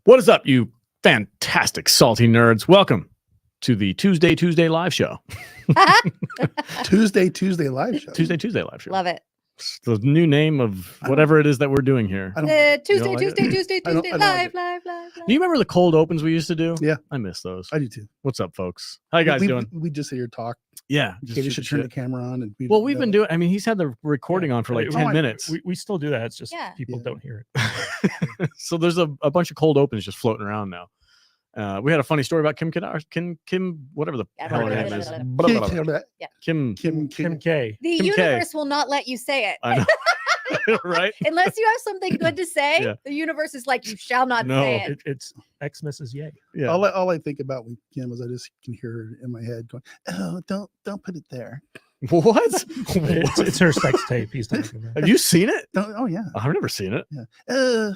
What is up, you fantastic salty nerds? Welcome to the Tuesday live show. Tuesday live show. Tuesday live show. Love it. It's the new name of whatever it is that we're doing here. Tuesday, like Tuesday, I don't like live. Do you remember the cold opens we used to do? Yeah. I miss those. I do too. What's up, folks? How you guys doing? We just sit here talk. Yeah. Katie should turn the camera on. And Well, we've been doing, I mean, he's had the recording on for like 10 minutes. We still do that. It's just people Yeah. don't hear it. So there's a bunch of cold opens just floating around now. We had a funny story about Kim, whatever the hell her name is. Kim K. The Kim K. universe will not let you say it. I know. Right? Unless you have something good to say, Yeah. the universe is like, you shall not No. say it. It's Xmas Yay. Yeah. All I think about with Kim is I just can hear her in my head going, "Oh, don't put it there." What? It's her sex tape he's talking about. Have you seen it? Oh yeah. I've never seen it. Yeah.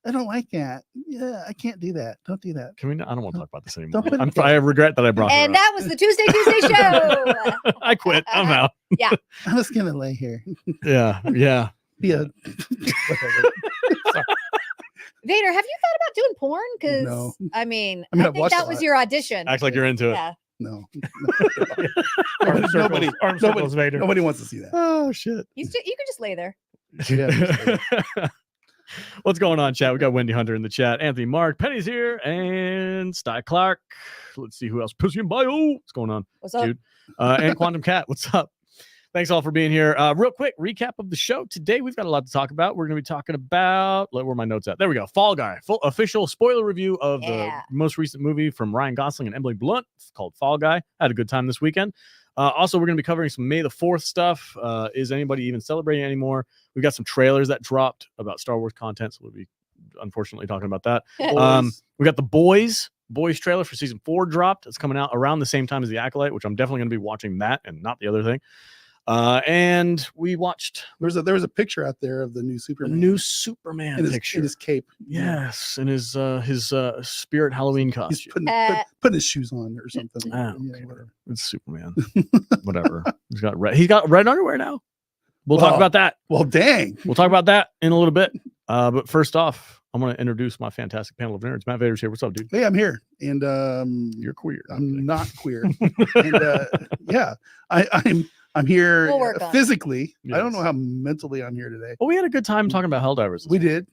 I don't like that. Yeah, I can't do that. Don't do that. Can we? I don't want to talk about this anymore. Don't put it I regret that I brought And her that was the Tuesday show. up. I quit. I'm out. I'm just gonna lay here. Yeah. Yeah. Whatever. Vader, have you thought about doing porn? Because No. I mean, I mean, I I've think watched a that was lot. your audition. Act like you're into it. Yeah. No. Arm Nobody circles, Vader. Nobody wants to see that. Oh shit. You could just lay there. Yeah. What's going on, chat? We got Wendy Hunter in the chat. Anthony Mark, Penny's here, and Sty Clark. Let's see who else. Pussy and Bio. What's going on, What's up? dude? And Quantum Cat. What's up? Thanks all for being here. Real quick recap of the show today. We've got a lot to talk about. We're going to be talking about where are my notes at? There we go. Fall Guy. Full official spoiler review of the most recent movie from Ryan Gosling and Emily Blunt called Fall Guy. Had a good time this weekend. Also, we're going to be covering some May the 4th stuff. Is anybody even celebrating anymore? We've got some trailers that dropped about Star Wars content, so we'll be unfortunately talking about that. We got the Boys trailer for season 4 dropped. It's coming out around the same time as The Acolyte, which I'm definitely going to be watching that and not the other thing. And we watched. There was a picture out there of the new Superman. A new Superman picture. In his cape. Yes, in his spirit Halloween He's costume. putting his shoes on or something. Okay, whatever. It's Superman. Whatever. He's got red underwear now. We'll talk about that. Well, dang. We'll talk about that in a little bit. But first off, I'm going to introduce my fantastic panel of nerds. Matt Vader's here. What's up, dude? Hey, I'm here, and you're queer. I'm not queer. And yeah, I'm here We'll work on it. physically. Yes. I don't know how mentally I'm here today. Well, we had a good time talking about Helldivers. We did.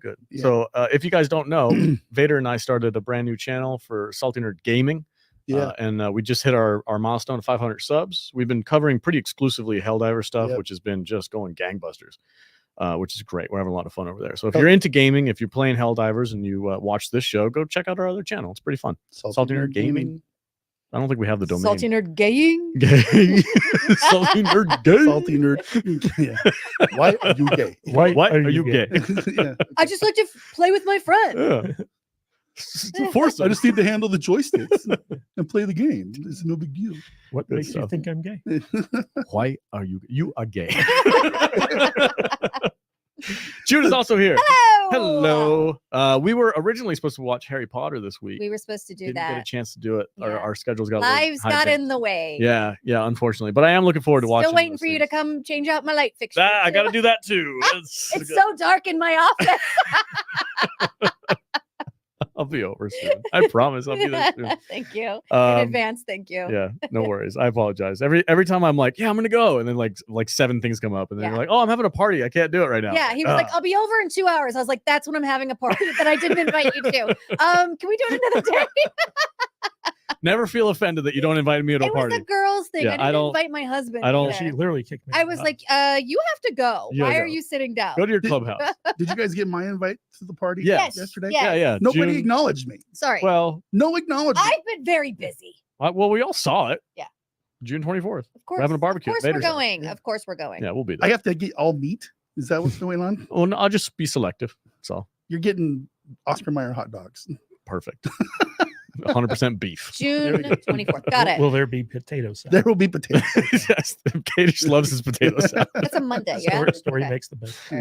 Good. Yeah. So if you guys don't know, Vader and I started a brand new channel for Salty Nerd Gaming. Yeah. And we just hit our milestone of 500 subs. We've been covering pretty exclusively Helldiver stuff, Yep. which has been just going gangbusters, which is great. We're having a lot of fun over there. So if you're into gaming, if you're playing Helldivers and you watch this show, go check out our other channel. It's pretty fun. Salty Nerd Gaming. I don't think we have the domain. Salty nerd gaying. Gay. Salty Nerd Gay. Salty nerd. Yeah. Why are you gay? Why are you gay? Yeah. I just like to play with my friend. Yeah. I just need to handle the joysticks and play the game. It's no big deal. What Good makes you stuff. think I'm gay? Why are you are gay? Jude is also here. Hello. Hello. We were originally supposed to watch Harry Potter this week. We were supposed to do Didn't get a that. chance to do it. Yeah. Our schedules got a little Lives got hijacked. in the way. Yeah, unfortunately. But I am looking forward to watching. Still waiting those for you to things. come change out my light fixture. I too. got to do that too. It's so dark in my office. I'll be over soon. I promise I'll be there soon. Thank you. In Um, advance, thank you. Yeah, no worries. I apologize. Every time I'm like, yeah, I'm gonna go, and then like 7 things come up, and then Yeah. you're like, oh, I'm having a party. I can't do it right now. Yeah, he was like, I'll be over in 2 hours. I was like, that's when I'm having a party that I didn't invite you to. Can we do it another day? Never feel offended that you don't invite me to a It was party. a girls thing. Yeah, I didn't invite my husband. I don't- either. She literally kicked me. I was like, you have to go. You Why gotta are go. you sitting down? Go to your clubhouse. Did you guys get my invite to the party Yes. yesterday? Yes. Yeah. Nobody June- acknowledged me. Sorry. Well, No acknowledgement. I've been very busy. well, we all saw it. Yeah. June 24th. Of course. having a barbecue at Of course we're Vader's house. going. Yeah. Of course we're going. Yeah, we'll be I there. have to get all meat. Is that what's going on? Well, no, I'll just be selective. That's all. You're getting Oscar Mayer hot dogs. Perfect. 100% beef. June 24th. Got it. Will there be potato salad? There will be potatoes. Yes, Katie just loves his potato salad. That's a Monday, yeah? Story Okay. makes the best. All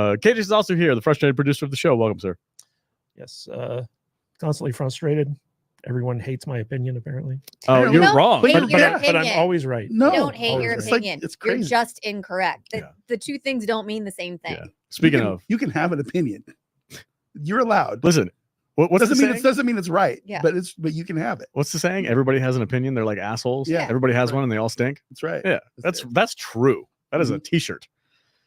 right. Katie is also here, the frustrated producer of the show. Welcome, sir. Yes. Constantly frustrated. Everyone hates my opinion, apparently. Oh, No, you're don't wrong. hate But, your but I'm opinion. always right. No. Don't hate your Always It's like- opinion. it's You're crazy. just incorrect. Yeah. The two things don't mean the same thing. Yeah. Speaking of, you can have an opinion. You're allowed. listen, What's the saying? Doesn't mean it's right. Yeah. But you can have it. What's the saying? Everybody has an opinion. They're like assholes. Yeah. Everybody has one and they all stink. That's right. Yeah. That's true. That is a t-shirt.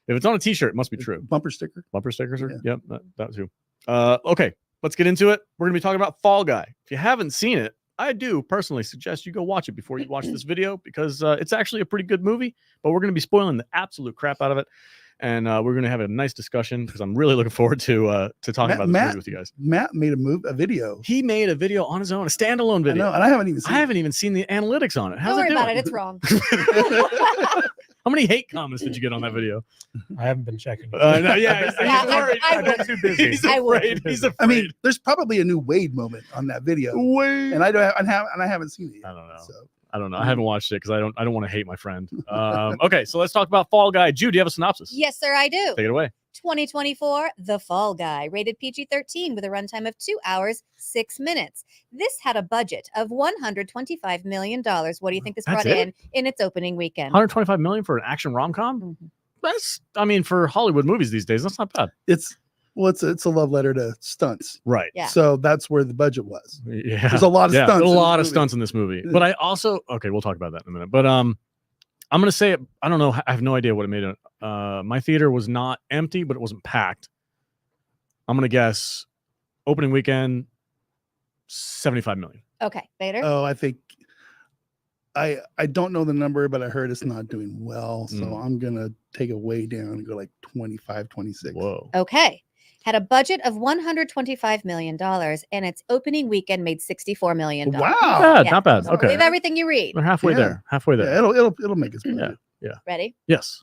If it's on a t-shirt, it must be true. Bumper sticker. Bumper stickers are yep, that too. Okay, let's get into it. We're gonna be talking about Fall Guy. If you haven't seen it, I do personally suggest you go watch it before you watch this video because it's actually a pretty good movie, but we're gonna be spoiling the absolute crap out of it. And we're going to have a nice discussion because I'm really looking forward to talking about this movie with you guys. Matt made a video. He made a video on his own, a standalone video. I know, and I haven't even seen the analytics on it. How's Don't worry it about doing? it. It's wrong. How many hate comments did you get on that video? I haven't been checking. No, yeah, he's worried. I would. Too busy. He's I would. afraid. He's afraid. I mean, there's probably a new Wade moment on that video, Wade. and I haven't seen it yet. I don't know. So. I don't know. I haven't watched it because I don't want to hate my friend. Okay, so let's talk about Fall Guy. Jude, do you have a synopsis? Yes, sir, I do. Take it away. 2024, The Fall Guy, rated PG-13 with a runtime of 2 hours, 6 minutes. This had a budget of $125 million. What do you think this brought in its opening weekend? 125 million for an action rom-com? Mhm. That's, I mean, for Hollywood movies these days, that's not bad. It's a love letter to stunts. Right. Yeah. So that's where the budget was. Yeah. There's a lot of stunts. A in lot of this movie. stunts in this movie. But I also, okay, we'll talk about that in a minute. But I'm going to say, I don't know. I have no idea what it made it. My theater was not empty, but it wasn't packed. I'm going to guess opening weekend, 75 million. Okay, Vader? Oh, I think I don't know the number, but I heard it's not doing well. So I'm going to take it way down and go like 25, 26. Whoa. Okay. Had a budget of $125 million, and its opening weekend made $64 million. Wow. Not bad. Yeah. Not bad. So Okay. believe everything you read. We're halfway there. Halfway there. Yeah, it'll make its budget. Ready? Yes.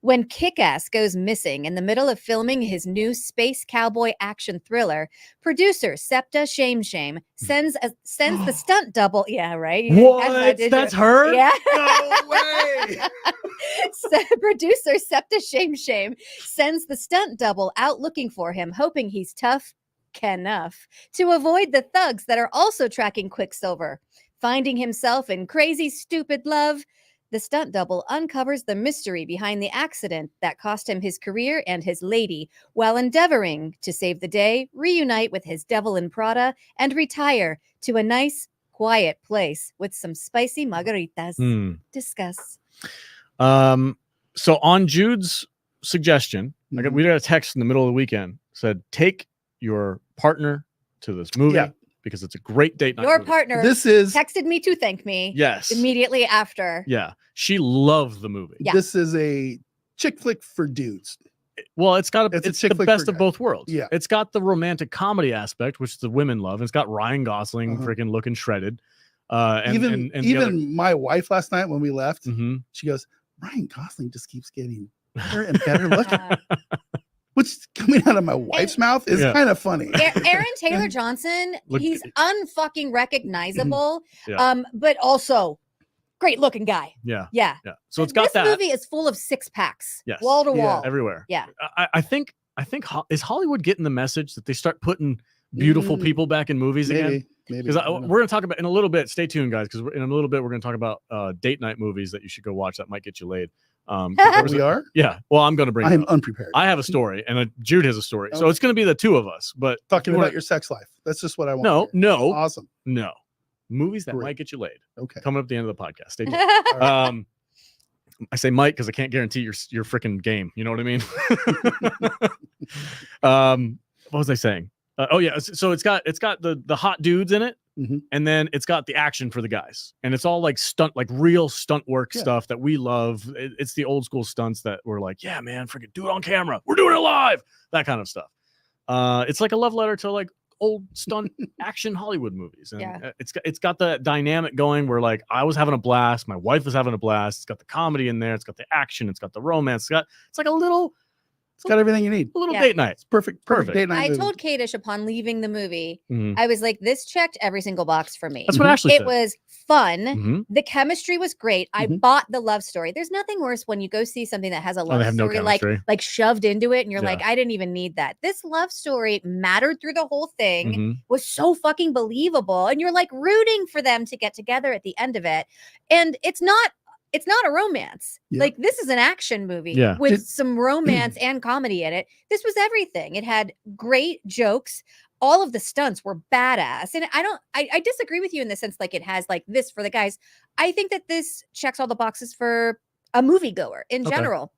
When Kick-Ass goes missing in the middle of filming his new space cowboy action thriller, producer Septa Shame sends the stunt double. Yeah, right. You didn't catch that, did you? That's her? Yeah. No way. Producer Septa Shame sends the stunt double out looking for him, hoping he's tough enough to avoid the thugs that are also tracking Quicksilver. Finding himself in crazy, stupid love, the stunt double uncovers the mystery behind the accident that cost him his career and his lady, while endeavoring to save the day, reunite with his devil in Prada, and retire to a nice, quiet place with some spicy margaritas. Discuss. So on Jude's suggestion, we got a text in the middle of the weekend said, take your partner to this movie because it's a great date night. Your movie. partner texted me to thank me. Yes. Immediately after. Yeah. She loved the movie. Yeah. This is a chick flick for dudes. Well, it's got It's a it's chick the flick best for of both worlds. Yeah. It's got the romantic comedy aspect, which the women love. And it's got Ryan Gosling freaking looking shredded. Even my wife last night when we left, Mhm. she goes, Ryan Gosling just keeps getting better and better looking. Which coming out of my wife's mouth is kind of funny. Aaron Taylor Johnson, he's unfucking recognizable. Yeah. But also great looking guy. Yeah. Yeah. Yeah. So it's got this that. movie is full of six packs. Yes. Wall to wall. Everywhere. Yeah. I think is Hollywood getting the message that they start putting beautiful people back in movies again? Maybe. Because we're going to talk about in a little bit. Stay tuned, guys, because in a little bit we're going to talk about date night movies that you should go watch that might get you laid. We are? Yeah. Well, I'm going to bring. I'm unprepared. I have a story, and Jude has a story, so it's going to be the two of us. But Talking about your sex life. That's just what I want. No. Awesome. No. Movies that might get you laid. Okay. Coming up at the end of the podcast. Stay tuned. I say might because I can't guarantee your freaking game. You know what I mean? What was I saying? So it's got the hot dudes in it, and then it's got the action for the guys, and it's all like real stunt work stuff that we love. It's the old school stunts that we're like, yeah, man, freaking do it on camera. We're doing it live. That kind of stuff. It's like a love letter to like old stunt action Hollywood movies, and it's got the dynamic going where like I was having a blast, my wife was having a blast. It's got the comedy in there, it's got the action, it's got the romance, it's like a little. It's got everything you need. A little date night. It's perfect date night. I told Kadish upon leaving the movie, I was like, this checked every single box for me. That's what Ashley said. It was fun. The chemistry was great. I bought the love story. There's nothing worse when you go see something that has a love story like shoved into it, and you're like, I didn't even need that. This love story mattered through the whole thing, was so fucking believable, and you're like rooting for them to get together at the end of it. And it's not it's not a romance. Yeah. Like this is an action movie Yeah. with some romance and comedy in it. This was everything. It had great jokes. All of the stunts were badass. And I disagree with you in the sense like it has like this for the guys. I think that this checks all the boxes for a moviegoer in Okay. general.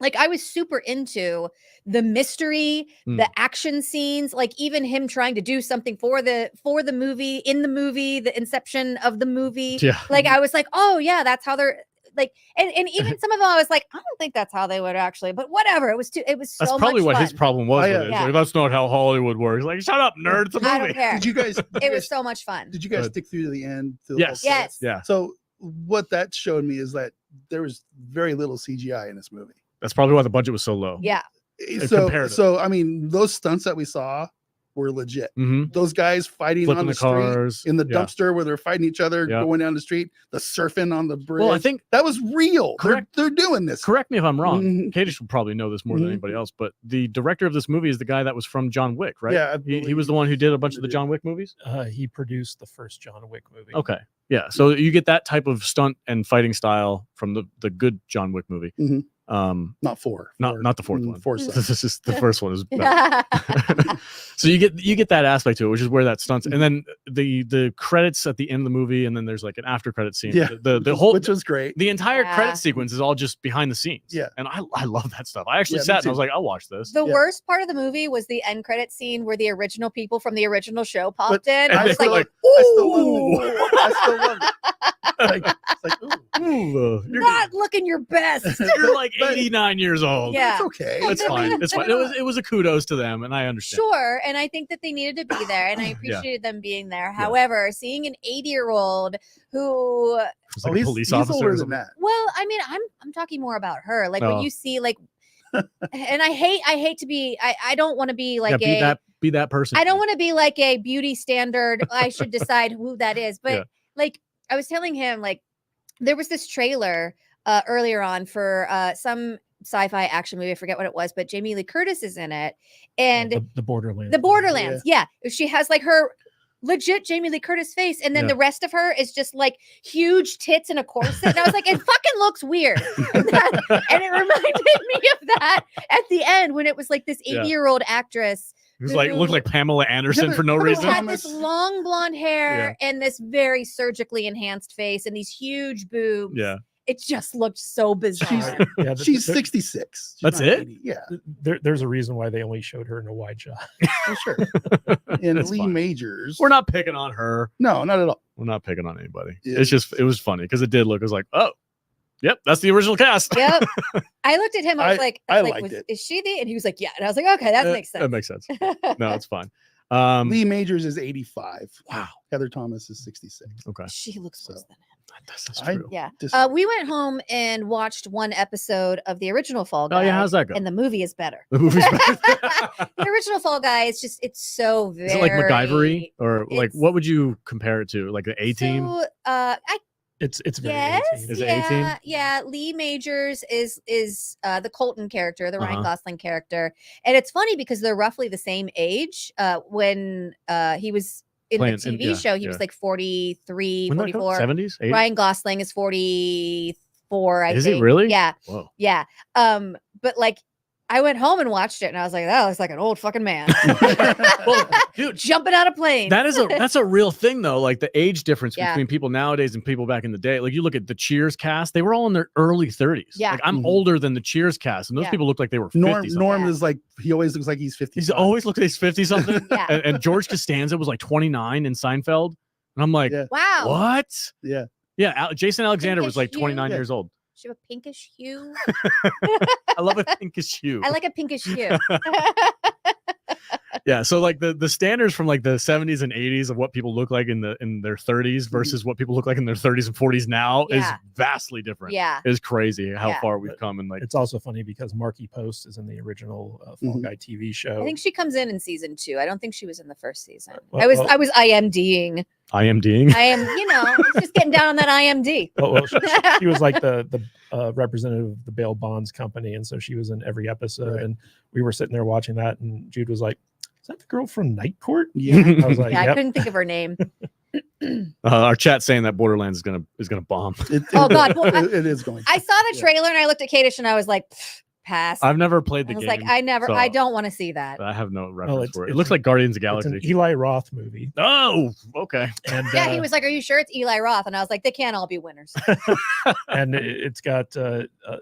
Like I was super into the mystery, the action scenes, like even him trying to do something for the movie, in the movie, the inception of the movie. Yeah. Like I was like, oh yeah, that's how they're like, and even some of them I was like, I don't think that's how they would actually, but whatever. It was so That's probably much what fun. his problem was with it. It's Yeah. like, that's not how Hollywood works. Like, shut up, nerd. It's a I don't movie. care. Did you guys? It was so much fun. Did you guys Good. stick through to the end? To Yes. Yes. Yeah. So what that showed me is that there was very little CGI in this movie. That's probably why the budget was so low. Yeah. Comparative. So I mean, those stunts that we saw were legit. Mm-hmm. Those guys fighting Flipping on the the street cars. in the Yeah. dumpster where they're fighting each other, Yeah. going down the street, the surfing on the bridge. Well, I think, that was real. Correct. They're doing this. correct me if I'm wrong. Mhm. Katie should probably know this more than Mhm. anybody else, but the director of this movie is the guy that was from John Wick, right? Yeah, I He was the one who did a bunch of the believe- John Wick movies. He produced the first John Wick movie. Okay. Yeah. So you get that type of stunt and fighting style from the good John Wick movie. Mhm. Not Not four. not the fourth one. Four. This is just the first one is better. So you get that aspect to it, which is where that stunts, and then the credits at the end of the movie, and then there's like an after credit scene. Yeah. The whole which was great. the entire Yeah. credit sequence is all just behind the scenes. Yeah. And I love that stuff. I actually Yeah, me sat and I too. was like, I'll watch this. The Yeah. worst part of the movie was the end credit scene where the original people from the original show popped But- in. And I they was were like, I still love ooh, it. I still love it. Like, it's like, ooh, Ooh, not looking your best. you're like But- 89 years old. Yeah. it's okay. It's fine. It's fine. It was a kudos to them, and I understand. Sure. And I think that they needed to be there and I appreciated them being there. However, seeing an 80-year-old who, It's like a police officer. older or than something. that. well, I mean, I'm talking more about her. Like Oh. when you see like, and I hate to be, I don't want to be like be that person. I don't want to be like a beauty standard. I should decide who that is. But Yeah. like I was telling him, like there was this trailer earlier on for some sci-fi action movie. I forget what it was, but Jamie Lee Curtis is in it. And The Borderlands. the Borderlands. Yeah. She has like her legit Jamie Lee Curtis face. And then Yeah. the rest of her is just like huge tits and a corset. And I was like, it fucking looks weird. And it reminded me of that at the end when it was like this Yeah. 80-year-old actress It was like looked like Pamela Anderson Yeah, for no but- who reason. had this long blonde hair and this very surgically enhanced face and these huge boobs. Yeah. It just looked so bizarre. Yeah, She's 66. She's That's not it? 80. Yeah, there's a reason why they only showed her in a wide shot. for sure. And That's Lee fine. Majors. We're not picking on her. No, not at all. We're not picking on anybody. Yeah. It's just it was funny because it did look. It was like, oh, yep, that's the original cast. Yep. I looked at him. I was like, I liked it. Is she the? And he was like, yeah. And I was like, okay, that makes sense. That makes sense. No, it's fine. Lee Majors is 85. Wow. Heather Thomas is 66. Okay, She looks So- worse than him. that's I- true. Yeah. Just, We went home and watched one episode of the original Fall Guy. Oh yeah, how's that go? And the movie is better. The movie's better. The original Fall Guy is just, it's so very. Is it like MacGyver-y or like it's- what would you compare it to? Like the A Team? So, I It's very Yes, 18. Is it yeah, 18? yeah. Lee Majors is the Colton character, the Ryan Uh-huh. Gosling character, and it's funny because they're roughly the same age. When he was in Playing- the in- TV yeah, show, he yeah. was like 43, When did that come? 44. 70s? 80s? Ryan Gosling is 44. I Is he think. really? Yeah, Whoa. yeah. But like, I went home and watched it, and I was like, that looks like an old fucking man. Well, dude, Jumping out of planes. that's a real thing though. Like the age difference Yeah. between people nowadays and people back in the day. Like you look at the Cheers cast, they were all in their early 30s. Yeah. Like I'm Mhm. older than the Cheers cast, and those Yeah. people look like they were 50 Norm something. is like, he always looks like he's 50. He's always looked like he's 50 something. Yeah. And George Costanza was like 29 in Seinfeld. And I'm like, Yeah. Wow. what? Yeah. Yeah. Jason Alexander was like Pinkish hue? 29 Yeah. years old. She have a pinkish hue. I love a pinkish hue. I like a pinkish hue. Yeah. So like the standards from like the 70s and 80s of what people look like in their 30s versus what people look like in their 30s and 40s now is Yeah. vastly different. Yeah. It's crazy how Yeah. far we've come. And like, It's also funny because Marky Post is in the original Fall Mhm. Guy TV show. I think she comes in season 2. I don't think she was in the first season. Well- I was well- I was IMDing. IMDing. I am, it's just getting down on that IMD. well, she was like the representative of the bail bonds company, and so she was in every episode. Right. And we were sitting there watching that, and Jude was like, "Is that the girl from Night Court?" Yeah. I was like, Yeah, I "Yep." couldn't think of her name. Our chat saying that Borderlands is gonna bomb. Oh, God. Well, it is going. I saw the trailer and I looked at Kadish and I was like, pass. I've never played the I was game. like, so I don't want to see that. I have no reference for it. It it's looks like Guardians of the It's Galaxy. an Eli Roth movie. Oh, okay. And Yeah, he was like, are you sure it's Eli Roth? And I was like, they can't all be winners. and it's got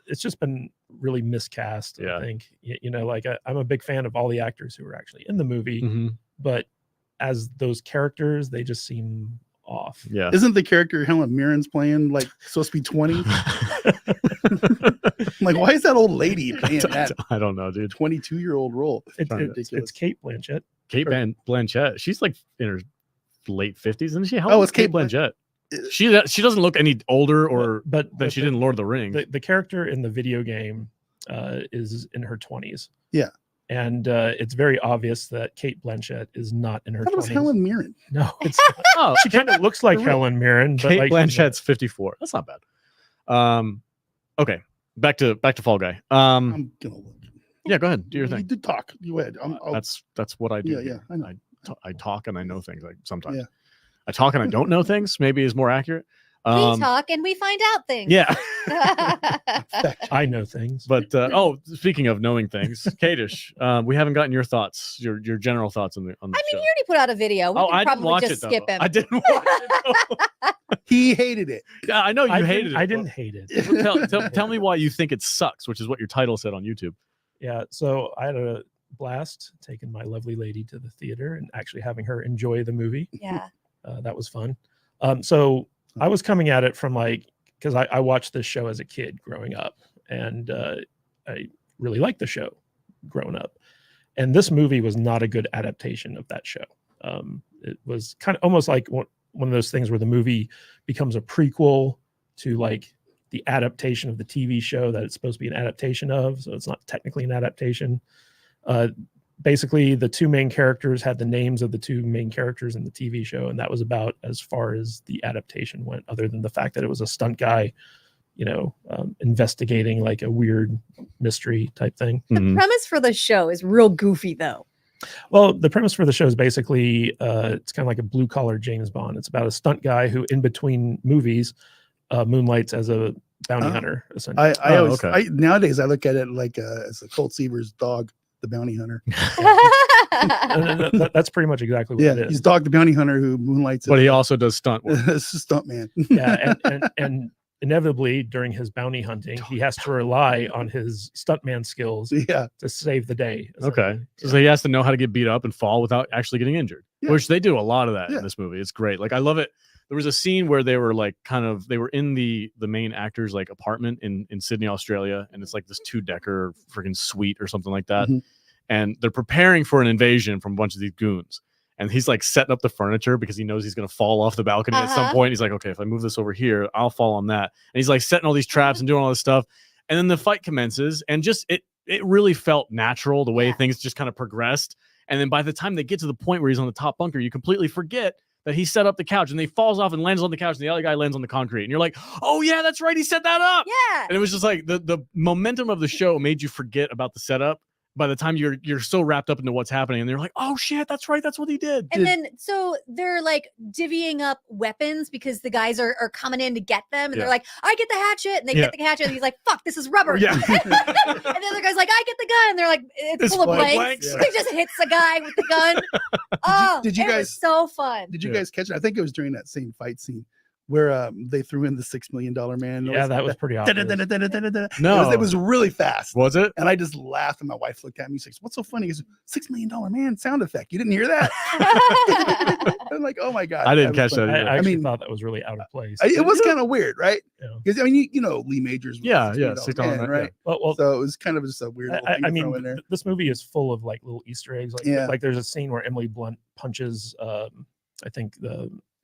it's just been really miscast. Yeah. I think you know, like I'm a big fan of all the actors who were actually in the movie, Mhm. but as those characters, they just seem off. Yeah. Isn't the character Helen Mirren's playing like supposed to be 20? Like, why is that old lady playing that I don't know, dude. 22-year-old role? It's Kate Blanchett. Kate Blanchett. She's like in her late 50s, isn't she? How Oh, old it's is Kate Kate Blanchett. She doesn't look any older or but than she did in Lord of the Rings. The character in the video game is in her 20s. Yeah. And it's very obvious that Kate Blanchett is not in her That 20s. was Helen Mirren. No, it's Oh, she kind of looks like Helen Mirren, but Kate like Blanchett's 54. That's not bad. Okay, back to Fall Guy. I'm gonna look. Yeah, go ahead, do your You thing. did talk. You had. That's what I do. Yeah, here. I know. I talk and I know things. Like sometimes Yeah. I talk and I don't know things. Maybe is more accurate. We talk and we find out things. Yeah. I know things. But speaking of knowing things, Kadish, we haven't gotten your thoughts, your general thoughts on the I show. mean, he already put out a video. We Oh, can I didn't probably watch just it. skip Though. him. I didn't watch it. Though. He hated it. Yeah, I know you hated it. I didn't hate it. Tell me why you think it sucks, which is what your title said on YouTube. Yeah, so I had a blast taking my lovely lady to the theater and actually having her enjoy the movie. Yeah. That was fun. So I was coming at it from like, because I watched this show as a kid growing up, and I really liked the show growing up. And this movie was not a good adaptation of that show. It was kind of almost like one of those things where the movie becomes a prequel to like the adaptation of the TV show that it's supposed to be an adaptation of. So it's not technically an adaptation. Basically, the two main characters had the names of the two main characters in the TV show, and that was about as far as the adaptation went, other than the fact that it was a stunt guy, investigating like a weird mystery type thing. The premise for the show is real goofy, though. Well, the premise for the show is basically it's kind of like a blue collar James Bond. It's about a stunt guy who, in between movies, moonlights as a bounty hunter. Essentially, Nowadays I look at it like as a Colt Seaver's dog, the bounty hunter. That's pretty much exactly what it is. He's Dog the bounty hunter who moonlights. But he also does stunt work. It's a stunt man. Yeah, and inevitably during his bounty hunting, he has to rely on his stuntman skills to save the day. Okay. So he has to know how to get beat up and fall without actually getting injured, which they do a lot of that in this movie. It's great. Like, I love it. There was a scene where they were like they were in the main actor's like apartment in Sydney, Australia. And it's like this 2-decker freaking suite or something like that. And they're preparing for an invasion from a bunch of these goons. And he's like setting up the furniture because he knows he's going to fall off the balcony at some point. He's like, okay, if I move this over here, I'll fall on that. And he's like setting all these traps and doing all this stuff. And then the fight commences, and just it really felt natural the way things just kind of progressed. And then by the time they get to the point where he's on the top bunker, you completely forget that he set up the couch, and he falls off and lands on the couch, and the other guy lands on the concrete. And you're like, oh yeah, that's right, he set that up. Yeah. And it was just like the momentum of the show made you forget about the setup. By the time you're so wrapped up into what's happening, and they're like, oh shit, that's right, that's what he did. And then so they're like divvying up weapons because the guys are coming in to get them, and they're like, I get the hatchet, and they get the hatchet, and he's like, fuck, this is rubber. Yeah. And the other guy's like, I get the gun, and they're like, it's full of blanks. He just hits the guy with the gun. Did you it guys was so fun? Did you guys catch it? I think it was during that same fight scene where they threw in the $6 million man. Yeah, that was pretty obvious. No, it was really fast. Was it? And I just laughed, and my wife looked at me. She says, "What's so funny?" Is $6 million man sound effect. You didn't hear that? I'm like, oh my god! I didn't catch that. I actually thought that was really out of place. It was kind of weird, right? Yeah. Because I mean, you know, Lee Majors. Was $6 million man, right? Well, so it was kind of just a weird. I mean, this movie is full of like little Easter eggs. Like there's a scene where Emily Blunt punches. I think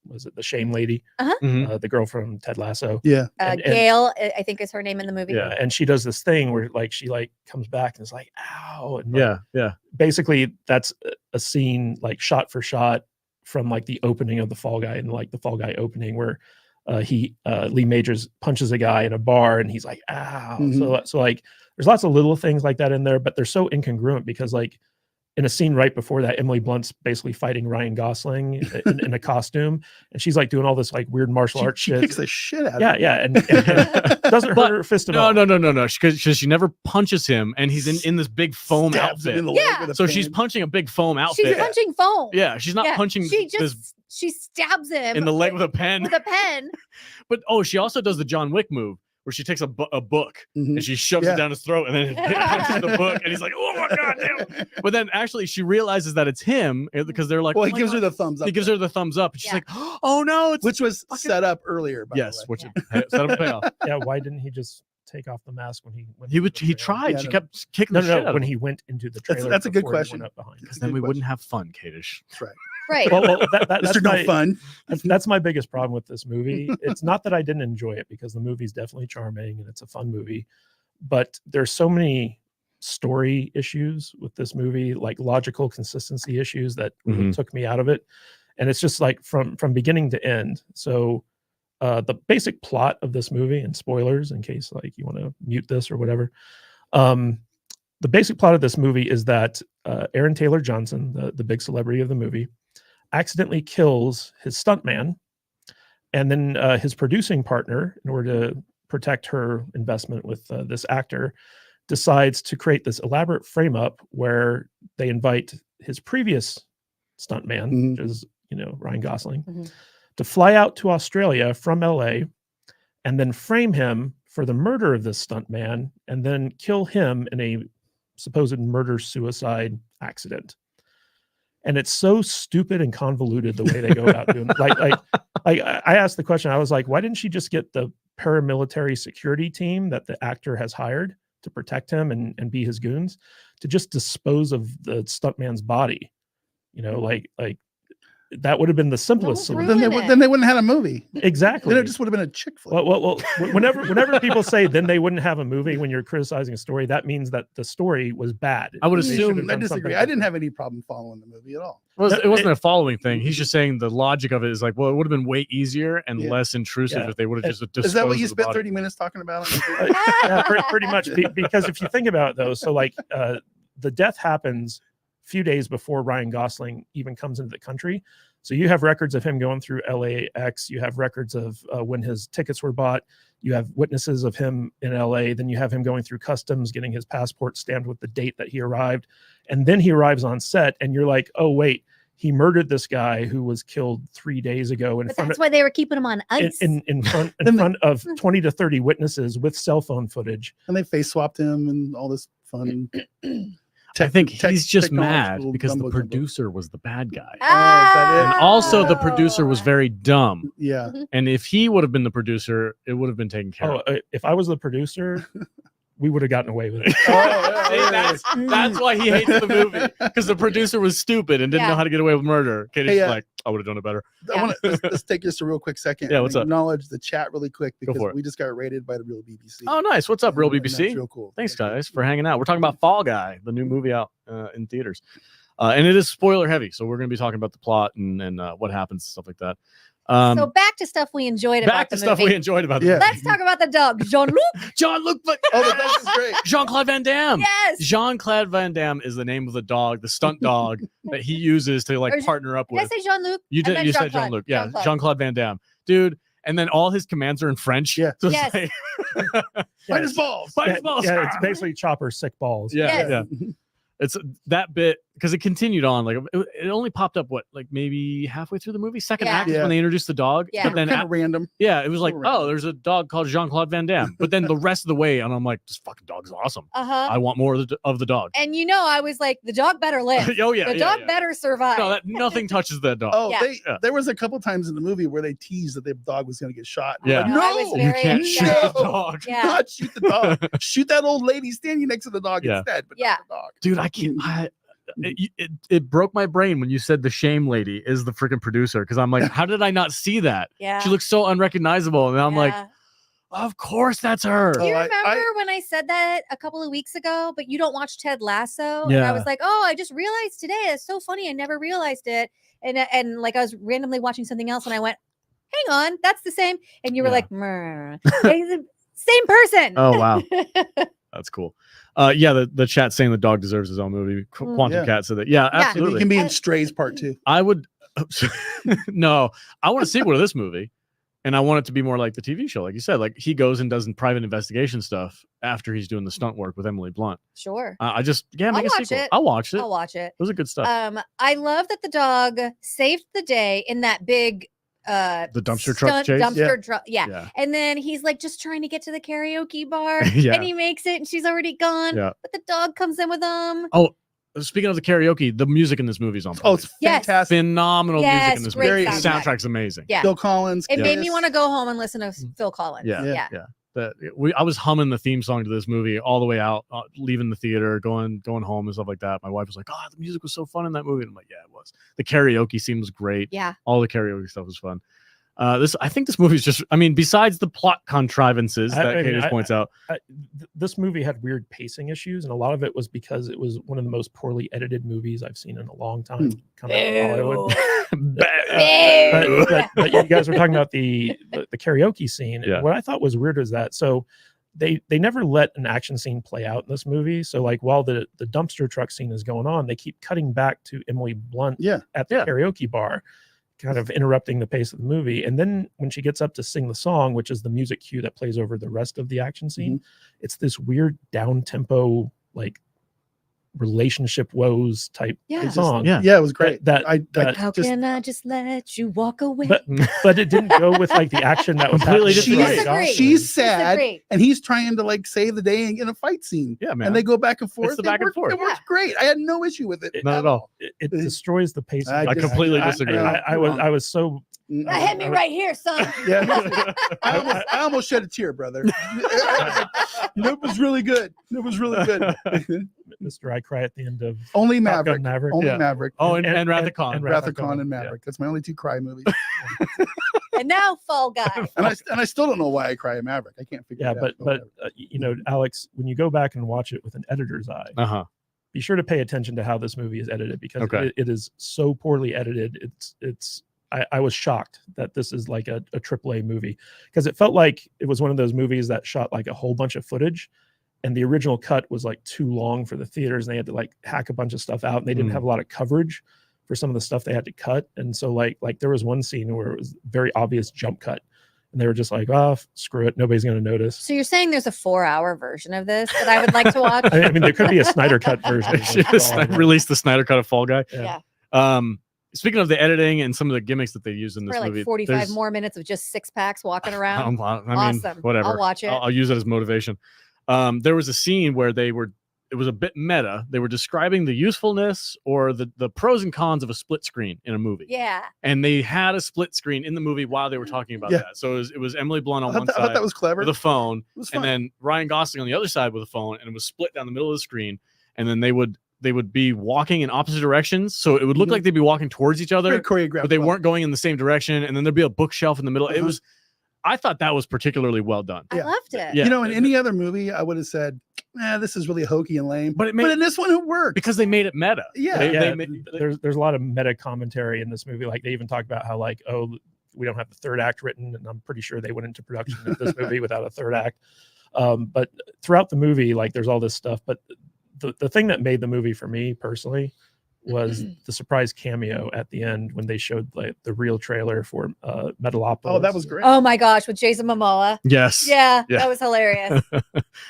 was it the Shame Lady, the girl from Ted Lasso? Yeah, Gail, I think is her name in the movie. Yeah, and she does this thing where like she like comes back and is like, "Ow!" And yeah. Basically, that's a scene like shot for shot from like the opening of the Fall Guy and like the Fall Guy opening where Lee Majors punches a guy in a bar and he's like, "Ow!" So like there's lots of little things like that in there, but they're so incongruent because like in a scene right before that, Emily Blunt's basically fighting Ryan Gosling in a costume, and she's like doing all this like weird martial arts She shit. kicks the shit out of Yeah, him. yeah, and doesn't hurt her fist at all. No, because she never punches him, and he's in this big foam Stabs him outfit. in the leg Yeah. with a So she's pen. punching a big foam outfit. She's punching foam. Yeah, she's not punching She this just she stabs him in the leg with a pen. with a pen. But she also does the John Wick move where she takes a book Mhm. and she shoves Yeah. it down his throat, and then it punches the book, and he's like, "Oh my god, damn!" But then actually she realizes that it's him because they're like, Well, "Oh he my gives God." her the thumbs up. He gives her the thumbs up, and she's Yeah. like, "Oh no, it's which was fucking- set up earlier. By yes, the way. which set up a payoff." Yeah, why didn't he just take off the mask when he went He into would. the He trailer? tried. Yeah, she no. kept kicking No, the shit out no, of when him. he went into the trailer. That's a good before he question. went up behind. Because a then good we wouldn't question. have fun, Kadish. That's right. Right. Well, that's Mr. No my, Fun. that's my biggest problem with this movie. It's not that I didn't enjoy it, because the movie's definitely charming and it's a fun movie, but there's so many story issues with this movie, like logical consistency issues that really Mhm. took me out of it. And it's just like from beginning to end. So the basic plot of this movie, and spoilers in case like you want to mute this or whatever. The basic plot of this movie is that Aaron Taylor Johnson, the big celebrity of the movie, accidentally kills his stuntman, and then his producing partner, in order to protect her investment with this actor, decides to create this elaborate frame up where they invite his previous stuntman, Mhm. which is Ryan Gosling, Mhm. to fly out to Australia from LA, and then frame him for the murder of this stuntman, and then kill him in a supposed murder-suicide accident. And it's so stupid and convoluted the way they go about doing it. Like I asked the question, I was like, why didn't she just get the paramilitary security team that the actor has hired to protect him and be his goons to just dispose of the stuntman's body? Like that would have been the simplest Don't solution. ruin it. Then they wouldn't have had a movie. Exactly. Then it just would have been a chick flick. Well, whenever people say then they wouldn't have a movie when you're criticizing a story, that means that the story was bad. I would They should assume- have I done disagree. something I didn't different. have any problem following the movie at all. It wasn't a following thing. He's just saying the logic of it is like, well, it would have been way easier and Yeah. less intrusive Yeah. if they would have just disposed Is that what you of the spent body. 30 minutes talking about? Yeah, pretty much. Because if you think about it, though, so like the death happens a few days before Ryan Gosling even comes into the country. So you have records of him going through LAX. You have records of when his tickets were bought. You have witnesses of him in LA. Then you have him going through customs, getting his passport stamped with the date that he arrived. And then he arrives on set, and you're like, oh, wait, he murdered this guy who was killed 3 days ago in But front that's of why they were keeping him on ice. in front of 20 to 30 witnesses with cell phone footage. And they face swapped him and all this fun. I think he's just mad technological because the gumbo jumbo. producer was the bad guy. is that it? And also the Oh. producer was very dumb. Yeah. And if he would have been the producer, it would have been taken care of. If I was the producer, we would have gotten away with it. See, that's why he hates the movie, because the producer was stupid and didn't know Yeah. how to get away with murder. Katie's Hey, like, I would have done it better. I want to let's take just a real quick second. Yeah, and what's up? Acknowledge the chat really quick Go because for it. we just got rated by the real BBC. Oh, nice. What's up, Real And that's BBC? real cool. Thanks, guys, for hanging out. We're talking about Fall Guy, the new movie out in theaters. And it is spoiler heavy. So we're going to be talking about the plot and what happens, stuff like that. So back to stuff we enjoyed back about to the stuff movie. we enjoyed about Yeah. the Let's talk about the dog, Jean-Luc. Jean-Luc. Oh, the dog is great. Jean-Claude Van Damme. Yes. Jean-Claude Van Damme is the name of the dog, the stunt dog that he uses to like Or- partner up Did I with. say Jean-Luc? You I did. meant You said Jean-Claude. Jean-Luc. Yeah, Jean-Claude. Jean-Claude Van Damme, dude. And then all his commands are in French. Yeah. So it's Yes. like, Fight his balls. Fight Yeah, his balls. yeah, it's basically Chopper sick balls. Yeah, Yes. yeah. It's that bit because it continued on. Like it only popped up like maybe halfway through the movie. Second Yeah. act is Yeah. when they introduced the dog. Yeah. But then Kind of random. yeah, it was like, Little oh, there's a dog called Jean-Claude Van Damme. But then the rest of the way, and I'm like, this fucking dog's awesome. Uh-huh. I want more of the dog. And I was like, the dog better live. Oh yeah, The yeah, dog yeah. better survive. No, nothing touches that dog. Oh, Yeah. Yeah. there was a couple times in the movie where they teased that the dog was going to get shot. I'm Yeah. like, No, I was no, You very can't shoot upset. the dog. Yeah. not shoot the dog. Shoot that old lady standing next to the dog Yeah. instead, but Yeah. not the dog. Dude, I can't. It broke my brain when you said the shame lady is the freaking producer because I'm like, how did I not see that? Yeah. She looks so unrecognizable, and I'm like, Yeah. of course that's her. Do you Oh, I- remember when I said that a couple of weeks ago, but you don't watch Ted Lasso? And Yeah. I was like, oh, I just realized today. It's so funny. I never realized it. And like I was randomly watching something else and I went, hang on, that's the same. And you were Yeah. like, "Mrr." It's the same person. Oh wow, that's cool. Yeah, the chat saying the dog deserves his own movie. Quantum Yeah. Cat said that. Yeah, Yeah. Maybe absolutely. it can be in Strays Part 2. I would. No, I want a sequel to this movie, and I want it to be more like the TV show, like you said. Like he goes and does private investigation stuff after he's doing the stunt work with Emily Blunt. Sure. I just make I'll a watch sequel. it. I'll watch it. I'll watch it. Those are good stuff. I love that the dog saved the day in that big The dumpster truck stunt chase? dumpster truck. Yeah. Yeah. And then he's like just trying to get to the karaoke bar Yeah. and he makes it and she's already gone. Yeah. But the dog comes in with him. Oh, speaking of the karaoke, the music in this movie is on point. Oh, it's Yes. fantastic. Phenomenal music Yes, in this great movie. The soundtrack. soundtrack's amazing. Yeah. Phil Collins. It made Kiss. me want to go home and listen to Phil Collins. Yeah. Yeah. I was humming the theme song to this movie all the way out, leaving the theater, going home and stuff like that. My wife was like, "Oh, the music was so fun in that movie." And I'm like, "Yeah, it was." The karaoke scene was great. Yeah. All the karaoke stuff was fun. I think this movie is just, besides the plot contrivances that Cadis points out. This movie had weird pacing issues, and a lot of it was because it was one of the most poorly edited movies I've seen in a long time. Coming out of Hollywood. But you guys were talking about the karaoke scene. Yeah. What I thought was weird was that they never let an action scene play out in this movie. So like while the dumpster truck scene is going on, they keep cutting back to Emily Blunt at the karaoke bar, kind of interrupting the pace of the movie. And then when she gets up to sing the song, which is the music cue that plays over the rest of the action scene, it's this weird down tempo, like relationship woes type song. Yeah. Yeah, it was great. How can I just let you walk away? But it didn't go with like the action that was Completely happening. disagree. She's sad, Disagree. and he's trying to like save the day in a fight scene. Yeah, man. And they go back and forth. It's the back and forth. It works great. I had no issue with it. Not at all. It destroys the pace. I completely disagree. I was so. That hit me right here, son. Yeah, I almost shed a tear, brother. It was really good. It was really good. Mr. I cry at the end of Only Top Gun Maverick. Only Maverick. Oh, and Wrath of Khan. Wrath of Khan and Maverick. That's my only two cry movies. And now Fall Guy. and I still don't know why I cry at Maverick. I can't figure it out. but Alex, when you go back and watch it with an editor's eye, be sure to pay attention to how this movie is edited, because it is so poorly edited. I was shocked that this is like a AAA movie, because it felt like it was one of those movies that shot like a whole bunch of footage, and the original cut was like too long for the theaters, and they had to like hack a bunch of stuff out, and they didn't have a lot of coverage for some of the stuff they had to cut. And so like there was one scene where it was very obvious jump cut, and they were just like, "Oh, screw it, nobody's going to notice." So you're saying there's a 4-hour version of this that I would like to watch? I mean, there could be a Snyder cut version. Release the Snyder cut of Fall Guy. Yeah. Speaking of the editing and some of the gimmicks that they use in this For like movie, 45 more minutes of just 6-packs walking around. Awesome. Whatever. I'll watch it. I'll use it as motivation. There was a scene where it was a bit meta. They were describing the usefulness or the pros and cons of a split screen in a movie. Yeah. And they had a split screen in the movie while they were talking about that. So it was Emily Blunt on one side. I thought that was clever. With a phone. It was and fun. then Ryan Gosling on the other side with a phone, and it was split down the middle of the screen. And then they would be walking in opposite directions, so it would look like they'd be walking towards each other, Very choreographed, but they weren't going in the same direction. And then there'd be a bookshelf in the middle. I thought that was particularly well done. I loved it. Yeah. You know, in any other movie, I would have said, this is really hokey and lame. But in this one, it worked because they made it meta. Yeah. There's a lot of meta commentary in this movie. Like they even talk about how like, oh, we don't have the third act written, and I'm pretty sure they went into production of this movie without a third act. But throughout the movie, like there's all this stuff. But the thing that made the movie for me personally was the surprise cameo at the end when they showed like the real trailer for Metalopolis. Oh, that was great. Oh my gosh, with Jason Momoa. Yes. Yeah. That was hilarious.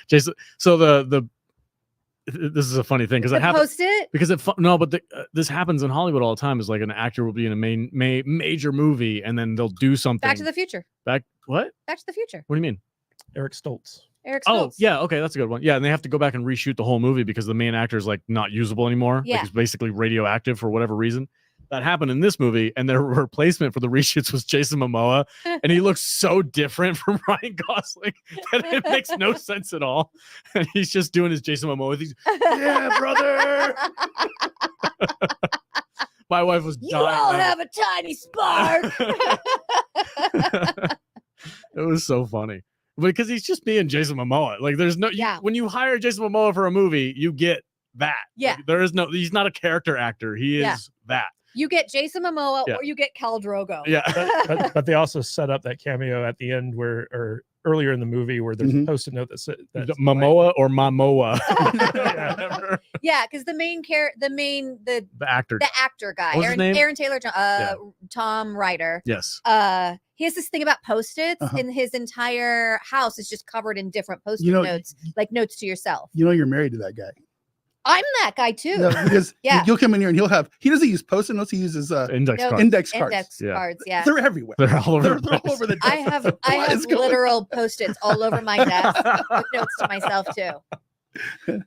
Jason. So this is a funny thing because it happens. Post it Because this happens in Hollywood all the time. Is like an actor will be in a major movie and then they'll do something. Back to the Future. What? Back to the Future. What do you mean? Eric Stoltz. Oh, yeah. Okay. That's a good one. Yeah. And they have to go back and reshoot the whole movie because the main actor is like not usable anymore. Yeah. Like he's basically radioactive for whatever reason. That happened in this movie, and their replacement for the reshoots was Jason Momoa, and he looks so different from Ryan Gosling that it makes no sense at all. And he's just doing his Jason Momoa. He's, yeah, brother. My wife was dying. You all have a tiny spark. It was so funny. Because he's just being Jason Momoa. Like there's no when you hire Jason Momoa for a movie, you get that. Yeah. Like, he's not a character actor. He is that. You get Jason Momoa or you get Khal Drogo. Yeah. but they also set up that cameo at the end where earlier in the movie where there's Mhm. a post-it note that's Momoa or Mamoa? Yeah, because the actor. the actor guy, What was his name? Aaron Taylor, Tom Ryder. Yes. He has this thing about post-its, Uh-huh. and his entire house is just covered in different post-it You know, notes, like notes to yourself. You know, you're married to that guy. I'm that guy too. No, because Yeah. you'll come in here and he doesn't use post-it notes. He uses Index No, card. index cards. Index Yeah. cards, yeah. They're everywhere. They're all over. They're the all place. over the I desk. have What is going on? literal post-its all over my desk with notes to myself too.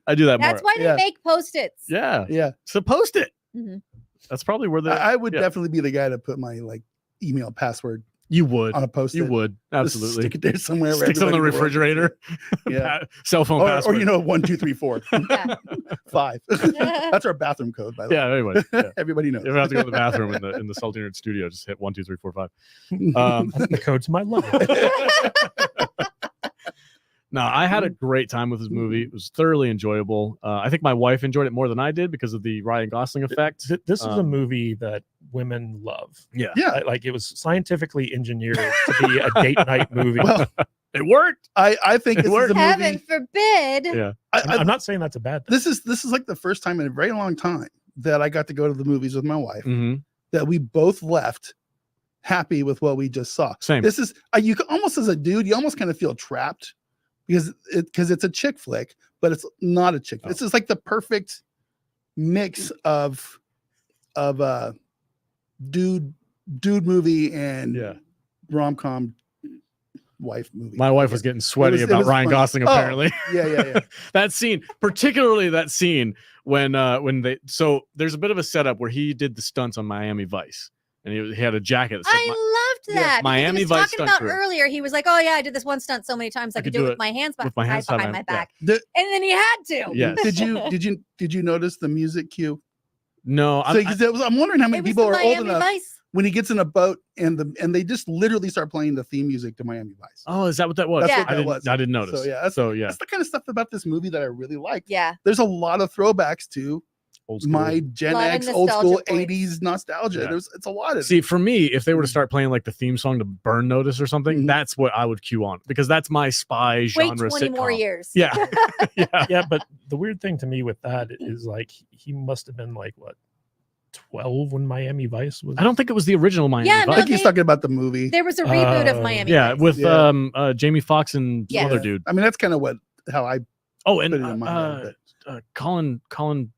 I do that That's more. why they Yeah. make post-its. Yeah. Yeah, So post it. Mhm. That's probably where the I would yeah. definitely be the guy to put my like email password you would. on a post-it. You would. Just Absolutely. stick it there somewhere. where Sticks on the everybody in world can see refrigerator. it. Yeah. Cell phone Or password. 1, 2, 3, 4, Yeah. 5. That's our bathroom code, by the Yeah. Anyway. Yeah. way. Everybody knows. If I have to go to the bathroom in the Salty Nerd studio, just hit 1, 2, 3, 4, 5. Um, That's the code to my love. no, I had a great time with this movie. It was thoroughly enjoyable. I think my wife enjoyed it more than I did because of the Ryan Gosling effect. This is a Um, movie that women love. Yeah. Yeah. Like it was scientifically engineered to be a date night movie. Well, It worked. I think this is worked. a Heaven movie. forbid. Yeah. I'm not saying that's a bad thing. This is like the first time in a very long time that I got to go to the movies with my wife. Mm-hmm. That we both left happy with what we just saw. Same. This is you can almost as a dude, you almost kind of feel trapped because it's a chick flick, but it's not a chick. Oh. This is like the perfect mix of dude movie and Yeah. rom-com wife movie. My wife was getting sweaty it about was Ryan fun. Gosling, Oh. apparently. Yeah. That scene, particularly that scene when there's a bit of a setup where he did the stunts on Miami Vice, and he had a jacket that said, I loved that. because Miami he was Vice talking stunt about crew. earlier. He was like, "Oh yeah, I did this one stunt so many times I could do it with my hands with my hands tied tied behind behind- my back." The- And then he had to. Yes. Did you notice the music cue? No, So, 'cause I'm wondering how many It was people the are old Miami enough Vice. when he gets in a boat and they just literally start playing the theme music to Miami Vice. oh, is that what that was? That's Yeah. what that was. I didn't notice. So yeah, that's the kind of stuff about this movie that I really like. Yeah. There's a lot of throwbacks to Old school. my Gen Lot of X, old school nostalgia points. 80s nostalgia. Yeah. It's a lot of See, for me, if they were to Mm. start playing like the theme song to Burn Notice or something, Mhm. that's what I would cue on because that's my spy Wait genre 20 more sitcom. years. Yeah. Yeah. Yeah, but the weird thing to me with that is like he must have been like what 12 when Miami Vice was. I don't think it was the original Miami Yeah, I no, Vice. think he's they- talking about the movie. There was a reboot of Oh. Miami. Yeah, Vice. with Yeah. Jamie Foxx and some Yes. other dude. I mean, that's kind of how I Oh, and put it in my head. Colin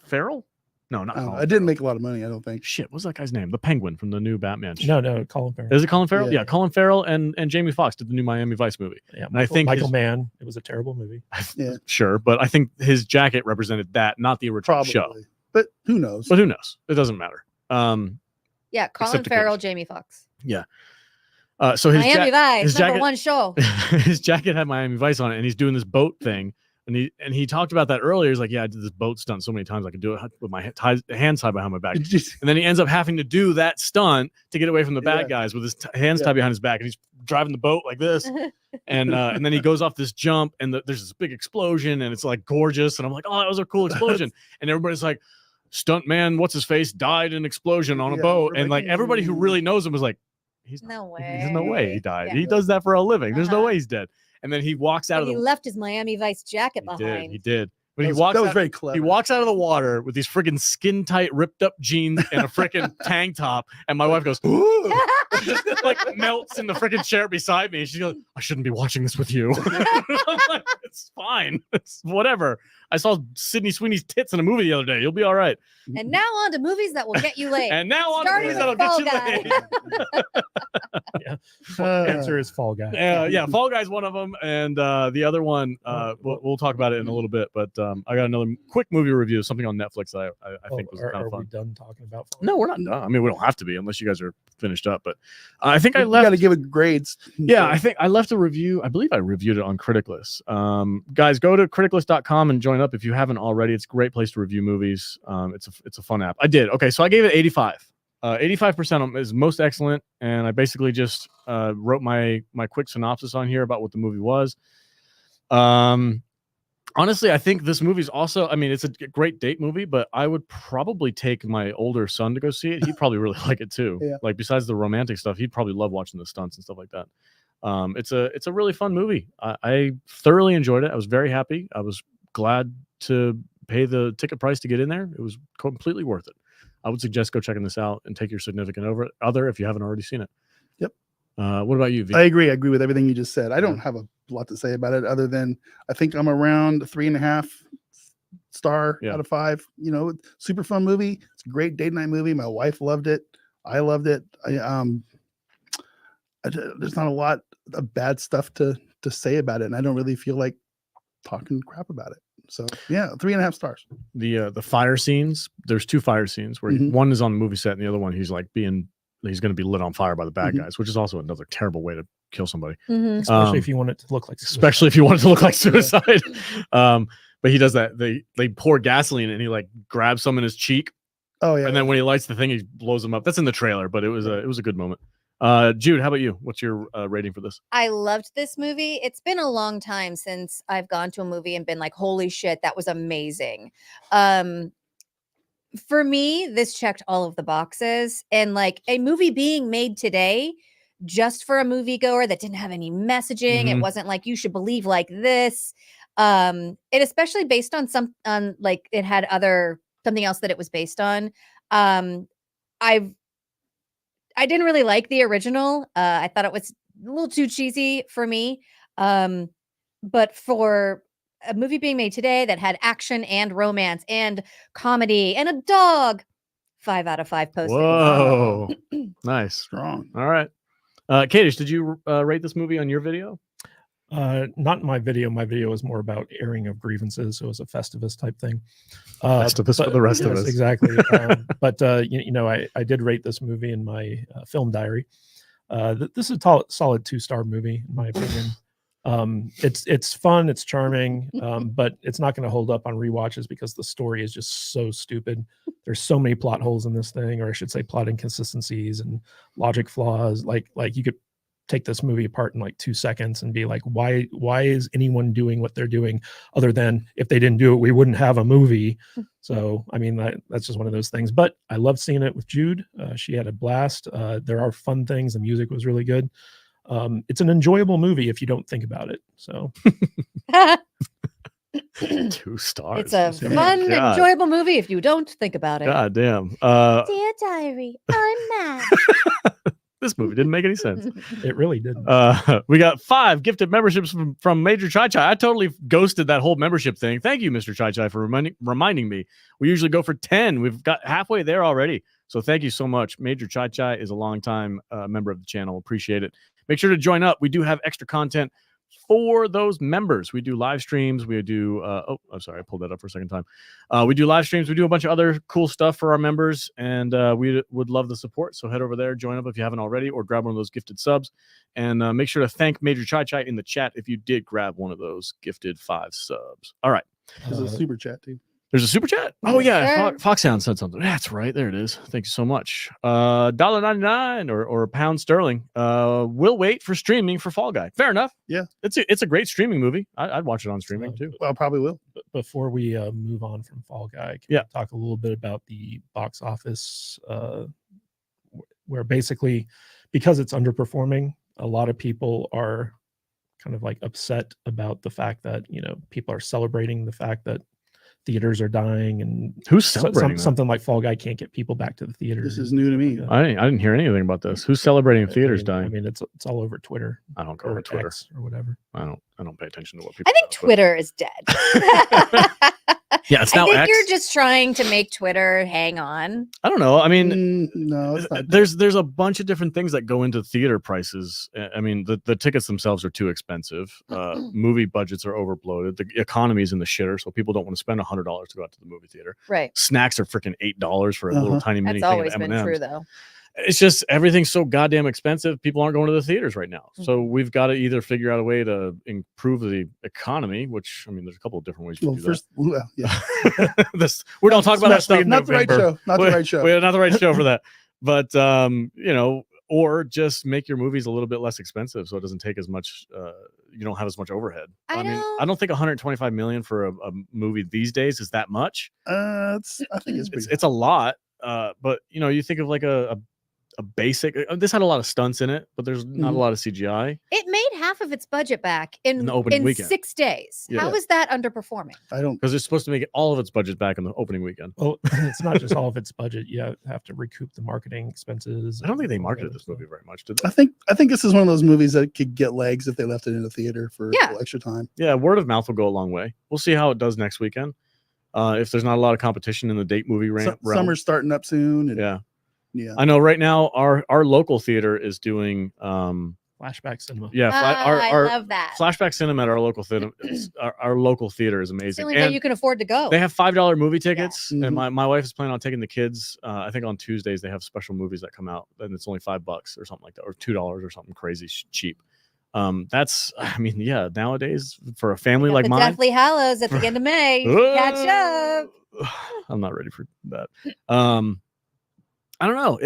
Farrell? No, not But, Colin. I didn't Farrell. make a lot of money, I don't think. Shit. What's that guy's name? The Penguin from the new Batman. show. No, Colin Farrell. Is it Colin Farrell? Yeah. Yeah, Colin Farrell and Jamie Foxx did the new Miami Vice movie. Yeah, I think Michael his- Mann. It was a terrible movie. Yeah. Sure, but I think his jacket represented that, not the original Probably. show. But who knows? But who knows? It doesn't matter. Yeah, Colin Except the Farrell, kids. Jamie Foxx. So his Miami Vice, his number jacket- one show. his jacket had Miami Vice on it, and he's doing this boat thing. And he talked about that earlier. He's like, "Yeah, I did this boat stunt so many times I could do it with my hands tied behind my back." It just- And then he ends up having to do that stunt to get away from the bad Yeah. guys with his hands Yeah. tied behind his back, and he's driving the boat like this. And then he goes off this jump, and there's this big explosion, and it's like gorgeous. And I'm like, "Oh, that was a cool explosion!" And everybody's like, "Stunt man, what's his face died in an explosion on a Yeah, boat," we're and like, like everybody who really knows him was like, "He's No way. There's no way he died. Yeah. He does that for a living. There's no Uh-huh. way he's dead." And then he walks out And of he the. left his Miami Vice jacket He behind. did. But that he was, walks that was out. very clever. He walks out of the water with these freaking skin tight, ripped up jeans and a freaking tank top. And my wife goes, "Ooh," just like melts in the freaking chair beside me. She goes, "I shouldn't be watching this with you." I'm like, "It's fine. It's whatever. I saw Sydney Sweeney's tits in a movie the other day. You'll be all right." And now on to movies that will get you laid. And now on to Starting movies with that'll get Fall you laid. Answer is Fall Guy. Yeah, Fall Guy's one of them, and the other one we'll talk about it in a little bit. But I got another quick movie review, something on Netflix that I think was kind are of we fun. done talking about Fall No, we're not. I mean, we don't have to be unless you guys are finished up. But I think I You got left. to give it grades. Yeah, I think I left a review. I believe I reviewed it on Criticless. Guys, go to criticless.com and join up if you haven't already. It's a great place to review movies. It's a fun app. I did. Okay, so I gave it 85. 85% is most excellent, and I basically just wrote my quick synopsis on here about what the movie was. Honestly, I think this movie's also, I mean, it's a great date movie, but I would probably take my older son to go see it. He'd probably really like it too. Yeah. Like besides the romantic stuff, he'd probably love watching the stunts and stuff like that. It's a really fun movie. I thoroughly enjoyed it. I was very happy. I was glad to pay the ticket price to get in there. It was completely worth it. I would suggest go checking this out and take your significant other if you haven't already seen it. Yep. What about you, V? I agree. I agree with everything you just said. I don't have a lot to say about it other than I think I'm around 3.5 star out of 5. You know, super fun movie. It's a great date night movie. My wife loved it. I loved it. There's not a lot of bad stuff to say about it, and I don't really feel like talking crap about it. So yeah, 3.5 stars. The fire scenes. There's 2 fire scenes where one is on the movie set, and the other one he's going to be lit on fire by the bad guys, which is also another terrible way to kill somebody. Especially if you want it to look like suicide. Especially if you want it to look like suicide. But he does that. They pour gasoline and he like grabs some in his cheek. Oh yeah. And then when he lights the thing, he blows them up. That's in the trailer, but it was a good moment. Jude, how about you? What's your rating for this? I loved this movie. It's been a long time since I've gone to a movie and been like, holy shit, that was amazing. For me, this checked all of the boxes, and like a movie being made today just for a moviegoer that didn't have any messaging. It wasn't like you should believe like this. It especially based on like it had something else that it was based on. I didn't really like the original. I thought it was a little too cheesy for me. But for a movie being made today that had action and romance and comedy and a dog, 5 out of 5 postings. Whoa. Nice. Strong. All right. Kadish, did you rate this movie on your video? Not in my video. My video was more about airing of grievances, so it was a Festivus type thing. Festivus for the rest of us. Exactly. But I did rate this movie in my film diary. This is a solid 2-star movie, in my opinion. It's fun, it's charming, but it's not going to hold up on rewatches because the story is just so stupid. There's so many plot holes in this thing, or I should say plot inconsistencies and logic flaws. Like you could take this movie apart in like 2 seconds and be like, why is anyone doing what they're doing, other than if they didn't do it, we wouldn't have a movie. So, I mean, that's just one of those things. But I love seeing it with Jude. She had a blast. There are fun things. The music was really good. It's an enjoyable movie if you don't think about it. So 2 stars. It's a fun, enjoyable movie if you don't think about it. God damn. Dear diary, I'm mad. This movie didn't make any sense. It really didn't. We got 5 gifted memberships from Major Chai Chai. I totally ghosted that whole membership thing. Thank you, Mr. Chai Chai, for reminding me. We usually go for 10. We've got halfway there already. So thank you so much. Major Chai Chai is a longtime member of the channel. Appreciate it. Make sure to join up. We do have extra content for those members. We do live streams. We do I'm sorry, I pulled that up for a second time. We do live streams. We do a bunch of other cool stuff for our members, and we would love the support. So head over there, join up if you haven't already, or grab one of those gifted subs, and make sure to thank Major Chai Chai in the chat if you did grab one of those gifted 5 subs. All right. There's a super chat too. There's a super chat. Oh yeah, Sure. Foxhound said something. That's right. There it is. Thank you so much. $1.99 or £1 sterling. We'll wait for streaming for Fall Guy. Fair enough. Yeah, it's a great streaming movie. I'd watch it on streaming too. Well, I probably will. Before we move on from Fall Guy, can we talk a little bit about the box office, where basically, because it's underperforming, a lot of people are kind of like upset about the fact that people are celebrating the fact that theaters are dying, and who's celebrating something like Fall Guy can't get people back to the theaters. This is new to me. I didn't hear anything about this. Who's celebrating theaters dying? I mean, it's all over Twitter. I don't go to Twitter X or whatever. I don't pay attention to what people. I think Twitter is dead. Yeah, it's now I think X. you're just trying to make Twitter hang on. I don't know. I mean, no, it's not. There's a bunch of different things that go into theater prices. I mean, the tickets themselves are too expensive. Movie budgets are overbloated. The economy's in the shitter, so people don't want to spend $100 to go out to the movie theater. Right. Snacks are freaking $8 for a little tiny mini That's thing always of been M&Ms. true, though. It's just everything's so goddamn expensive. People aren't going to the theaters right now. So we've got to either figure out a way to improve the economy, which, I mean, there's a couple of different ways to do first, that. yeah. We don't talk about that stuff in Not the right November. show. Not the right show. We're not the right show for that. But or just make your movies a little bit less expensive so it doesn't take as much. You don't have as much overhead. I mean, I don't think 125 million for a movie these days is that much. I think it's a lot. But you think of like a a basic. This had a lot of stunts in it, but there's not a lot of CGI. It made half of its budget back in the opening weekend. 6 days. Yeah. How is that underperforming? I don't. Because it's supposed to make all of its budget back in the opening weekend. Well, it's not just all of its budget. You have to recoup the marketing expenses. I don't think they and all marketed that this stuff. movie very much, did they? I think this is one of those movies that could get legs if they left it in a theater for a little extra time. Yeah, word of mouth will go a long way. We'll see how it does next weekend. If there's not a lot of competition in the date movie realm. Summer's starting up soon. And, yeah. I know right now our local theater is doing Flashback cinema. yeah. I love that. Flashback cinema at our local theater. Our local theater is It's the amazing. only way you can afford to go. They have $5 movie tickets, Yeah. and my wife is planning on taking the kids. I think on Tuesdays they have special movies that come out, and it's only $5 or something like that, or $2 or something crazy cheap. That's, I mean, yeah, nowadays for a family like mine, Deathly Hallows at the end of May. Catch up. I'm not ready for that. I don't know.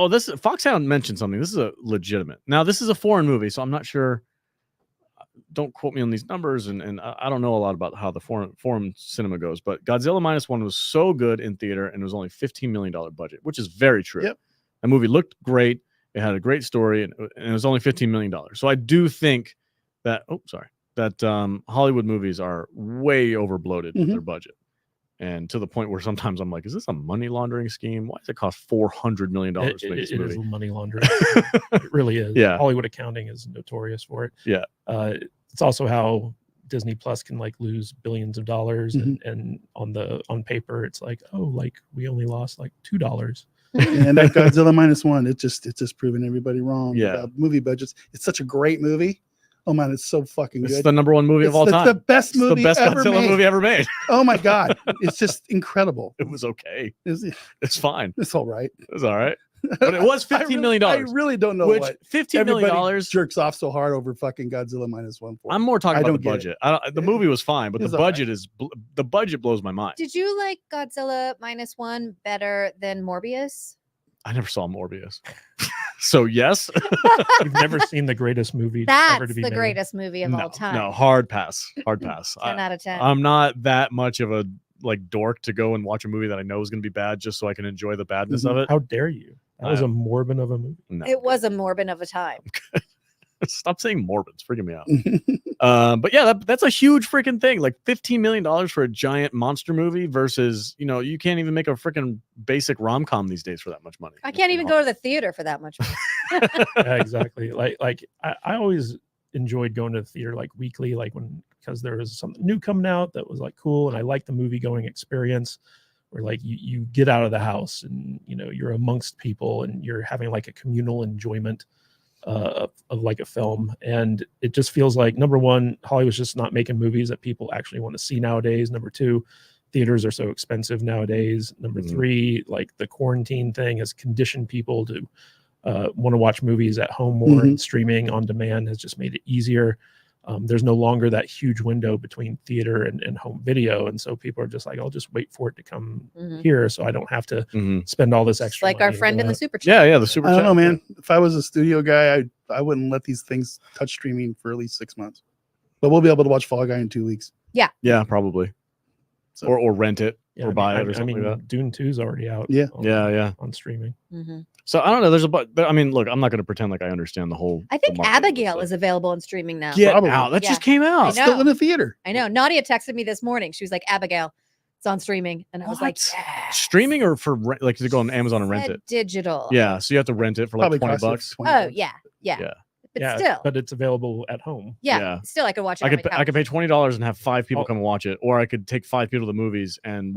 This Foxhound mentioned something. This is a legitimate. Now, this is a foreign movie, so I'm not sure. Don't quote me on these numbers, and I don't know a lot about how the foreign cinema goes. But Godzilla -1 was so good in theater, and it was only $15 million budget, which is very true. Yep. The movie looked great. It had a great story, and it was only $15 million. So I do think that Hollywood movies are way over bloated with their budget. And to the point where sometimes I'm like, is this a money laundering scheme? Why does it cost $400 million to make this movie? It is money laundering. It really is. Yeah. Hollywood accounting is notorious for it. Yeah. It's also how Disney Plus can like lose billions of dollars, and on paper it's like, oh, like we only lost like $2. And that Godzilla -1, it's just proving everybody wrong. Yeah. About movie budgets. It's such a great movie. Oh man, it's so fucking It's good. the number one movie of all time. It's the best It's movie the best ever Godzilla made. movie ever made. Oh my god, it's just incredible. It was okay. It's Fine. it's all right. It's all right. But it was $15 million. I really don't know Which what $15 million. everybody jerks off so hard over fucking Godzilla -1 for. I'm more talking I about don't the get budget. The movie was fine, but It's the all right. budget the budget blows my mind. Did you like Godzilla -1 better than Morbius? I never saw Morbius. So yes. You've never seen the greatest movie ever That's to be the made. greatest movie of all time. No, hard pass. Hard pass. 10 out of 10. I'm not that much of a dork to go and watch a movie that I know is going to be bad just so I can enjoy the badness of it. How dare you? That was a morbid of a movie. No. It was a Morbin of a time. Stop saying morbid. It's freaking me out. But yeah, that's a huge freaking thing. Like $15 million for a giant monster movie versus, you can't even make a freaking basic rom-com these days for that much money. I can't even go to the theater for that much money. Yeah, exactly. Like I always enjoyed going to the theater like weekly, because there was something new coming out that was like cool, and I liked the movie going experience where like you get out of the house and you're amongst people and you're having like a communal enjoyment of like a film. And it just feels like, number one, Hollywood's just not making movies that people actually want to see nowadays. Number two, theaters are so expensive nowadays. Number three, like the quarantine thing has conditioned people to want to watch movies at home more, and streaming on demand has just made it easier. There's no longer that huge window between theater and home video. And so people are just like, I'll just wait for it to come here so I don't have to spend all this extra Like our money friend in the that. super chat. Yeah, the super I don't chat. know, man. If I was a studio guy, I wouldn't let these things touch streaming for at least 6 months. But we'll be able to watch Fall Guy in 2 weeks. Yeah, probably. So, Or rent it Yeah, or buy it or something like that. Dune 2 is already out. Yeah. Yeah. On streaming. So I don't know. But I mean, look, I'm not going to pretend like I understand the whole. I think the market of this Abigail stuff. is available on streaming now. Get Probably. out. That Yeah. just came out. I know. still in the theater. I know. Nadia texted me this morning. She was like, Abigail, it's on streaming. And I was like, What? yes. Streaming or for like to go on Amazon and rent Said it. digital. Yeah, so you have to rent it for like Probably $20. costs you $20. Oh, yeah. Yeah. But Yeah, still. but it's available at home. Yeah. Still, I could watch it. I on could my I could couch. pay $20 and have 5 people Oh. come and watch it, or I could take 5 people to the movies and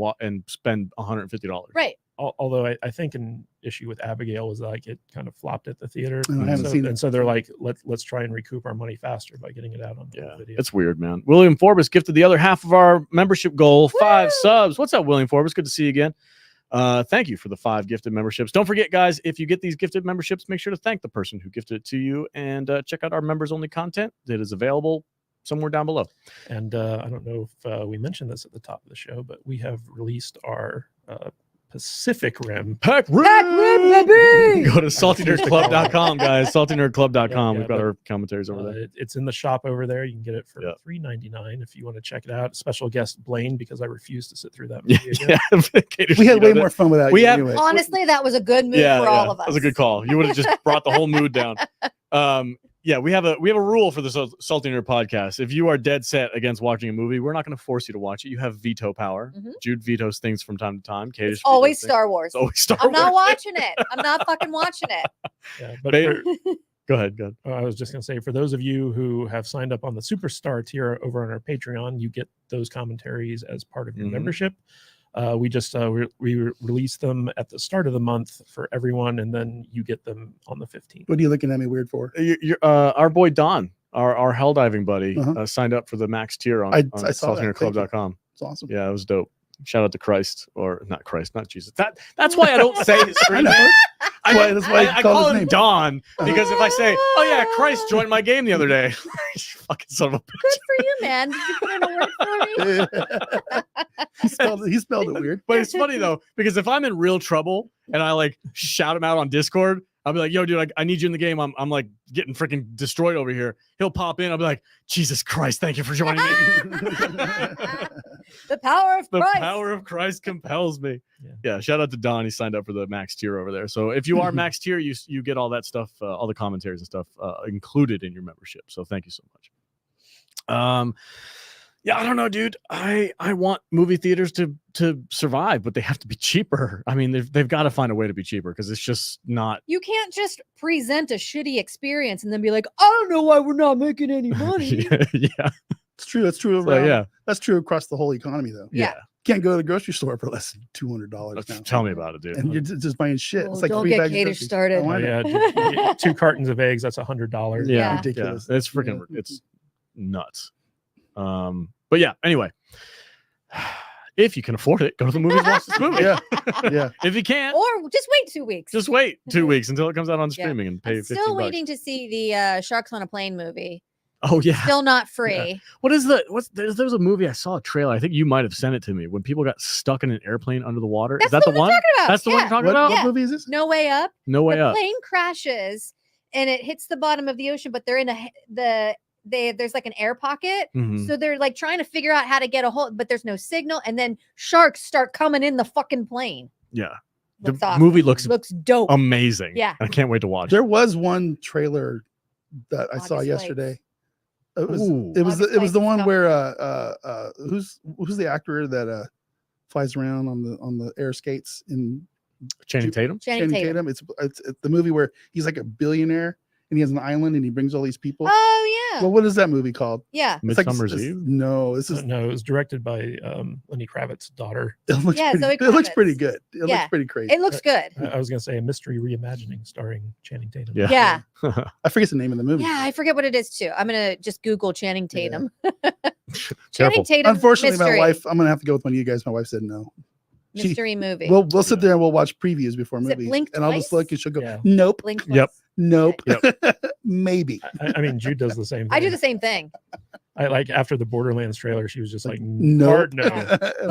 spend $150. Right. Although I think an issue with Abigail was like it kind of flopped at the theater. I haven't seen it. And so they're like, let's try and recoup our money faster by getting it out on Yeah, video. it's weird, man. William Forbus gifted the other half of our membership goal, 5 Woo! subs. What's up, William Forbus? Good to see you again. Thank you for the 5 gifted memberships. Don't forget, guys, if you get these gifted memberships, make sure to thank the person who gifted it to you, and check out our members only content that is available somewhere down below. And I don't know if we mentioned this at the top of the show, but we have released our Pacific Rim. Pack Rim, baby! Go to saltynerdclub.com, guys. Saltynerdclub.com. Yeah, We've got but, our commentaries over there. It's in the shop over there. You can get it for Yeah. $3.99 if you want to check it out. Special guest Blaine, because I refuse to sit through that Yeah, movie again. yeah. We had way more fun without We you have- anyway. Honestly, that was a good move for all of us. That was a good call. You would have just brought the whole mood down. Yeah, we have a rule for the Salty Nerd podcast. If you are dead set against watching a movie, we're not going to force you to watch it. You have veto power. Mhm. Jude vetoes things from time to time. Kate It's always Star Wars. It's always Star I'm not Wars. watching it. I'm not fucking watching it. Yeah, but They- Go ahead. I was just going to say, for those of you who have signed up on the Superstar tier over on our Patreon, you get those commentaries as part of your Mhm. membership. We just we release them at the start of the month for everyone, and then you get them on the 15th. What are you looking at me weird for? Our boy Don, our hell diving buddy, Uh-huh. signed up for the max tier on I saw that. saltynerdclub.com. It's awesome. Yeah, it was dope. Shout out to Christ, or not Christ, not Jesus. That's why I don't say his I screen know. name. That's why I I call call his him name. Don because if I say, "Oh yeah, Christ joined my game the other day," you fucking son of a bitch. Good for you, man. Did you put in a word for me? he spelled it weird. But it's funny though because if I'm in real trouble and I like shout him out on Discord, I'll be like, "Yo, dude, I need you in the game. I'm like getting freaking destroyed over here." He'll pop in. I'll be like, "Jesus Christ, thank you for joining me." The power of The Christ. power of Christ compels me. Yeah. Yeah, shout out to Don. He signed up for the max tier over there. So if you are max tier, you get all that stuff, all the commentaries and stuff included in your membership. So thank you so much. Yeah, I don't know, dude. I want movie theaters to survive, but they have to be cheaper. I mean, they've got to find a way to be cheaper because it's just not. You can't just present a shitty experience and then be like, I don't know why we're not making any money. Yeah, It's true. It's true. so, Around, yeah, That's true across the whole economy, though. Yeah. Can't go to the grocery store for less than $200 now. Tell me about it, dude. And you're just buying shit. Oh, It's like don't 3 get bags of Cater groceries. started. Oh, I Oh, know. yeah, you get 2 cartons of eggs. That's $100. Yeah, Yeah. Ridiculous. Yeah, it's freaking, it's nuts. But yeah, anyway, if you can afford it, go to the movies, watch this movie. Yeah. Yeah. If you can't, Or just wait 2 weeks. just wait 2 weeks until it comes out on Yeah. streaming and pay I'm 15 still bucks. waiting to see the Sharks on a Plane movie. Oh yeah. Still not free. What is there's a movie I saw a trailer. I think you might have sent it to me when people got stuck in an airplane under the water. That's is that the one? I'm talking about. That's the one Yeah. you're talking What, about? what Yeah. movie is this? No Way Up. No Way The Up. plane crashes and it hits the bottom of the ocean, but they're in there's like an air pocket. Mhm. So they're like trying to figure out how to get a hold, but there's no signal. And then sharks start coming in the fucking plane. Yeah. The Looks awesome. movie looks Looks dope. amazing. Yeah. I can't wait to watch. There was one trailer that I saw August yesterday. Lights. It was Ooh. it was August the, it was the Lights is one coming. where who's the actor that flies around on the air skates in Channing Tatum. Channing Tatum. It's the movie where he's like a billionaire and he has an island and he brings all these people. Oh yeah. Well, what is that movie called? Yeah. It's like- Midsummer's it's- Eve. No, this is No, it was directed by Lenny Kravitz's daughter. it looks Yeah, pretty, Zoe it looks pretty Kravitz. good. It Yeah. looks pretty crazy. It looks good. I was going to say a mystery reimagining starring Channing Tatum. Yeah. Yeah. I forget the name of the movie. Yeah. I forget what it is too. I'm gonna just Google Channing Yeah. Tatum. Careful. Channing Tatum. Unfortunately, mystery. my wife. I'm gonna have to go with one of you guys. My wife said no. she- mystery movie. We'll sit there and we'll watch previews before Is it movies, Blink and I'll just Twice? look and she'll go, Yeah. nope, Blink Yep. Twice. nope, Yep. maybe. I mean, Jude does the same thing. I do the same thing. I like after the Borderlands trailer, she was just like, No. hard no.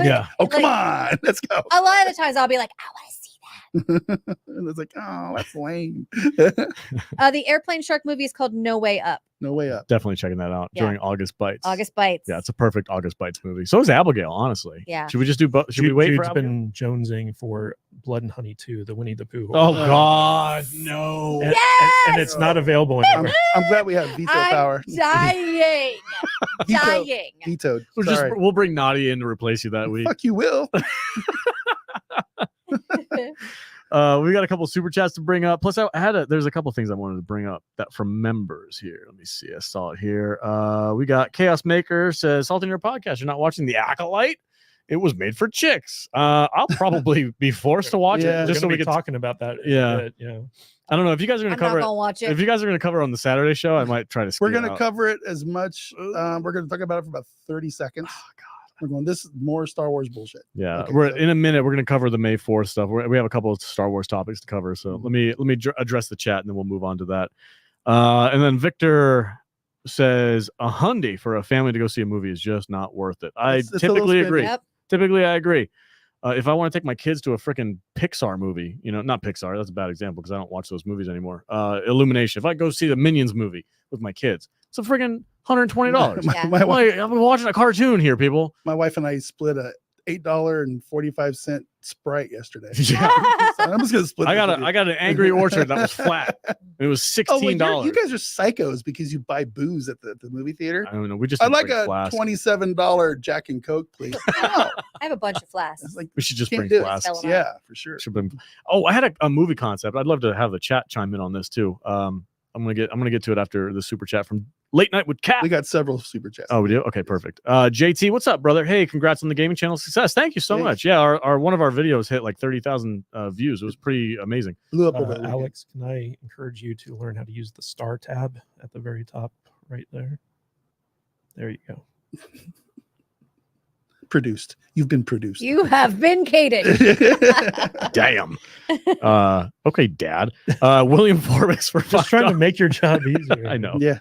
Yeah. Oh, come Like- on, let's go. A lot of the times I'll be like, I want to see that. And it's like, oh, that's lame. The airplane shark movie is called No Way Up. No way up. Definitely checking that out Yeah. during August Bites. August Bites. Yeah, it's a perfect August Bites movie. So is Abigail, honestly. Yeah. Should we just do both? Should we wait Jude's for Abigail? been jonesing for Blood and Honey 2, the Winnie the Pooh. Oh God, no. And it's not available anymore. I'm glad we have veto I'm power. dying. Veto. Dying. Vetoed. We'll Sorry. bring Nadia in to replace you that week. Fuck you, Will. We got a couple super chats to bring up. Plus, there's a couple things I wanted to bring up that from members here. Let me see. I saw it here. We got Chaos Maker says, "Salt in your podcast. You're not watching The Acolyte. It was made for chicks. I'll probably be forced to watch Yeah. it Just just so we be can. talking about that. Yeah. You know, I don't know if you guys are going I'm to not cover it. gonna watch it. If you guys are going to cover it on the Saturday show, I might try to. We're ski gonna out. cover it as much. We're gonna talk about it for about 30 seconds. Oh, God. We're going. This is more Star Wars bullshit. Yeah, Okay, we're so- in a minute. We're going to cover the May 4th stuff. We have a couple of Star Wars topics to cover. So let me address the chat and then we'll move on to that. And then Victor says a Hyundai for a family to go see a movie is just not worth it. I It's a little typically spin- agree. Yep. Typically, I agree. If I want to take my kids to a freaking Pixar movie, not Pixar, that's a bad example because I don't watch those movies anymore. Illumination. If I go see the Minions movie with my kids, it's a freaking $120. Yeah. My wife, I'm watching a cartoon here, people. my wife and I split a $8.45 Sprite yesterday. Yeah. So I'm just gonna split. I this got with you. an Angry Orchard that was flat. It was $16. Oh, well, you guys are psychos because you buy booze at the movie theater. I don't know. We just I'd like bring a flasks. $27 Jack and Coke, please. No, I have a bunch of it's flasks. like We should just can't bring do it. flasks. Sell 'em. yeah, for sure. Should bring- Oh, I had a movie concept. I'd love to have the chat chime in on this too. I'm gonna get to it after the super chat from Late Night with Cat. We got several super chats. Oh, we do? Okay, perfect. JT, what's up, brother? Hey, congrats on the gaming channel success. Thank you so Thanks. much. Yeah, our one of our videos hit like 30,000 views. It was pretty amazing. Blew up over the weekend. Alex, can I encourage you to learn how to use the star tab at the very top right there? There you go. Produced. You've been produced. You have been Kaden. Damn. Okay, Dad. William Forbus for Just trying to make your job easier. I know. Yeah.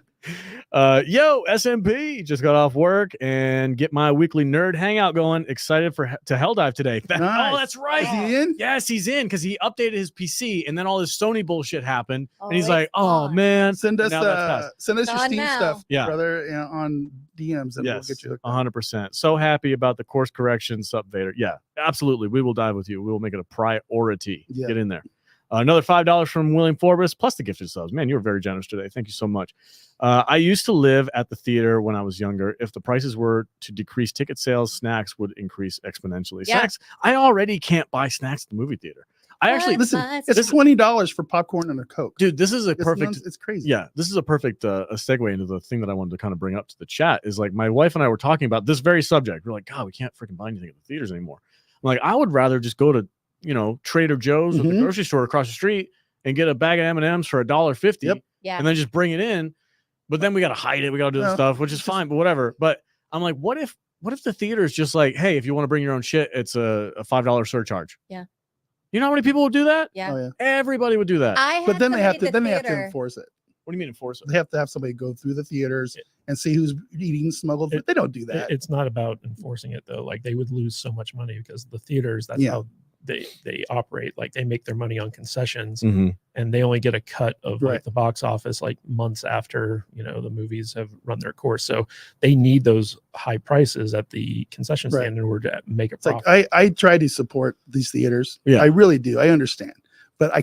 Yo, SMP just got off work and get my weekly nerd hangout going. Excited to Hell Dive today. Oh, Nice. that's right. Is he in? Yes, he's in because he updated his PC and then all this Sony bullshit happened. Oh, and he's it's like, "Oh gone. man, Send us Now that's passed. send us your Gone Steam now. stuff, Yeah. brother, on DMs, and we'll yes, get you hooked up. 100%. So happy about the course correction, Sup Vader. Yeah, absolutely. We will dive with you. We will make it a priority. Yeah. Get in there. Another $5 from William Forbus plus the gifted subs. Man, you were very generous today. Thank you so much. I used to live at the theater when I was younger. If the prices were to decrease ticket sales, snacks would increase exponentially. Yeah. Snacks, I already can't buy snacks at the movie theater. I actually, What? Listen, Nice. it's $20 for popcorn and a Coke. dude, this is a perfect. It's crazy. Yeah, this is a perfect a segue into the thing that I wanted to kind of bring up to the chat is like my wife and I were talking about this very subject. We're like, God, we can't freaking buy anything at the theaters anymore. I'm like, I would rather just go to Trader Joe's or the Mhm. grocery store across the street and get a bag of M&Ms for $1.50 Yep. Yeah. and then just bring it in. But then we got to hide it. We got to do the No, stuff, which is fine, but whatever. But I'm like, what if the theater is just like, hey, if you want to bring your own shit, it's a $5 surcharge. Yeah. You know how many people would do that? Yeah. Oh yeah. Everybody would do that. I But then they have somebody to at the have to theater- enforce it. What do you mean enforce it? They have to have somebody go through the theaters and see who's eating smuggled food. They don't do that. It's not about enforcing it though. Like they would lose so much money because the theaters, that's Yeah. how they operate. Like they make their money on concessions Mm-hmm. and they only get a cut of Right. like the box office like months after the movies have run their course. So they need those high prices at the concession Right. stand in order to make a It's like profit. I try to support these theaters. Yeah. I really do. I understand. But I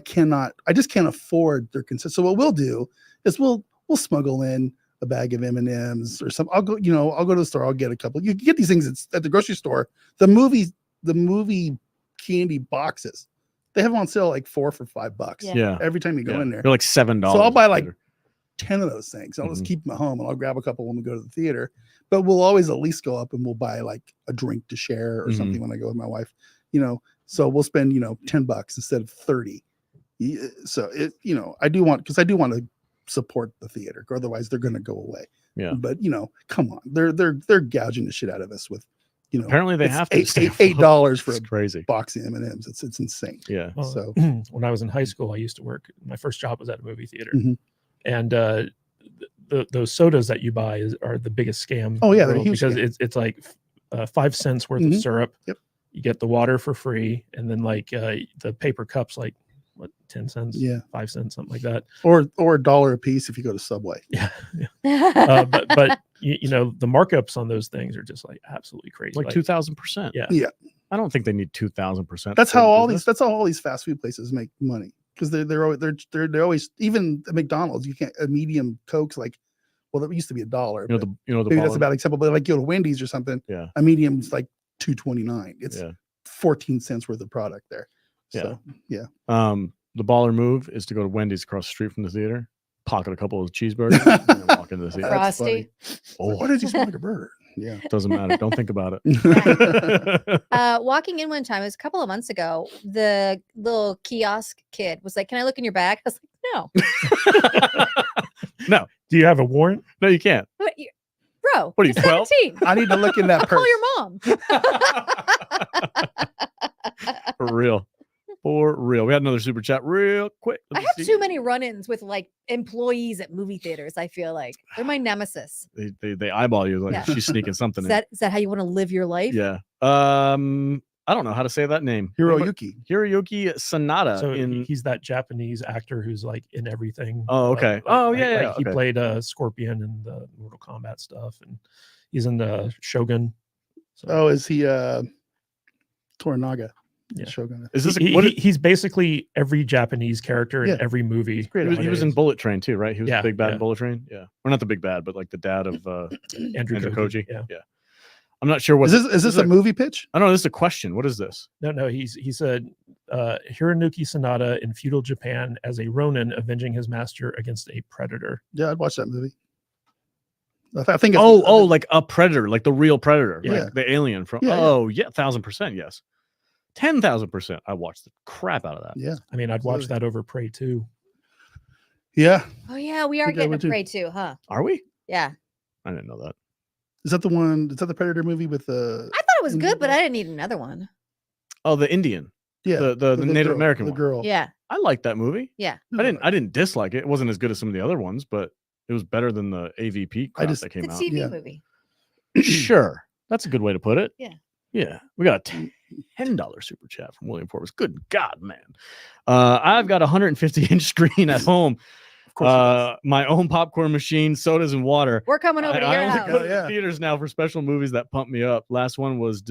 just can't afford their consent. So what we'll do is we'll smuggle in a bag of M&Ms or something. I'll go to the store, I'll get a couple. You can get these things at the grocery store. The movie candy boxes, they have them on sale like 4 for $5 Yeah. Yeah. every time you go in there. They're like $7. So I'll buy like later. 10 of those things. I'll just Mhm. keep them at home and I'll grab a couple when we go to the theater. But we'll always at least go up and we'll buy like a drink to share or Mhm. something when I go with my wife. So we'll spend $10 instead of 30. So I do want to support the theater, or otherwise they're going to go away. Yeah. But come on, they're gouging the shit out of us with Apparently they it's have to stay afloat. $8 for It's a crazy. box of M&Ms. It's insane. Yeah. Well, So when I was in high school, I used to work. My first job was at a movie theater, Mhm. and those sodas that you buy are the biggest scam. Oh, in yeah, the they're a world huge because scam. it's like 5 cents worth Mhm. of syrup. Yep. You get the water for free, and then like the paper cups, like what 10 cents, Yeah. 5 cents, something like that. or $1 a piece if you go to Subway. Yeah. But the markups on those things are just like absolutely crazy. Like 2,000%. Yeah. Yeah. I don't think they need 2,000%. That's for how all business. these fast food places make money, because they're always, even at McDonald's, you can't, a medium Coke's like, well, that used to be $1. the Maybe that's baller- a bad example, but like go to Wendy's or something, Yeah. a medium's like $2.29. It's Yeah. 14 cents worth of product there. Yeah. So The baller move is to go to Wendy's across the street from the theater, pocket a couple of cheeseburgers, and then walk into the theater. That's Frosty. Oh, What did you smell like a burger? Yeah. doesn't matter. Don't think about it. Walking in one time, it was a couple of months ago, the little kiosk kid was like, "Can I look in your bag?" I was like, "No." Do you have a warrant? No, you can't. Bro, What are you, you're 12? 17. I need to look in that I'll purse. call your mom. For real. For real. We had another super chat real quick. Let I me have see. too many run-ins with like employees at movie theaters. I feel like they're my nemesis. They eyeball you like Yeah. she's sneaking something Is that how you want to live your life? in. Yeah. I don't know how to say that name. Hiroyuki Sanada. So he's that Japanese actor who's like in everything. Oh, okay. He played Scorpion in the Mortal Kombat stuff, and he's in the Shogun. So, is he Toranaga? Yeah. Shogun. Is this he's basically every Japanese character in every movie. He was in Bullet Train too, right? He was the big bad in Bullet Train. Yeah, or not the big bad, but like the dad of Andrew Koji. Yeah. I'm not sure what is this a movie pitch? I don't know. This is a question. What is this? No. He said Hiroyuki Sanada in feudal Japan as a Ronin avenging his master against a predator. Yeah, I'd watch that movie. I think. Like a predator, like the real predator, like the alien from. Yeah, 1,000%, yes. 10,000%. I watched the crap out of that. Yeah, I mean, I'd watch that over Prey 2. Yeah. Oh yeah, we are getting a Prey 2, huh? Are we? Yeah. I didn't know that. Is that the one? Is that the Predator movie with the? I thought it was good, but I didn't need another one. Oh, the Indian. Yeah, the Native American the one. girl. Yeah, I liked that movie. Yeah, I didn't dislike it. It wasn't as good as some of the other ones, but it was better than the AVP crap that came out. It's a TV movie. Sure, that's a good way to put it. Yeah. We got a $10 super chat from William Forbus. Good God, man! I've got a 150-inch screen at home. My own popcorn machine, sodas, and water. We're coming over to your I house. only put it in theaters now for special movies that pump me up. Last one was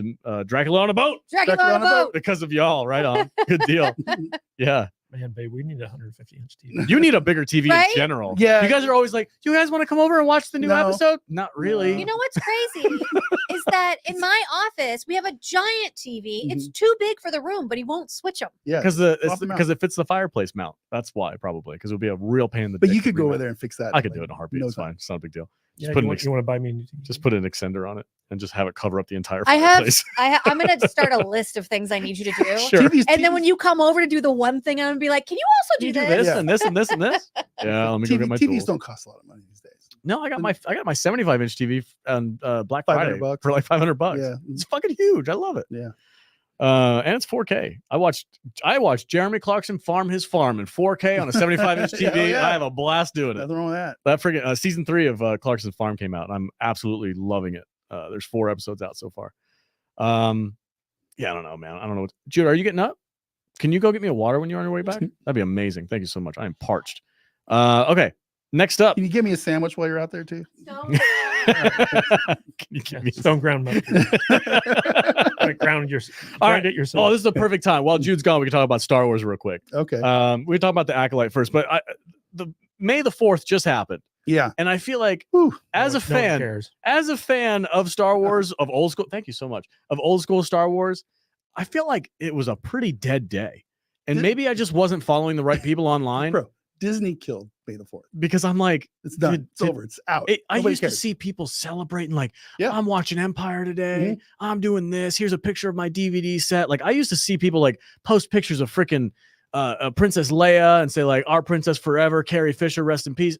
Dracula on a Boat. Dracula on a Boat. Because of y'all, right on. Good deal. Yeah. Man, babe, we need a 150-inch TV. You need a bigger TV Right? in general. Yeah. You guys are always like, do you guys want to come over and watch the new episode? Not really. You know what's crazy is that in my office we have a giant TV. It's too big for the room, but he won't switch them. Yeah, because it fits the fireplace mount. That's why, probably, because it would be a real pain in the. But you could go over there and fix that. I could do it in a heartbeat. It's fine. It's not a big deal. You want to buy me a new TV? Just put an extender on it and just have it cover up the entire I'm fireplace. I'm gonna start a list of things I need you to do. Sure. And then when you come over to do the one thing, I'm gonna be like, can you also do this? And this and this and this? Yeah, let me go get my TVs tools. don't cost a lot of money these days. No, I got my 75-inch TV on Black Friday $500 for like $500. Yeah, it's fucking huge. I love it. Yeah. And it's 4K. I watched Jeremy Clarkson farm his farm in 4K on a 75-inch TV. Yeah. I have a blast doing it. Nothing wrong with that. That friggin' season 3 of Clarkson's Farm came out, and I'm absolutely loving it. There's 4 episodes out so far. I don't know, man. I don't know. Jude, are you getting up? Can you go get me a water when you're on your way back? That'd be amazing. Thank you so much. I am parched. Okay. Next up. Can you give me a sandwich while you're out there too? No. Can you give me Stone ground mustard. Grind it yourself. Oh, this is the perfect time. While Jude's gone, we can talk about Star Wars real quick. Okay. We can talk about the Acolyte first, but the May the 4th just happened. Yeah. And I feel like as a fan of Star Wars, of old school, thank you so much, of old school Star Wars, I feel like it was a pretty dead day. And maybe I just wasn't following the right people online. Bro, Disney killed May the 4th. Because I'm like, it's done. It's over. It's out. I used to see people celebrating like, I'm watching Empire today. I'm doing this. Here's a picture of my DVD set. Like I used to see people like post pictures of freaking Princess Leia and say like, our princess forever, Carrie Fisher, rest in peace.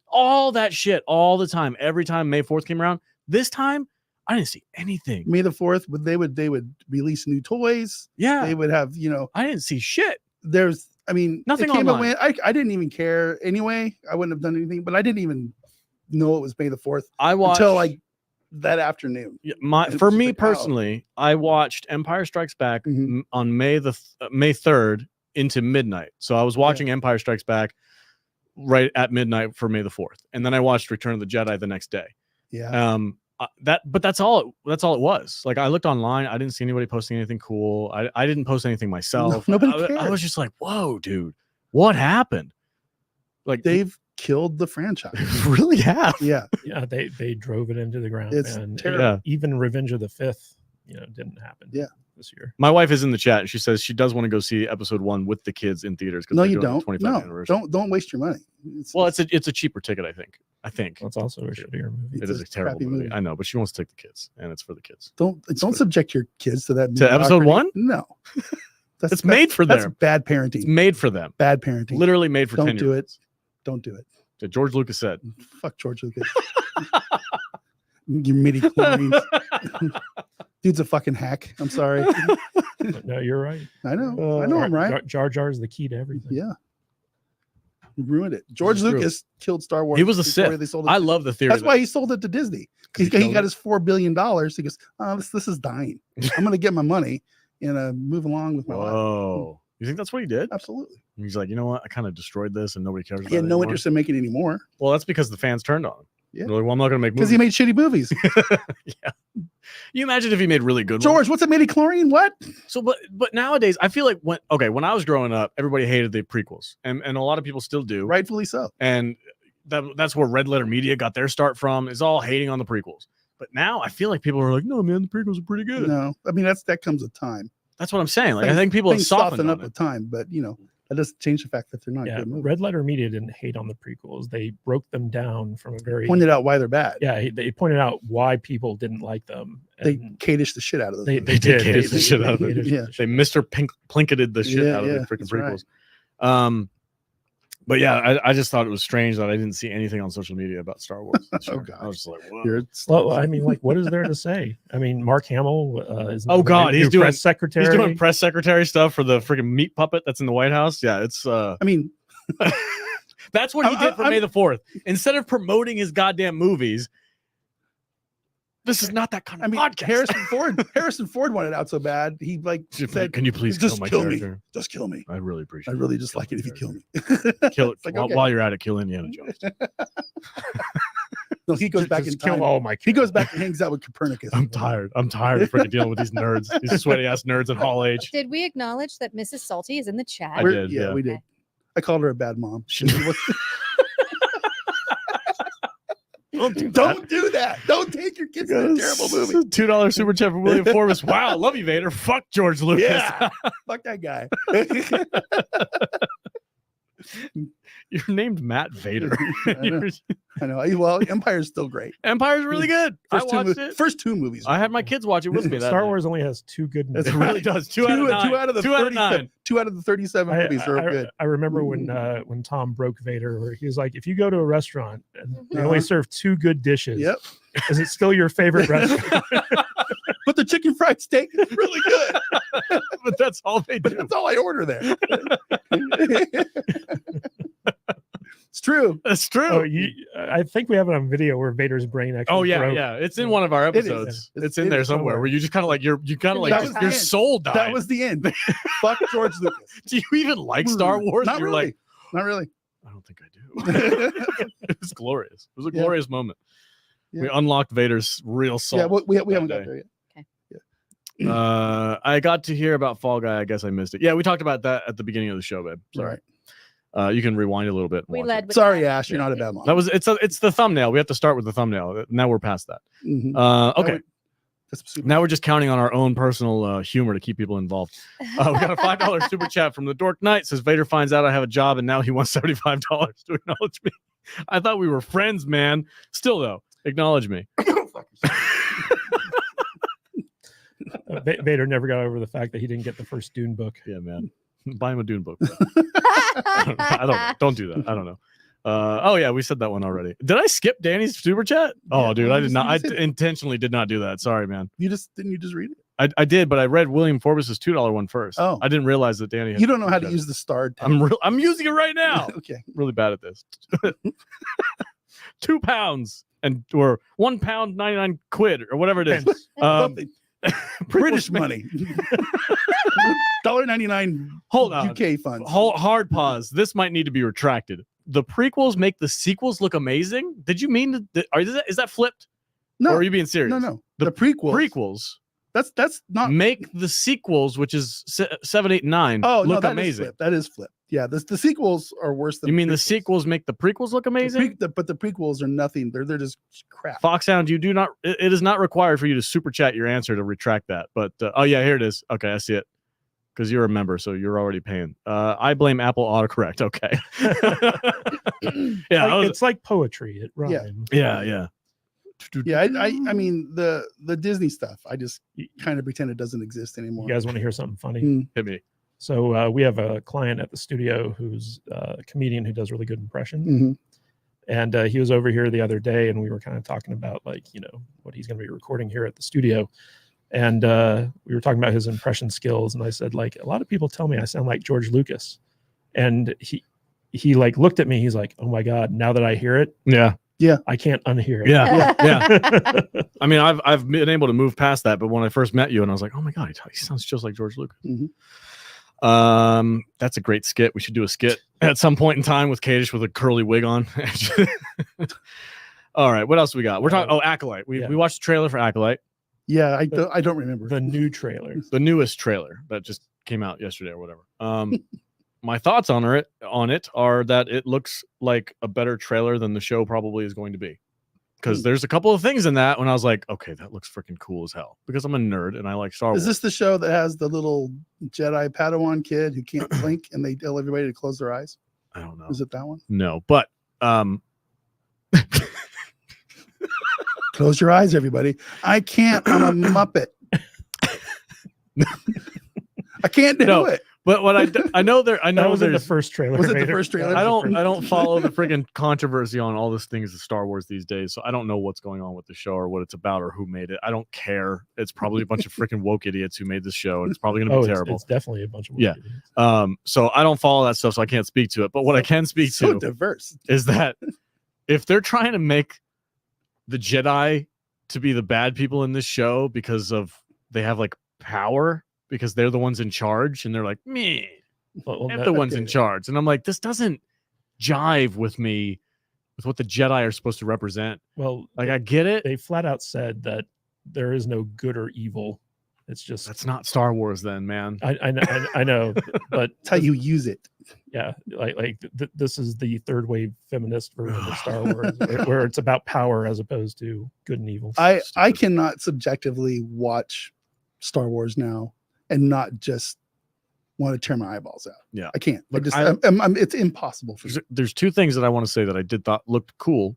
All that shit all the time. Every time May 4th came around. This time, I didn't see anything. May the 4th, they would release new toys. Yeah. They would have, I didn't see shit. Nothing online. I didn't even care anyway. I wouldn't have done anything, but I didn't even know it was May the 4th. I watched until like that afternoon. For me personally, I watched Empire Strikes Back on May 3rd into midnight. So I was watching Empire Strikes Back right at midnight for May the 4th, and then I watched Return of the Jedi the next day. Yeah. But that's all it was. Like I looked online, I didn't see anybody posting anything cool. I didn't post anything myself. Nobody cared. I was just like, whoa, dude, what happened? Like they've killed the franchise. Really have. Yeah. Yeah, they drove it into the ground. It's and terrible. Even Revenge of the Fifth, didn't happen. Yeah. This year. My wife is in the chat and she says she does want to go see episode 1 with the kids in theaters. No, you don't. 25th anniversary. Don't waste your money. It's a cheaper ticket, I think. Well, it's also a shittier movie. It is a terrible movie. I know, but she wants to take the kids, and it's for the kids. Don't subject your kids to that. To episode 1? No. It's made for them. That's bad parenting. It's made for them. Bad parenting. Literally made for 10 Don't do it. Don't do it. So George Lucas said. Fuck George Lucas. You midi chlorines. Dude's a fucking hack. I'm sorry. No, you're right. I know. I'm right. Jar Jar is the key to everything. Yeah. You ruined it. George Lucas killed Star Wars. He was a Sith. I love the theory. That's why he sold it to Disney. He got his $4 billion. He goes, this is dying. I'm going to get my money. and move along with my life. Whoa. You think that's what he did? Absolutely. He's like, you know what? I kind of destroyed this and nobody cares about He had it no anymore. interest in making any more Well, that's because the fans turned on him. Yeah. They're like, well, I'm not going to make movies. because he made shitty movies. Yeah. You imagine if he made really good ones? George, what's a midi-chlorian? What? So, but nowadays, I feel like when I was growing up, everybody hated the prequels, and a lot of people still do. Rightfully so. And that's where Red Letter Media got their start from, is all hating on the prequels. But now I feel like people are like, no, man, the prequels are pretty good. No, I mean that comes with time. That's what I'm saying. Like, I think people have Things softened soften up on it. with time, but that doesn't change the fact that they're not Yeah, good movies. Red Letter Media didn't hate on the prequels. They broke them down from a very Pointed out why they're bad. yeah. They pointed out why people didn't like them. They and Kadish the shit out of those. they movies. did catered the shit out of it. hated Yeah. the shit. They Mr. Plinketed the shit Yeah, out of the yeah, freaking that's right. prequels. But yeah, I just thought it was strange that I didn't see anything on social media about Star Wars. this Oh, year. God. I was just like, whoa. You're Well, I mean, like, what is there to say? I mean, Mark Hamill is Oh, God, he's doing- press secretary. He's doing press secretary stuff for the freaking meat puppet that's in the White House. Yeah, it's I mean, that's what he did for I'm- May the 4th. Instead of promoting his goddamn movies, this is not that kind of podcast. Harrison Ford wanted out so bad. He said, Can you please just kill my kill me. character? "Just kill me. I really I appreciate it. really just like it if you kill me." Kill it It's like, while, okay. while you're at it. Kill Indiana Jones. No, he goes back in Just time. kill all my. He goes back and hangs out with Copernicus. I'm tired. I'm tired of freaking dealing with these nerds. These sweaty ass nerds at Hall H. Did we acknowledge that Mrs. Salty is in the chat? I did, yeah. we did. Okay. I called her a bad mom. Don't do Don't do that. Don't take your kids to a terrible movie. $2 super chat from William Forbus. Wow, love you, Vader. Fuck George Lucas. Yeah, fuck that guy. You're named Matt Vader. I know. Well, Empire's still great. Empire's really good. I watched it. First two movies. I had my kids watch it with me. That Star night. Wars only has 2 good movies. It really does. Two out of 9. Two out of the 2 out of 9. 2 out of the 37 movies are good. I remember when Tom broke Vader, where he was like, "If you go to a restaurant and they Uh-huh. only serve 2 good dishes, Yep. is it still your favorite restaurant?" But the chicken fried steak is really good. But that's all they But do. that's all I order there. It's true. That's true. Oh, I think we have it on video where Vader's brain actually. Oh yeah, broke. yeah. It's in one of our It is. episodes. It's- It's in it there is somewhere somewhere. where you just kind of like you kind of like That just, was your the end. soul died. That was the end. Fuck George Lucas. Do you even like Star Wars? Not You're really. like, Not really. I don't think I do. It was glorious. It was a Yeah. glorious moment. We Yeah. unlocked Vader's real soul. Yeah, we haven't that got there yet. I got to hear about Fall Guy. I guess I missed it. Yeah, we talked about that at the beginning of the show, babe. All Sorry. right. You can rewind a little bit. and We watch led it. with Sorry, that. Ash. You're not a bad mom. That was it's the thumbnail. We have to start with the thumbnail. Now we're past that. Mhm. Okay. That's super. Now we're just counting on our own personal humor to keep people involved. We got a $5 super chat from the Dork Knight. Says Vader finds out I have a job and now he wants $75 to acknowledge me. I thought we were friends, man. Still though, acknowledge me. Vader never got over the fact that he didn't get the first Dune book. Yeah, man. Buy him a Dune book. bro. I don't know. Don't do that. I don't know. Oh yeah, we said that one already. Did I skip Danny's super chat? Oh, Yeah, dude, well, I you did just- not. I you said it. intentionally did not do that. Sorry, man. Didn't you just read it? I did, but I read William Forbus's $2 one first. Oh. I didn't realize that Danny. Had You don't know how to super use the star. chat. I'm using it right now. Okay. Really bad at this. £2 or £1 99 quid or whatever it is. Something. British Prequels make- money. $1.99 Hold on. UK funds. Hard pause. This might need to be retracted. The prequels make the sequels look amazing. Did you mean that? Is that flipped? No, Or are you being serious? no. The The prequel. Prequels That's not. make the sequels, which is 7, 8, and 9, Oh no, look that is amazing. flipped. That is flipped. Yeah, the sequels are worse than. You mean the prequels. sequels make the prequels look amazing? But the prequels are nothing. They're just crap. Foxhound, you do not. It is not required for you to super chat your answer to retract that. But oh yeah, here it is. Okay, I see it. Because you're a member, so you're already paying. I blame Apple autocorrect. Okay. Yeah, It's like poetry. It rhymes. yeah. Yeah, I mean the Disney stuff. I just kind of pretend it doesn't exist anymore. You guys want to hear something funny? Mm. Hit me. So we have a client at the studio who's a comedian who does really good impressions. Mhm. And he was over here the other day and we were kind of talking about what he's going to be recording here at the studio. And we were talking about his impression skills. And I said, a lot of people tell me I sound like George Lucas. And he looked at me. He's like, oh my God, now that I hear it, Yeah. Yeah. I can't unhear it. Yeah, yeah. I mean, I've been able to move past that, but when I first met you, and I was like, oh my god, he sounds just like George Lucas. That's a great skit. We should do a skit at some point in time with Kadish with a curly wig on. All right, what else we got? We're talking. Acolyte. We watched the trailer for Acolyte. Yeah, I don't remember the new trailer, the newest trailer that just came out yesterday or whatever. My thoughts on it are that it looks like a better trailer than the show probably is going to be. Because there's a couple of things in that when I was like, okay, that looks freaking cool as hell. Because I'm a nerd and I like Star Wars. Is this the show that has the little Jedi Padawan kid who can't blink and they tell everybody to close their eyes? I don't know. Is it that one? No, but close your eyes, everybody. I can't. I'm a Muppet. I can't do it. But what I know there, I know that was in the there's first trailer. Was it the first trailer? I don't follow the friggin' controversy on all these things of Star Wars these days, so I don't know what's going on with the show or what it's about or who made it. I don't care. It's probably a bunch of freaking woke idiots who made this show, and it's probably going to be terrible. It's definitely a bunch of woke idiots. So I don't follow that stuff, so I can't speak to it. But what I can speak to diverse is that if they're trying to make the Jedi to be the bad people in this show because of they have like power because they're the ones in charge, and they're like me. They're the ones in charge, and I'm like, this doesn't jive with me with what the Jedi are supposed to represent. Well, like I get it. They flat out said that there is no good or evil. It's just that's not Star Wars, then, man. I know, but it's how you use it. Yeah, this is the third wave feminist version of Star Wars, where it's about power as opposed to good and evil. I cannot subjectively watch Star Wars now and not just want to tear my eyeballs out. Yeah, I can't. It's impossible for me. There's two things that I want to say that I did thought looked cool.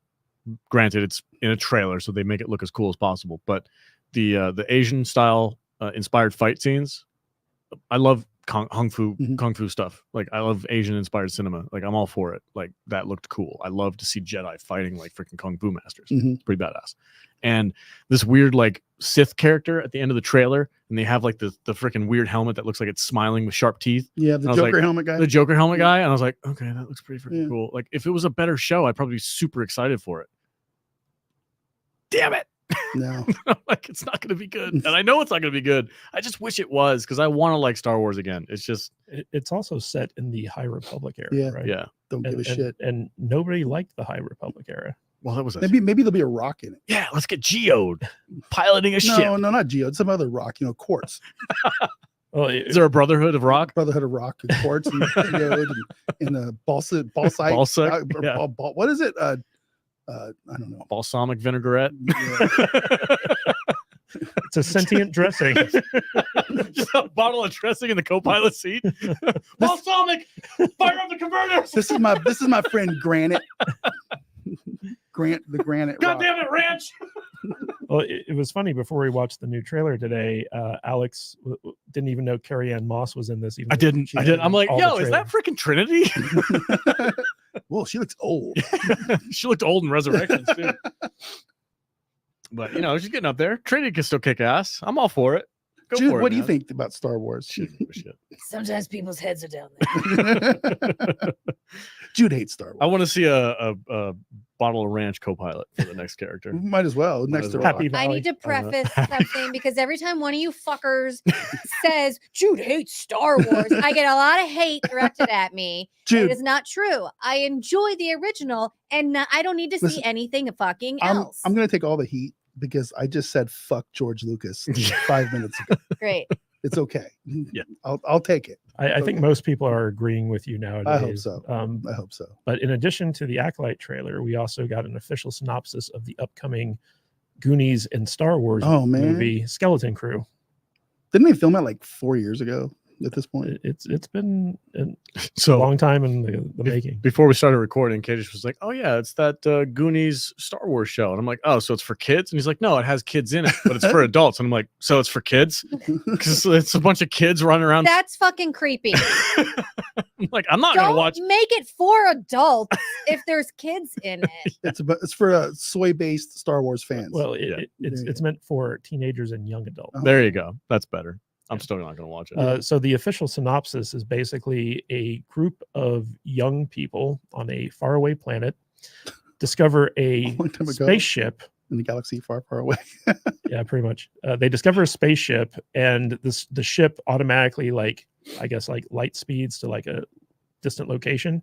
Granted, it's in a trailer, so they make it look as cool as possible. But the Asian style inspired fight scenes, I love kung fu stuff. Like I love Asian inspired cinema. Like I'm all for it. Like that looked cool. I love to see Jedi fighting like freaking kung fu masters. It's pretty badass. And this weird like Sith character at the end of the trailer, and they have like the freaking weird helmet that looks like it's smiling with sharp teeth. Yeah, the Joker helmet guy. The Joker helmet guy, and I was like, okay, that looks pretty freaking cool. Like if it was a better show, I'd probably be super excited for it. Damn it. No. Like it's not going to be good, and I know it's not going to be good. I just wish it was because I want to like Star Wars again. It's just it's also set in the High Republic era, right? Yeah, don't give a shit. And nobody liked the High Republic era. Well, that was maybe there'll be a rock in it. Yeah, let's get Geode piloting a ship. No, not Geode. Some other rock. Quartz. Well, is there a Brotherhood of Rock? Brotherhood of Rock, and quartz, and Geode, and a balsite. What is it? I don't know. Balsamic vinaigrette. Yeah. It's a sentient dressing. Just a bottle of dressing in the co-pilot seat. Balsamic, fire up the converters. This is my friend Granite. The Granite. God damn it, Ranch. Well, it was funny before we watched the new trailer today. Alex didn't even know Carrie Ann Moss was in this. Even I didn't. I'm like, yo, is that freaking Trinity? Well, she looks old. She looked old in Resurrections too. But she's getting up there. Trinity can still kick ass. I'm all for it. Go Jude, for it, what do you think about Star Wars? Shit. Sometimes people's heads are down there. Jude hates Star Wars. I want to see a bottle of ranch co-pilot for the next character. Might as well. Next to Happy I need to preface something because every time one of you fuckers says Jude hates Star Wars, I get a lot of hate directed at me. Jude, it is not true. I enjoy the original, and I don't need to see anything fucking else. I'm going to take all the heat because I just said fuck George Lucas 5 minutes ago. Great. It's okay. Yeah, I'll take it. I think most people are agreeing with you nowadays. I hope so. I hope so. But in addition to the Acolyte trailer, we also got an official synopsis of the upcoming Goonies and Star Wars movie, Skeleton Crew. Didn't they film it like 4 years ago at this point? It's been a long time in the making. Before we started recording, Kadish was like, oh yeah, it's that Goonies Star Wars show. And I'm like, oh, so it's for kids? And he's like, no, it has kids in it, but it's for adults. And I'm like, so it's for kids? Because it's a bunch of kids running around. That's fucking creepy. I'm like, I'm not going to watch. Make it for adults if there's kids in it. It's for soy-based Star Wars fans. Well, it's meant for teenagers and young adults. There you go. That's better. I'm still not going to watch it. So the official synopsis is basically a group of young people on a faraway planet discover a long time ago. spaceship In the galaxy far, far away. Yeah, pretty much. They discover a spaceship, and the ship automatically, like, I guess, like light speeds to like a distant location,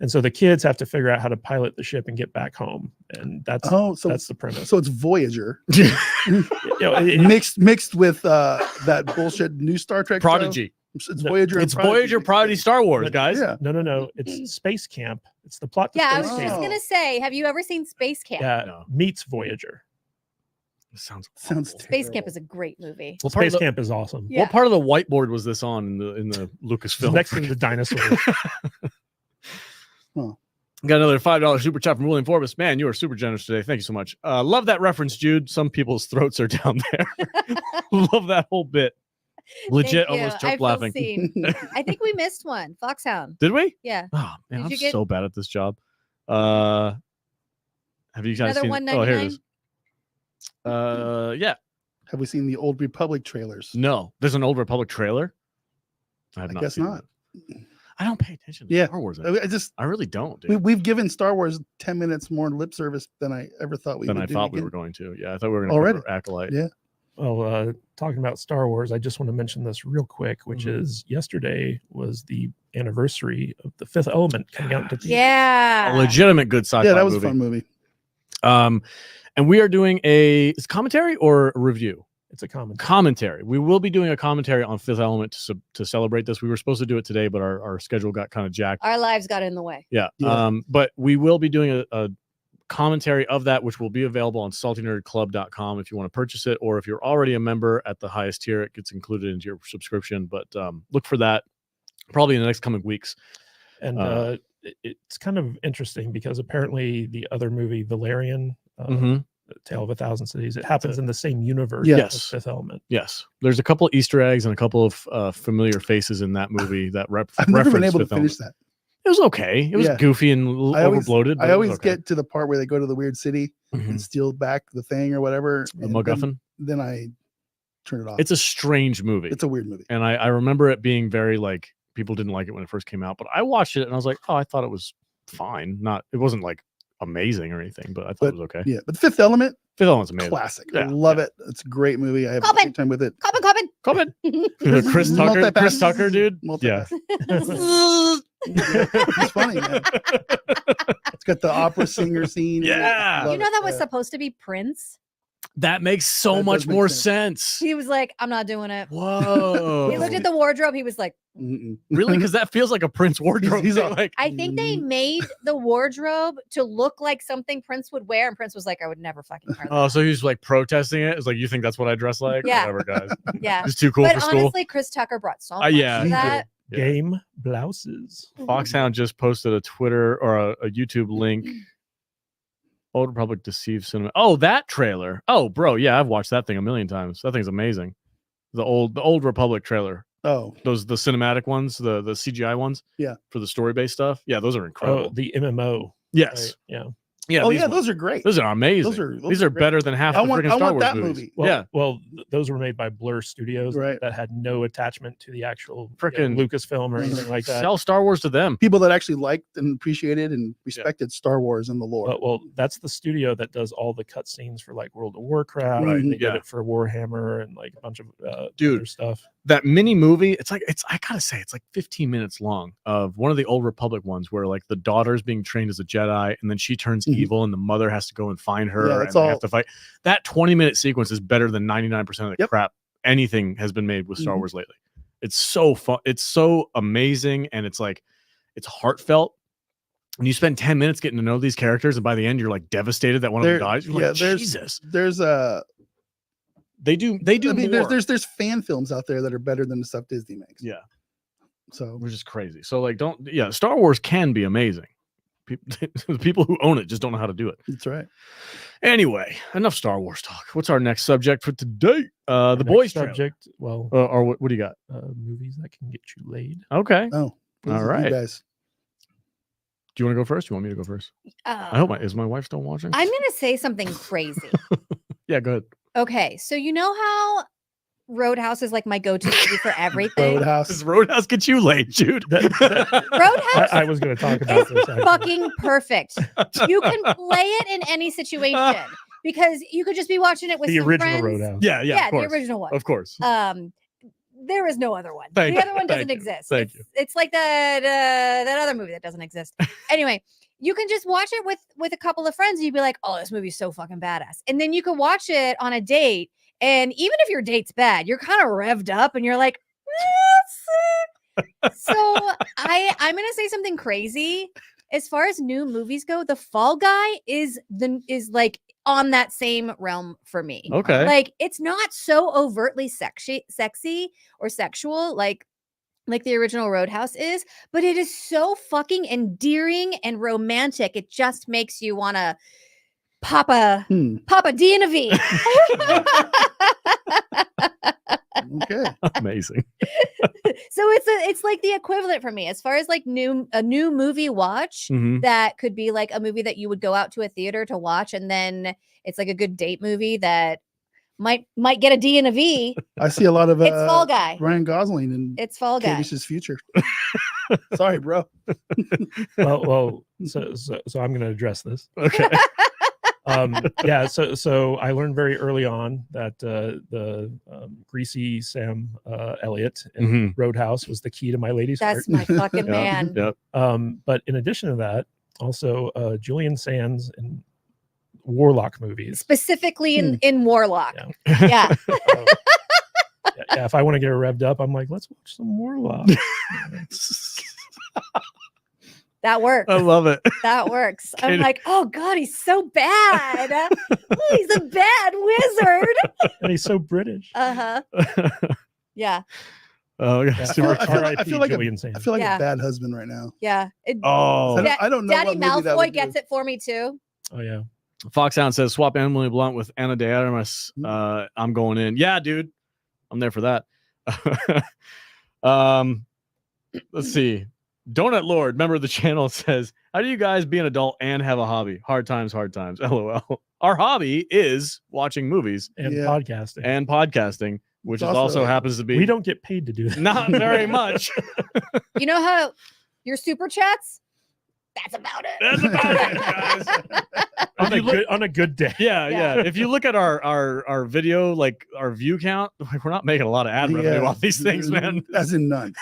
and so the kids have to figure out how to pilot the ship and get back home, and that's the premise. So it's Voyager It mixed with that bullshit new Star Trek Prodigy. show. It's Voyager. It's Voyager, Prodigy, Star Wars, guys. Yeah. No. It's Space Camp. It's the plot. To Yeah, I Space was Camp. just gonna say, have you ever seen Space Camp? Yeah, No. meets Voyager. Sounds Sounds awful. Space Camp is a great movie. What part of Space the- Camp is awesome. Yeah. What part of the whiteboard was this on in the It's Lucasfilm? next to the dinosaurs. Got another $5 super chat from William Forbus. Man, you are super generous today. Thank you so much. Love that reference, Jude. Some people's throats are down there. Love that whole bit. Legit, Thank you. almost I choked feel laughing. seen. I think we missed one. Foxhound. Did we? Yeah. Oh man, Did I'm you get- so bad at this job. Have you guys Another seen? Oh, here it is. $1.99? Yeah. Have we seen the Old Republic trailers? No, there's an Old Republic trailer. I have I not. guess seen not. that. I don't pay attention to Yeah. Star Wars. I just I really don't. Dude. we've given Star Wars 10 minutes more lip service than I ever thought we Than would I do thought we again. were going to. Yeah, I thought we were going to Already? cover Acolyte. Yeah. Well, talking about Star Wars, I just want to mention this real quick, which Mhm. is yesterday was the anniversary of The Fifth Element coming out into theaters. Yeah. A legitimate good sci-fi Yeah, that was movie. a fun movie. And we are doing is commentary or a review? It's a commentary. Commentary. We will be doing a commentary on Fifth Element to celebrate this. We were supposed to do it today, but our schedule got kind of jacked. Our lives got in the way. Yeah. Yeah. But we will be doing a commentary of that, which will be available on saltynerdclub.com if you want to purchase it, or if you're already a member at the highest tier, it gets included into your subscription. But look for that probably in the next coming weeks. And it's kind of interesting because apparently the other movie, Valerian, Mhm. Tale of a Thousand Cities, it happens in the same universe Yeah. as Yes. Fifth Element. Yes. There's a couple Easter eggs and a couple of familiar faces in that movie that I've never been reference able to Fifth finish Element. that. Mm-hmm. It was okay. It was Yeah. goofy and overbloated. but I it was always okay. get to the part where they go to the weird city Mhm. and steal back the thing or whatever. the and MacGuffin. Then I turn it off. It's a strange movie. It's a weird movie. And I remember it being very like people didn't like it when it first came out, but I watched it and I was like, oh, I thought it was fine. It wasn't like amazing or anything, but I thought it was okay. Yeah, but The Fifth Element, Fifth Element's amazing. classic. Yeah, I love it. It's a great movie. I have a Corbin. great time with it. Corbin. Comment. Chris Tucker. Multipass. Chris Tucker, dude. Yeah. It's funny, man. It's got the opera singer scene. Yeah. Love You know it. that was Yeah. supposed to be Prince? That makes so That much does make more sense. sense. He was like, I'm not doing it. Whoa. He looked at the wardrobe. He was like, Mm-mm. Really? Because that feels like a Prince wardrobe. He's thing, a- like, I think they made the wardrobe to look like something Prince would wear. And Prince was like, I would never fucking wear that. oh, so he's like protesting it. It's like, you think that's what I dress like? Yeah. Whatever, guys. Yeah. It's too cool But for school. honestly, Chris Tucker brought so much Yeah, to he that. Yeah. Game blouses. Foxhound just posted a Twitter or a YouTube link. Old Republic Deceived Cinema. Oh, that trailer. Oh, bro, yeah, I've watched that thing a million times. That thing's amazing. The old Republic trailer. Oh, The cinematic ones, the CGI ones. Yeah. For the story based stuff. Yeah, those are incredible. Oh, the MMO. yes. Right? Yeah. Yeah. oh these yeah, ones. those are great. Those are amazing. those These are great. better than half I the want- freaking I Star want Wars that movies. movie. Well, yeah. well, those were made by Blur Studios Right. that had no attachment to the actual Frickin' Lucasfilm or anything like that. Sell Star Wars to them. People that actually liked and appreciated and respected Star Wars and the lore. Well, that's the studio that does all the cutscenes for like World of Warcraft. Right, They yeah. did it for Warhammer and like a bunch of Dude. other stuff. That mini movie, I gotta say, it's like 15 minutes long of one of the Old Republic ones where like the daughter's being trained as a Jedi and then she turns Mhm. evil and the mother has to go and find her Yeah, and that's they all- have to fight. That 20-minute sequence is better than 99% of the Yep. crap anything has been made with Star Mhm. Wars lately. It's so fun. It's so amazing and it's like it's heartfelt. And you spend 10 minutes getting to know these characters and by the end you're like devastated that one of them dies. You're like, Jesus. There's a They do I mean, more. there's fan films out there that are better than the stuff Disney makes. Yeah. So Which is crazy. So like Star Wars can be amazing. The people who own it just don't know how to do it. that's right. Anyway, enough Star Wars talk. What's our next subject for today? The Our next boys trailer. subject. Well, Or what do you got? movies that can get you laid. Okay. Oh, those All are you right. guys. Do you want to go first? You want me to go first? I hope is my wife still watching? I'm going to say something crazy. Yeah, go ahead. Okay. So, you know how Roadhouse is like my go-to movie for everything. Does Roadhouse get you laid, Jude? Roadhouse I was going to talk about this. Actually. fucking perfect. You can play it in any situation because you could just be watching it with The some original friends. Roadhouse. Yeah, Yeah, of course. the original one. Of course. There is no other one. Thank the you, other one thank doesn't you, exist. thank you. It's like that other movie that doesn't exist. Anyway, you can just watch it with a couple of friends and you'd be like, oh, this movie's so fucking badass. And then you can watch it on a date. And even if your date's bad, you're kind of revved up and you're like, so I'm gonna say something crazy. As far as new movies go, The Fall Guy is like on that same realm for me. Okay. Like it's not so overtly sexy or sexual like the original Roadhouse is, but it is so fucking endearing and romantic. It just makes you want to pop a D and a V. Okay. Amazing. So it's like the equivalent for me as far as like a new movie watch that could be like a movie that you would go out to a theater to watch, and then it's like a good date movie that might get a D and a V. I see a lot of It's Fall Guy. Ryan Gosling and It's Fall Guy. Kavish's future. Sorry, bro. Well, so I'm going to address this. Okay. Yeah, so I learned very early on that the greasy Sam Elliott in Roadhouse was the key to my lady's heart. That's my fucking man. Yep. But in addition to that, also Julian Sands in Warlock movies. Specifically in Warlock. Yeah. Yeah. Yeah, if I want to get her revved up, I'm like, let's watch some Warlock. That works. I love it. That works. I'm like, oh God, he's so bad. Oh, he's a bad wizard. And he's so British. Uh-huh. Yeah. Oh, yeah. Yeah. Super I feel like Julian Sands. I feel like Yeah. a bad husbund right now. Yeah. Oh, I don't know. Daddy what movie that Malfoy would gets do. it for me too. Oh yeah. Foxhound says swap Emily Blunt with Anna de Armas. I'm going in. Yeah, dude. I'm there for that. Let's see. Donut Lord, member of the channel, says, how do you guys be an adult and have a hobby? Hard times. LOL. Our hobby is watching movies And podcasting, which It's is also also- happens to be we don't get paid to do that. not very much. You know how your super chats? That's about it. That's about it, guys. on a good day. Yeah. If you look at our video, like our view count, like we're not making a lot of ad revenue off these things, man. As in none.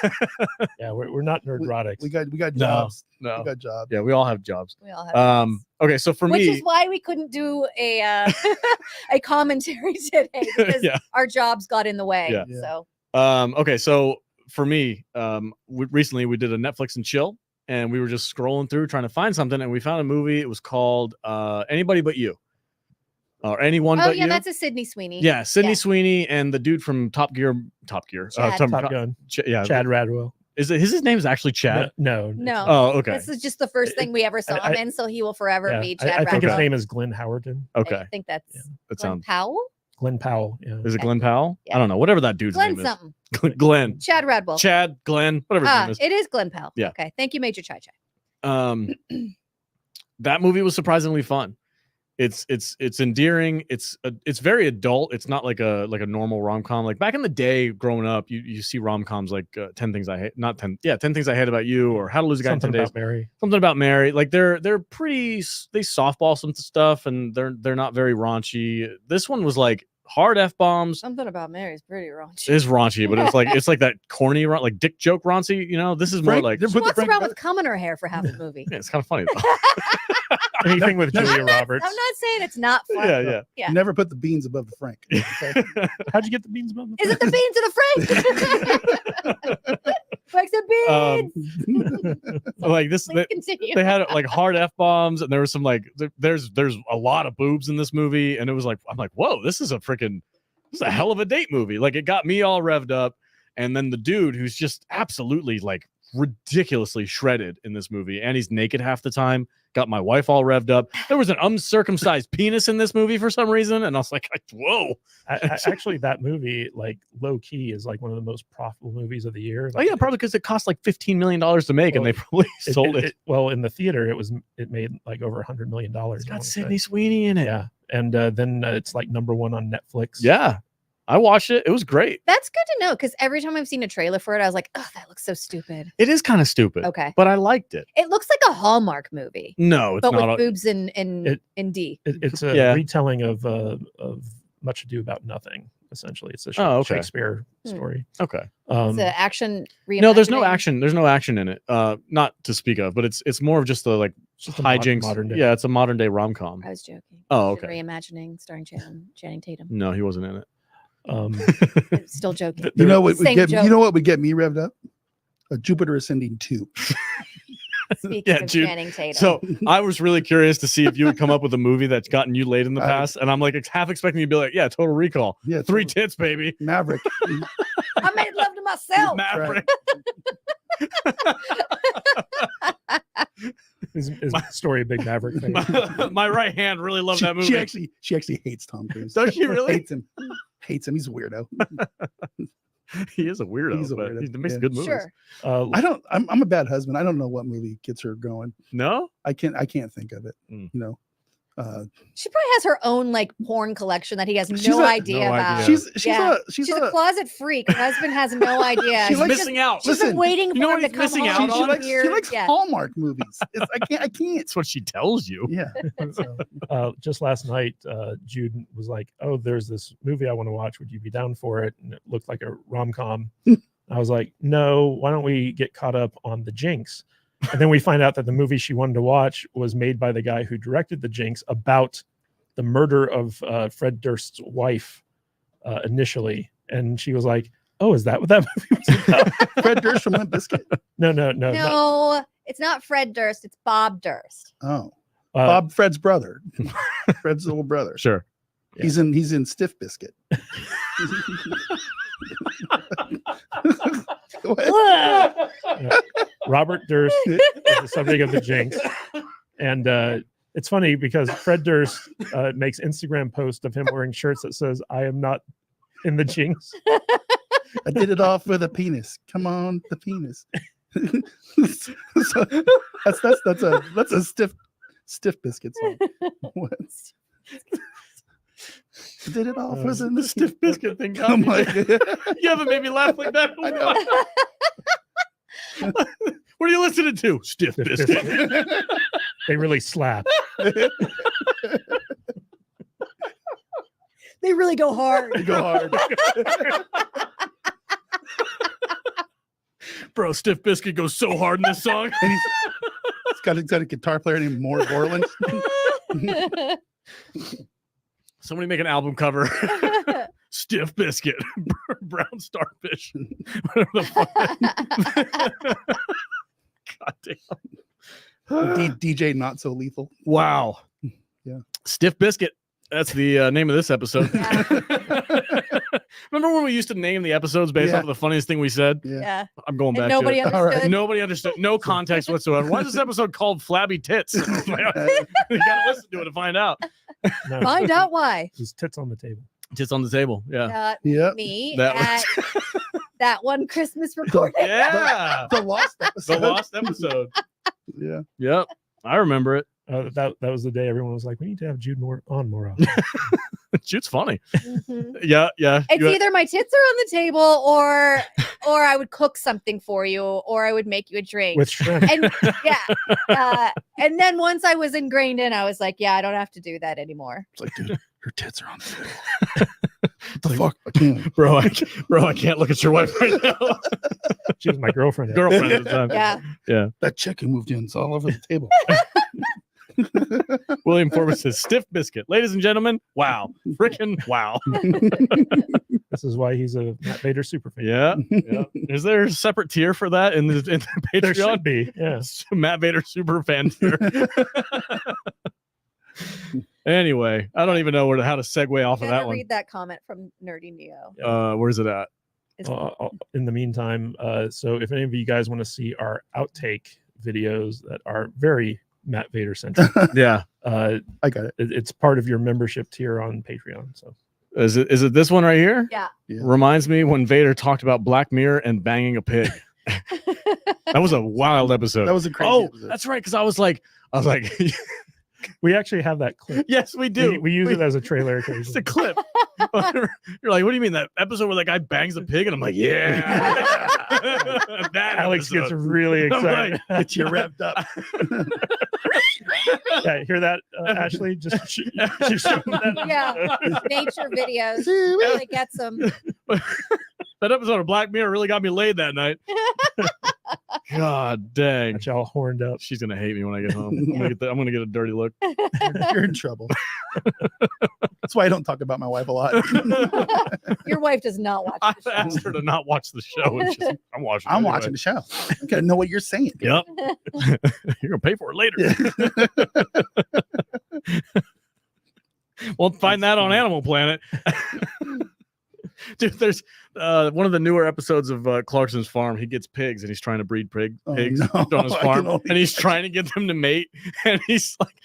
Yeah, we're not nerdrotics. We got No, jobs. no. We got jobs. Yeah, we all have jobs. We all have jobs. Okay, so for Which me, is why we couldn't do a a commentary today because Yeah. our jobs got in the way. Yeah. So okay, so for me, recently we did a Netflix and chill, and we were just scrolling through trying to find something, and we found a movie. It was called Anybody But You, or Anyone But You. that's a Sydney Sweeney. Yeah, Sydney Yeah. Sweeney and the dude from Top Gear. Chad. Top Gun. Yeah, Chad Radwell. Is it his name is actually Chad? No. No. Oh, okay. This is just the first thing we ever saw him in, so he will forever Yeah, be Chad I think his Radwell. name is Glenn Howerton. Okay, I think that's that Glenn sounds. Powell. Glenn Powell. Yeah. Is it Glenn Powell? Yeah. I don't know. Whatever that dude's Glenn name something. is. Glenn. Chad Radwell. Chad. Glenn. Whatever his name is. It is Glenn Powell. Yeah. Okay. Thank you, Major Chai Chai. That movie was surprisingly fun. It's endearing. It's very adult. It's not like a normal rom-com. Like back in the day growing up, you see rom-coms like 10 Things I Hate, not 10 Things I Hate About You, or How to Lose a Guy in 10 Days. Something About Mary. Like they're pretty, they softball some stuff, and they're not very raunchy. This one was like hard F-bombs. Something About Mary is pretty raunchy. It's raunchy, but it's like that corny, like dick joke raunchy. You know, this is more like She walks around with cum in her hair for half the movie. yeah, it's kind of funny though. Anything with Julia Roberts. I'm not saying it's not fun. Yeah. Never put the beans above the Frank. Okay? How'd you get the beans above the Is it the beans or the Frank? Frank's the beans. Like this, Please continue. they had like hard F-bombs, and there was some like there's a lot of boobs in this movie, and it was like I'm like, whoa, this is a hell of a date movie. Like it got me all revved up, and then the dude who's just absolutely like ridiculously shredded in this movie, and he's naked half the time, got my wife all revved up. There was an uncircumcised penis in this movie for some reason, and I was like, whoa. Actually, that movie, like low key, is like one of the most profitable movies of the year. Oh yeah, probably because it cost like $15 million to make, and they probably sold it. Well, in the theater, it made like over $100 million. It's got Sydney Sweeney in it. Yeah, and then it's like #1 on Netflix. Yeah. I watched it. It was great. That's good to know because every time I've seen a trailer for it, I was like, oh, that looks so stupid. It is kind of stupid. Okay. But I liked it. It looks like a Hallmark movie, No, it's but not. with boobs in D. It's a Yeah. retelling of Much Ado About Nothing. Essentially, it's a okay. Shakespeare story. Okay. It's an action. No, there's no reimagining. action. There's no action in it. Not to speak of, but it's more of just the like Just a hijinks. modern day. Yeah, it's a modern day rom com. I was joking. Oh, It's a okay. reimagining starring Channing Tatum. No, he wasn't in it. I'm still joking. You know what would Same get joke. you know what would get me revved up? A Jupiter Ascending 2. Speaking Yeah, of dude. Channing Tatum. So I was really curious to see if you would come up with a movie that's gotten you laid in the I- past, and I'm like half expecting you to be like, "Yeah, Total Recall, Yeah, 3 totally. tits, baby, Maverick. I made love to myself. Maverick." Is story a big Maverick thing? My right hand really loved that movie. She actually hates Tom Cruise. Does she really? Hates him. Hates him. He's a weirdo. He is a weirdo. He's a but weirdo, He makes yeah. good movies. Sure. I'm a bad husband. I don't know what movie gets her going. No. I can't think of it. Mm. You know. She probably has her own like porn collection that he has She's no a- idea no about. idea. She's She's a closet freak. Her husband has no idea. She's likes- missing out. She's been Listen, waiting you know for what him to he's come missing home. out she on? likes Here. Yeah. Hallmark movies. I can't. That's what she tells you. Yeah. So, Just last night, Jude was like, "Oh, there's this movie I want to watch. Would you be down for it?" And it looked like a rom-com. I was like, "No. Why don't we get caught up on The Jinx?" And then we find out that the movie she wanted to watch was made by the guy who directed The Jinx about the murder of Fred Durst's wife initially. And she was like, "Oh, is that what that movie was about?" Fred Durst from Limp Bizkit. No. No, it's not Fred Durst. It's Bob Durst. Oh, Uh, Bob, Fred's brother. Fred's little brother. Sure. He's in Stiff Biscuit. Go ahead. Robert Durst is the subject of The Jinx. And it's funny because Fred Durst makes Instagram posts of him wearing shirts that says, "I am not in The Jinx." I did it all for the penis. Come on, the penis. So, that's a stiff biscuit song. What? I did it all for The Stiff Biscuit thing. Oh my God. You haven't made me laugh like that. I know. What are you listening to? Stiff Biscuit. They really slap. They really go hard. You go hard. Bro, Stiff Biscuit goes so hard in this song. And he's got a guitar player named Mort Borland. Somebody make an album cover. Stiff Biscuit. Brown Starfish. Whatever the fuck. God damn. DJ Not So Lethal. Wow. Yeah. Stiff Biscuit. That's the name of this episode. Yeah. Remember when we used to name the episodes based Yeah. off of the funniest thing we said? Yeah. Yeah. I'm going back And nobody to it. understood. All right. Nobody understood. No context whatsoever. Why is this episode called Flabby Tits? You gotta listen to it to find out. No, Find out why. His tits on the table. Tits on the table. Yeah. Yep. Me That at that one Christmas recording. Yeah. The Lost The episode. lost episode. Yeah. Yep. I remember it. That was the day everyone was like, "We need to have Jude more often." Jude's funny. Mhm. Yeah. Yeah. It's You- either my tits are on the table or I would cook something for you or I would make you a drink. With shrimp. And yeah. And then once I was ingrained in, I was like, yeah, I don't have to do that anymore. It's like, dude, her tits are on the table. What the fuck? I can't. bro, I can't look at your wife right now. Mm-hmm. She was my girlfriend. Girlfriend at the time. Yeah. That chick who moved in is all over the table. William Forbus says Stiff Biscuit. Ladies and gentlemen, wow. Freaking wow. This is why he's a Matt Vader super fan. Yeah. Yeah. Is there a separate tier for that in the There Patreon? should be. Yeah. Matt Vader super fan tier. Anyway, I don't even know how to segue off of Gotta that one. read that comment from Nerdy Neo. Where's it at? In the meantime, so if any of you guys want to see our outtake videos that are very Matt Vader centric, Yeah. I got it. it's part of your membership tier on Patreon. So Is it this one right here? Yeah. Yeah. Reminds me when Vader talked about Black Mirror and banging a pig. That was a wild episode. That was a crazy Oh, episode. that's right. Because I was like, we actually have that clip. yes, we do. We use it as a trailer It's a occasionally. clip. You're like, what do you mean that episode where that guy bangs a pig? And I'm like, yeah. That Alex gets episode. really I'm excited. like, Get you revved up. Yeah, hear that, Ashley? Just she's showing that. Yeah. Nature videos really gets them. That episode of Black Mirror really got me laid that night. God dang. Got y'all horned up. She's gonna hate me when I get home. I'm gonna get a dirty look. You're in trouble. That's why I don't talk about my wife a lot. Your wife does not watch I the show. asked her to not watch the show. And I'm watching. I'm anyway. watching the show. I gotta know what you're saying. Yep. You're gonna pay for it later. We'll find that on Animal Planet. Dude, there's one of the newer episodes of Clarkson's Farm. He gets pigs and he's trying to breed pigs on his farm, and he's trying to get them to mate. And he's like,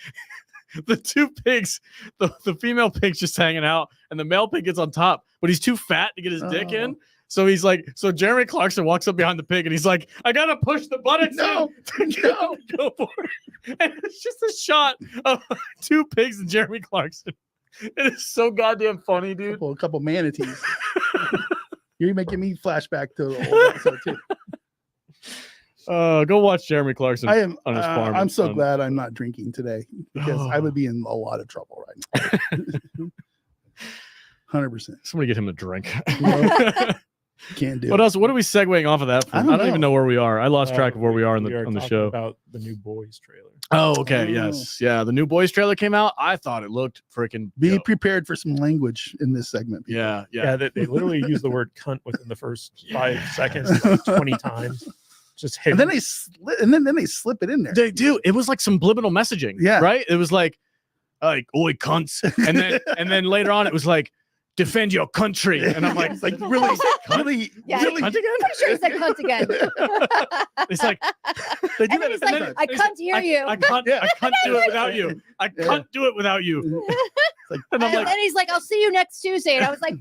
the two pigs, the female pig's just hanging out, and the male pig gets on top, but he's too fat to get his dick in. So he's like, so Jeremy Clarkson walks up behind the pig and he's like, I gotta push the buttons to go for it. And it's just a shot of two pigs and Jeremy Clarkson. It is so goddamn funny, dude. A couple manatees. You're making me flashback to the old episode too. Go watch Jeremy Clarkson I am. on his farm. I'm so glad I'm not drinking today because I would be in a lot of trouble right now. 100%. Somebody get him a drink. Can't do What it. ust? What are we segueing off of that from? I don't even know where we are. I lost track of where we are on We the talking show. about the new Boys trailer. Oh, okay. Oh. Yes. Yeah. The new Boys trailer came out. I thought it looked freaking Be dope. prepared for some language in this segment. people. Yeah. Yeah. Yeah, they literally use the word cunt within the first 5 seconds, like 20 times. Just hit. And then they slip it in there. They do. It was like subliminal messaging. Yeah. Right. It was like oi cunts, and then later on it was like defend your country, and I'm like, It's like really, really, Yeah. really. cunt again? I'm sure he said cunt again. It's like They do And then that he's at like, times. I can't hear you. I can't do it without you. I Yeah. can't do it without you. It's like, And I'm And like, then he's like, I'll see you next Tuesday. And I was like,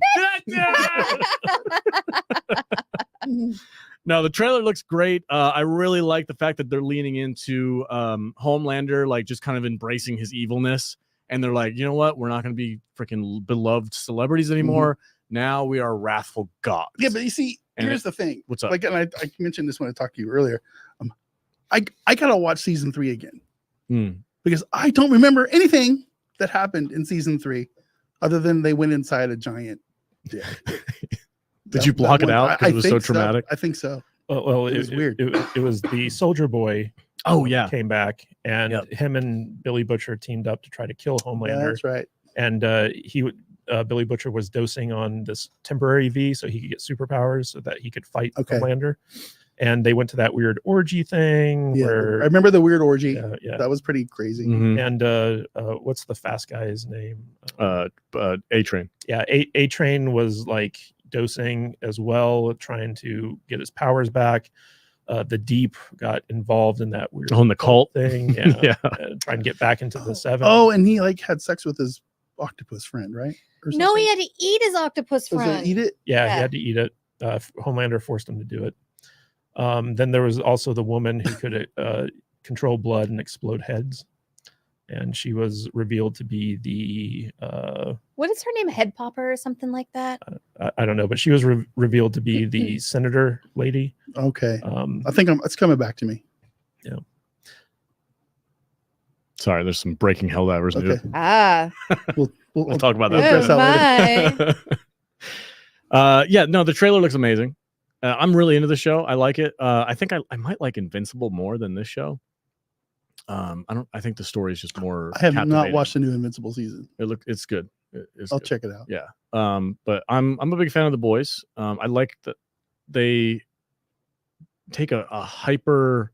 no, the trailer looks great. I really like the fact that they're leaning into Homelander, like just kind of embracing his evilness. And they're like, you know what? We're not going to be freaking beloved celebrities anymore. Now we are wrathful gods. yeah, but you see, And here's the thing. What's up? Like, and I mentioned this when I talked to you earlier. I gotta watch season 3 again because I don't remember anything that happened in season 3, other than they went inside a giant dick. Did you block it out because it was so think traumatic? I think so. Well, It was weird. It was the Soldier Boy. Oh, yeah. Came back, and Yep. him and Billy Butcher teamed up to try to kill Yeah, Homelander. that's right. And Billy Butcher was dosing on this temporary V so he could get superpowers so that he could fight Okay. Homelander. And they went to that weird orgy thing Yeah, where I remember the weird orgy. yeah. That was pretty crazy. Mhm. And what's the fast guy's name? A-Train. Yeah, A Train was like dosing as well, trying to get his powers back. The Deep got involved in that weird Oh, in the cult thing. Yeah, Yeah. trying to get back into the Seven. Oh, and he like had sex with his octopus friend, right? Or no, something? he had to eat his octopus Was it friend. eat it? Yeah, Yeah. he had to eat it. Homelander forced him to do it. Then there was also the woman who could control blood and explode heads, and she was revealed to be the What is her name? Head Popper or something like that? I don't know, but she was revealed to be the senator lady. Okay. I think it's coming back to me. Sorry, there's some breaking Helldivers news. Okay. Ah. We'll talk about We'll that. address Oh, that later. my. Yeah, no, the trailer looks amazing. I'm really into the show. I like it. I think I might like Invincible more than this show. I think the story is just more. I have not captivating. watched the new Invincible season. It's good. It's I'll good. check it out. Yeah. But I'm a big fan of the boys. I like that they take a hyper.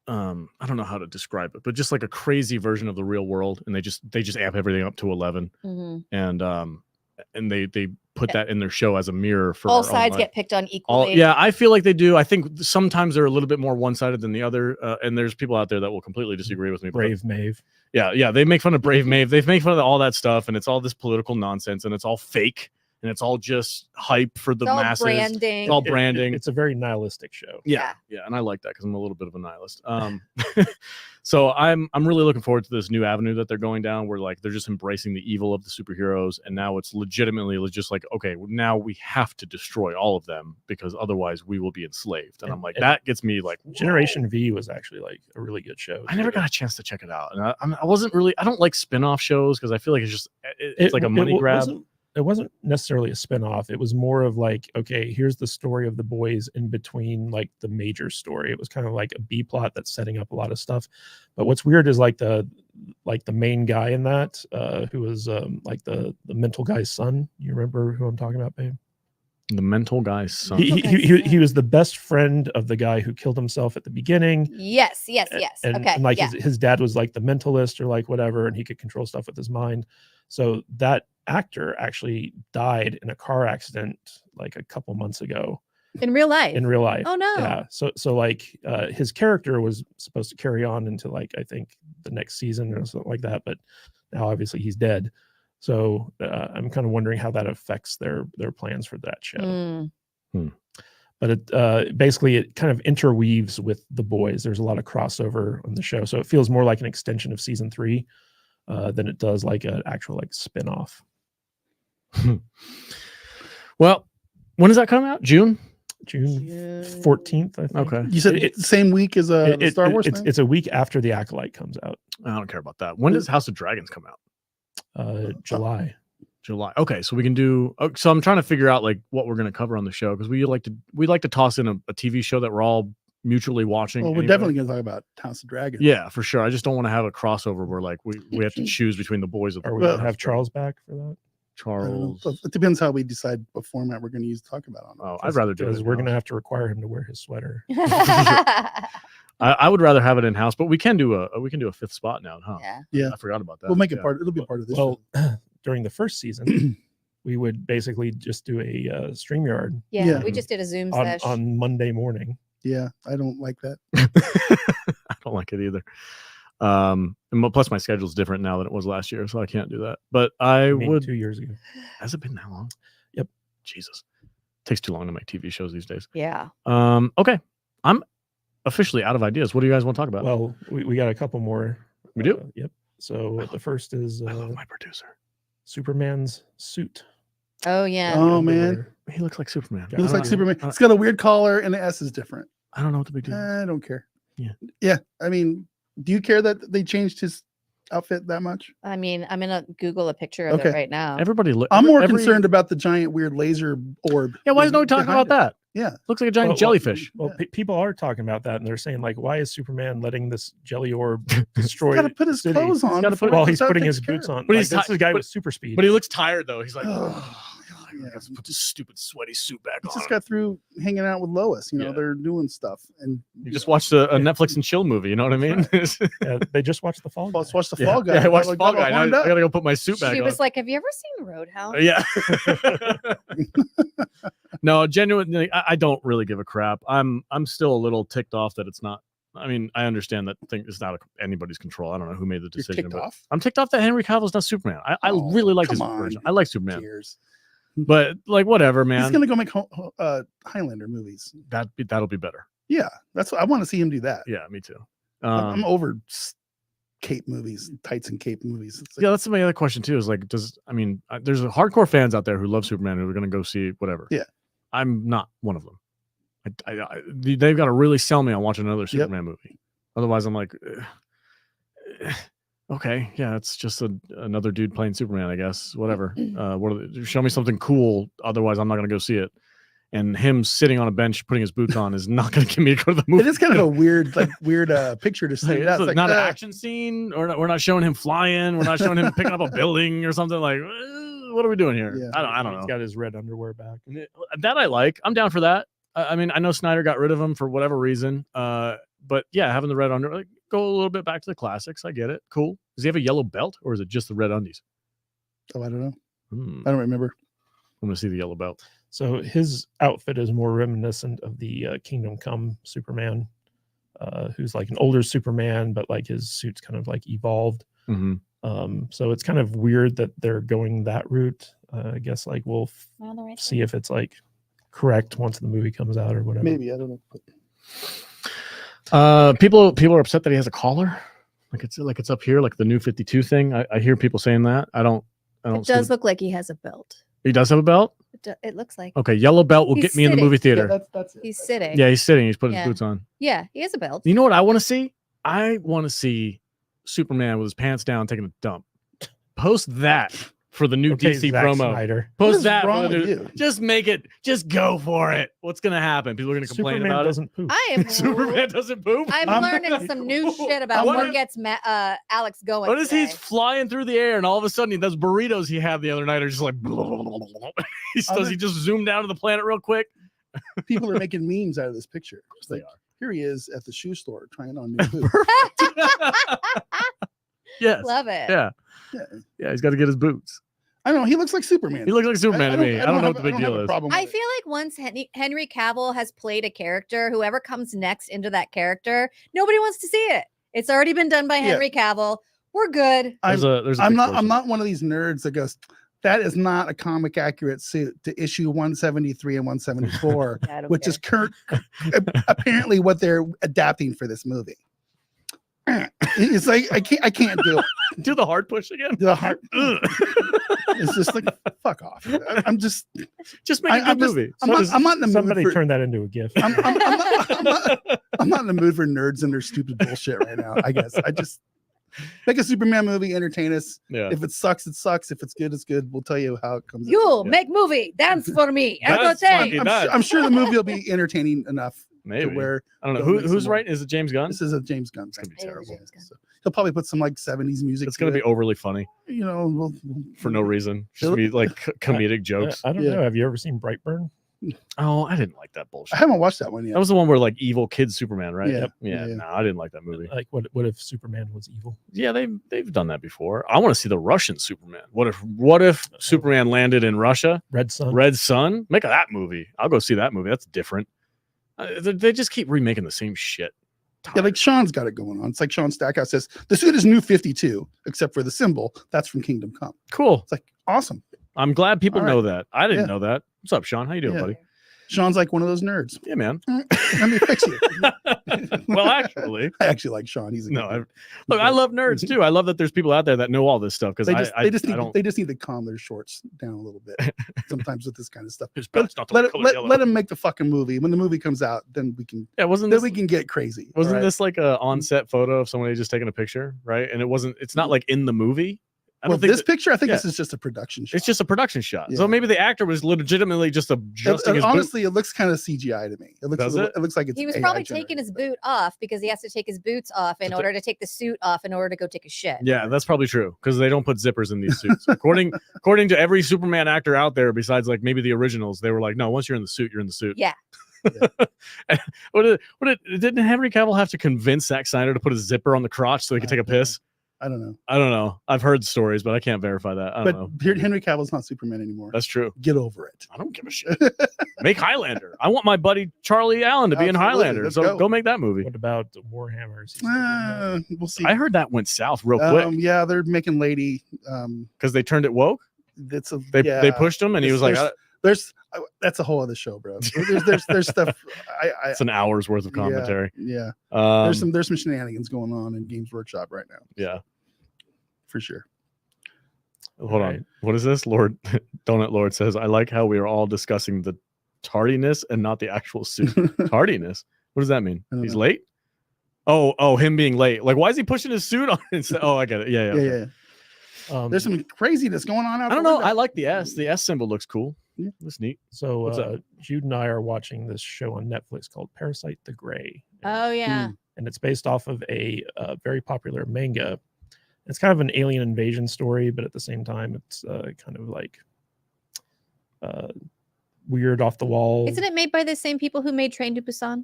I don't know how to describe it, but just like a crazy version of the real world, and they just amp everything up to 11, Mhm. and they put that in their show as a mirror for All our own sides life. get picked on equally. Yeah, I feel like they do. I think sometimes they're a little bit more one-sided than the other, and there's people out there that will completely disagree with me. but- Brave Maeve. yeah, they make fun of Brave Maeve. They make fun of all that stuff, and it's all this political nonsense, and it's all fake, and it's all just hype for the It's all masses. branding. It's all branding. It's a very nihilistic show. Yeah, and I like that because I'm a little bit of a nihilist. So I'm really looking forward to this new avenue that they're going down, where like they're just embracing the evil of the superheroes, and now it's legitimately just like, okay, now we have to destroy all of them because otherwise we will be enslaved. And I'm like, that gets me like, Generation V was actually like a really good show. I never got a chance to check it out, and I wasn't really. I don't like spin-off shows because I feel like it's like a money grab. It wasn't necessarily a spin-off. It was more of like, okay, here's the story of the boys in between like the major story. It was kind of like a B plot that's setting up a lot of stuff. But what's weird is like the main guy in that, who was like the mental guy's son. You remember who I'm talking about, babe? The mental guy's son. He was the best friend of the guy who killed himself at the beginning. Yes. And, Okay. and like his dad was like the mentalist or like whatever, and he could control stuff with his mind. So that actor actually died in a car accident like a couple months ago. In real life. Oh no. Yeah. So like his character was supposed to carry on into like I think the next season or something like that, but now obviously he's dead. So I'm kind of wondering how that affects their plans for that show. But it basically it kind of interweaves with the boys. There's a lot of crossover on the show, so it feels more like an extension of season 3 than it does like an actual like spin-off. Well, when does that come out? June 14th, I think. Okay. You said the same week as the Star Wars thing? It's a week after the Acolyte comes out. I don't care about that. When does House of Dragons come out? July. Okay, so we can do. So I'm trying to figure out like what we're going to cover on the show because we like to toss in a TV show that we're all mutually watching. Well, we're definitely going to talk about House of Dragons. Yeah, for sure. I just don't want to have a crossover where like we have to choose between the boys. Or we don't have Charles back for that. Charles. It depends how we decide what format we're going to use to talk about on it. Oh, I'd rather do it. Because we're going to have to require him to wear his sweater. I would rather have it in house, but we can do a fifth spot now, huh? Yeah. I forgot about that. We'll make it part. It'll be a part of this. Well, during the first season, we would basically just do a StreamYard. Yeah, we just did a Zoom session on Monday morning. Yeah, I don't like that. I don't like it either. And plus my schedule's different now than it was last year, so I can't do that. But I would 2 years ago. Has it been that long? Yep. Jesus. Takes too long to make TV shows these days. Yeah. Okay. I'm officially out of ideas. What do you guys want to talk about? Well, we got a couple more. We do? Yep. So the first is I love my producer. Superman's suit. Oh yeah. Oh man, he looks like Superman. He looks like Superman. It's got a weird collar and the S is different. I don't know what the big deal is. I don't care. Yeah. I mean, do you care that they changed his outfit that much? I mean, I'm gonna Google a picture of it right now. I'm more concerned about the giant weird laser orb. Yeah, why is nobody talking about that? Yeah, looks like a giant jellyfish. Well, people are talking about that, and they're saying like, why is Superman letting this jelly orb destroy? He's got to put his clothes on. He's putting his boots on. But like, this is a guy with super speed. But he looks tired though. He's like, put this stupid sweaty suit back on. He just got through hanging out with Lois. You know, they're doing stuff, and you just watched a Netflix and chill movie. You know what I mean? They just watched the Fall Guy. Let's watch the Fall Guy. Yeah, I watched the Fall Guy. Now I gotta go put my suit back on. She was like, "Have you ever seen Roadhouse?" Yeah. No, genuinely, I don't really give a crap. I'm still a little ticked off that it's not. I mean, I understand that thing is not anybody's control. I don't know who made the decision. Ticked off? I'm ticked off that Henry Cavill's not Superman. I really like his version. I like Superman. Cheers. But like, whatever, man. He's gonna go make Highlander movies. That'll be better. Yeah, that's what I want to see him do. That. Yeah, me too. I'm over cape movies, tights and cape movies. Yeah, that's my other question too. Is like, there's hardcore fans out there who love Superman who are gonna go see whatever. Yeah, I'm not one of them. They've got to really sell me on watching another Superman movie. Otherwise, I'm like, okay, yeah, it's just another dude playing Superman, I guess. Whatever. Show me something cool. Otherwise, I'm not going to go see it. And him sitting on a bench putting his boots on is not going to get me to go to the movie. It is kind of a weird picture to see. It's like, not an action scene, or we're not showing him flying. We're not showing him picking up a building or something like. What are we doing here? Yeah. I don't know. He's got his red underwear back. That I like. I'm down for that. I mean, I know Snyder got rid of him for whatever reason. But yeah, having the red underwear, go a little bit back to the classics. I get it. Cool. Does he have a yellow belt or is it just the red undies? Oh, I don't know. I don't remember. I'm going to see the yellow belt. So his outfit is more reminiscent of the Kingdom Come Superman, who's like an older Superman, but like his suit's kind of like evolved. Mm-hmm. So it's kind of weird that they're going that route. I guess like we'll On the right see if it's like correct once the movie comes out or whatever. Maybe, I don't know. People are upset that he has a collar. Like it's up here, like the new 52 thing. I hear people saying that. I don't. It does look like he has a belt. He does have a belt. It looks like. Okay, yellow belt will He's get me in the sitting. movie theater. Yeah, that's it. He's sitting. Yeah, he's sitting. He's putting Yeah. his boots on. Yeah, he has a belt. You know what I want to see? I want to see Superman with his pants down taking a dump. Post that for the new Okay, DC Zack promo. Snyder. What Post is that. wrong For the with new, you? just make it. Just go for it. What's gonna happen? People are gonna complain Superman about doesn't poop. I am. it. Superman doesn't poop. I'm learning some new shit about What what if- gets Alex going. What is today. he's flying through the air and all of a sudden those burritos he had the other night are just like does he just zoom down to the planet real quick? People are making memes out of this picture. Of course they Like, here he is at the shoe store trying on new boots. Yes. Love it. Yeah. Yeah. Yeah, he's got to get his boots. I don't know. He looks like Superman. He looks like Superman to me. I don't know what the big have deal a is. problem I with it. feel like once Henry Cavill has played a character, whoever comes next into that character, nobody wants to see it. It's already been done by Yeah. Henry Cavill. We're good. There's a I'm big not. portion. I'm not one of these nerds that goes, that is not a comic accurate suit to issue 173 and 174, Yeah, I don't which care. is apparently what they're adapting for this movie. It's like I can't do it. Do the hard push again. The heart. It's just like fuck off. I'm just. Just make a good I'm just- movie. I'm not in the mood Somebody for. turn that into a GIF. I'm not in the mood for nerds and their stupid bullshit right now. I guess I just make a Superman movie, entertain us. Yeah. If it sucks, it sucks. If it's good, it's good. We'll tell you how it comes. out. You Yeah. make movie. Dance for me. That's fucking nuts. I'm sure the movie will be entertaining enough Maybe. to where I don't know. They'll make who's some more. right? Is it James Gunn? this is a James Gunn. It's gonna be thing. It is terrible. James Gunn. So he'll probably put some like 70s music. It's gonna to be it. overly funny You know, we'll for no reason. Just It'll- be like comedic jokes. I don't Yeah. know. Have you ever seen Brightburn? Oh, I didn't like that bullshit. I haven't watched that one yet. That was the one where like evil kid Superman, right? Yeah. Yep. Yeah. Yeah, yeah. No, I didn't like that movie. Like what if Superman was evil? Yeah, they've done that before. I want to see the Russian Superman. What if Superman landed in Russia? Red Sun? Red Sun? Make that movie. I'll go see that movie. That's different. They just keep remaking the same shit. Yeah, like Sean's got it going on. It's like Sean Stackhouse says the suit is new 52, except for the symbol. That's from Kingdom Come. Cool. It's like awesome. I'm glad people All right. know that. I didn't Yeah. know that. What's up, Sean? How you doing, Yeah. buddy? Sean's like one of those nerds. Yeah, man. Let me fix you. Well, actually, I actually like Sean. He's a no. good dude. Look, I love nerds too. I love that there's people out there that know all this stuff because They just I don't. they just need to calm their shorts down a little bit sometimes with this kind of stuff. It's Let, best not to let, wear it, color let, yellow. let him make the fucking movie. When the movie comes out, then we can Yeah, wasn't then this we can get crazy. all wasn't right? this like a on-set photo of somebody just taking a picture, right? And it wasn't. It's not like in the movie. I Well, don't think this picture, I think yeah. this is just a production shot. it's just a production shot. Yeah. So maybe the actor was legitimately just adjusting his boot. honestly, it looks kind of CGI to me. It looks Does a little- it? it looks like it's He was AI probably generated. taking his boot off because he has to take his boots off in To order to take the suit off in order to go take a shit. Yeah, that's probably true because they don't put zippers in these suits. according to every Superman actor out there, besides like maybe the originals, they were like, no, once you're in the suit, you're in the suit. Yeah. Didn't Henry Cavill have to convince Zack Snyder to put a zipper on the crotch so he could take a piss? I don't know. I don't know. I've heard stories, but I can't verify that. I don't know. But Henry Cavill's not Superman anymore. That's true. Get over it. I don't give a shit. Make Highlander. I want my buddy Charlie Allen to be in Absolutely. Highlander. Let's So go. make that movie. What about Warhammer? Season We'll see. I heard that went south real quick Yeah, they're making Lady. because they turned it woke. It's a They pushed him, and he was like, There's that's a whole other show, bro. There's stuff. "It's an hour's worth of commentary." Yeah. Um, There's some shenanigans going on in Games Workshop right now yeah. for sure. Hold on. Right. What is this? Lord Donut Lord says, I like how we are all discussing the tardiness and not the actual suit. Tardiness? What does that mean? I don't He's know. late? Oh, him being late. Like, why is he pushing his suit on? Oh, I get it. Yeah. Yeah, okay. yeah. There's some craziness going on out I don't the know. window. I like the S. The S symbol looks cool. Yeah. Looks neat. So What's up? Jude and I are watching this show on Netflix called Parasite the Grey. Oh yeah. And it's based off of a very popular manga. It's kind of an alien invasion story, but at the same time, it's kind of like weird, off the wall. Isn't it made by the same people who made Train to Busan?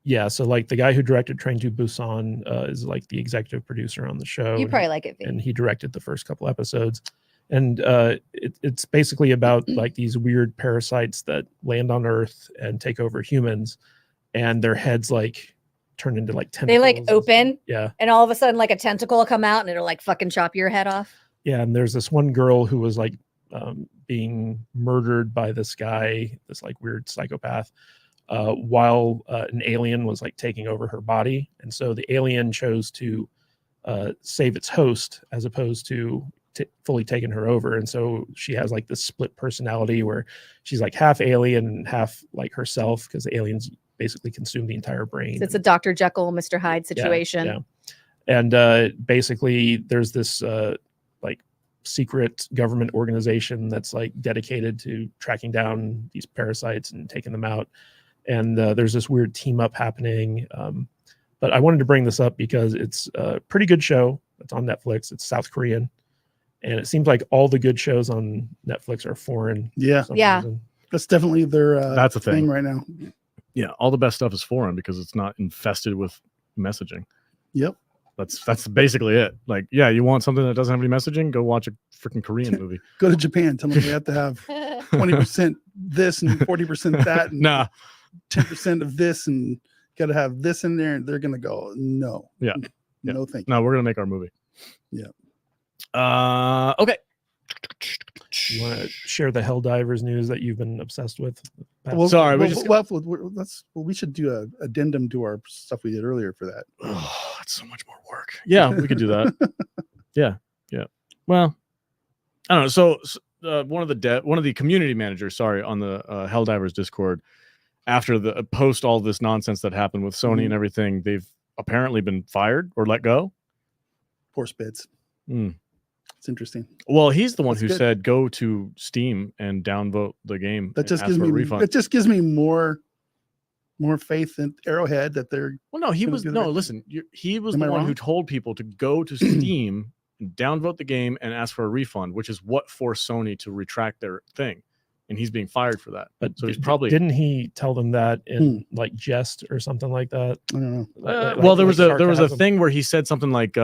Yeah, so like the guy who directed Train to Busan is like the executive producer on the show. You and probably like it, V. and he directed the first couple episodes. And it's basically about like these weird parasites that land on Earth and take over humans, and their heads like turn into like tentacles. They like and stuff. open Yeah, and all of a sudden like a tentacle will come out and it'll like fucking chop your head off. yeah. And there's this one girl who was like being murdered by this guy, this like weird psychopath, while an alien was like taking over her body. And so the alien chose to save its host as opposed to fully taking her over. And so she has like this split personality where she's like half alien and half like herself, because the aliens basically consume the entire brain. So it's a Dr. Jekyll, Mr. Hyde situation. Yeah. And basically there's this like secret government organization that's like dedicated to tracking down these parasites and taking them out. And there's this weird team up happening. But I wanted to bring this up because it's a pretty good show. It's on Netflix. It's South Korean. And it seems like all the good shows on Netflix are foreign. Yeah. for some Yeah. reason. That's definitely their That's a thing. right now. Yeah, all the best stuff is foreign because it's not infested with messaging. Yep. That's basically it. Like, yeah, you want something that doesn't have any messaging? Go watch a freaking Korean movie. Go to Japan. Tell them we have to have 20% this and 40% that, and Nah. 10% of this, and got to have this in there. And they're gonna go, no. Yeah. No, thank you. No, we're gonna make our movie. Yeah. Okay. You want to share the Helldivers news that you've been obsessed with? Sorry, we we should do a addendum to our stuff we did earlier for that. Oh, that's so much more work. Yeah, we could do that. Yeah. Well, I don't know. So one of the community managers, on the Helldivers Discord, after the post all this nonsense that happened with Sony and everything, they've apparently been fired or let go. Poor Spitz. It's interesting. Well, he's the one That's who good. said go to Steam and downvote the game. That and just ask gives for a me refund. that just gives me more faith in Arrowhead that they're Well, no, he gonna was do no. that. Listen, he was Am the I one who wrong? told people to go to Steam, and downvote the game, and ask for a refund, which is what forced Sony to retract their thing, and he's being fired for that. But So he's probably didn't he tell them that in like jest or something like that? I don't know. well, there was a sarcasm? thing where he said something like, he's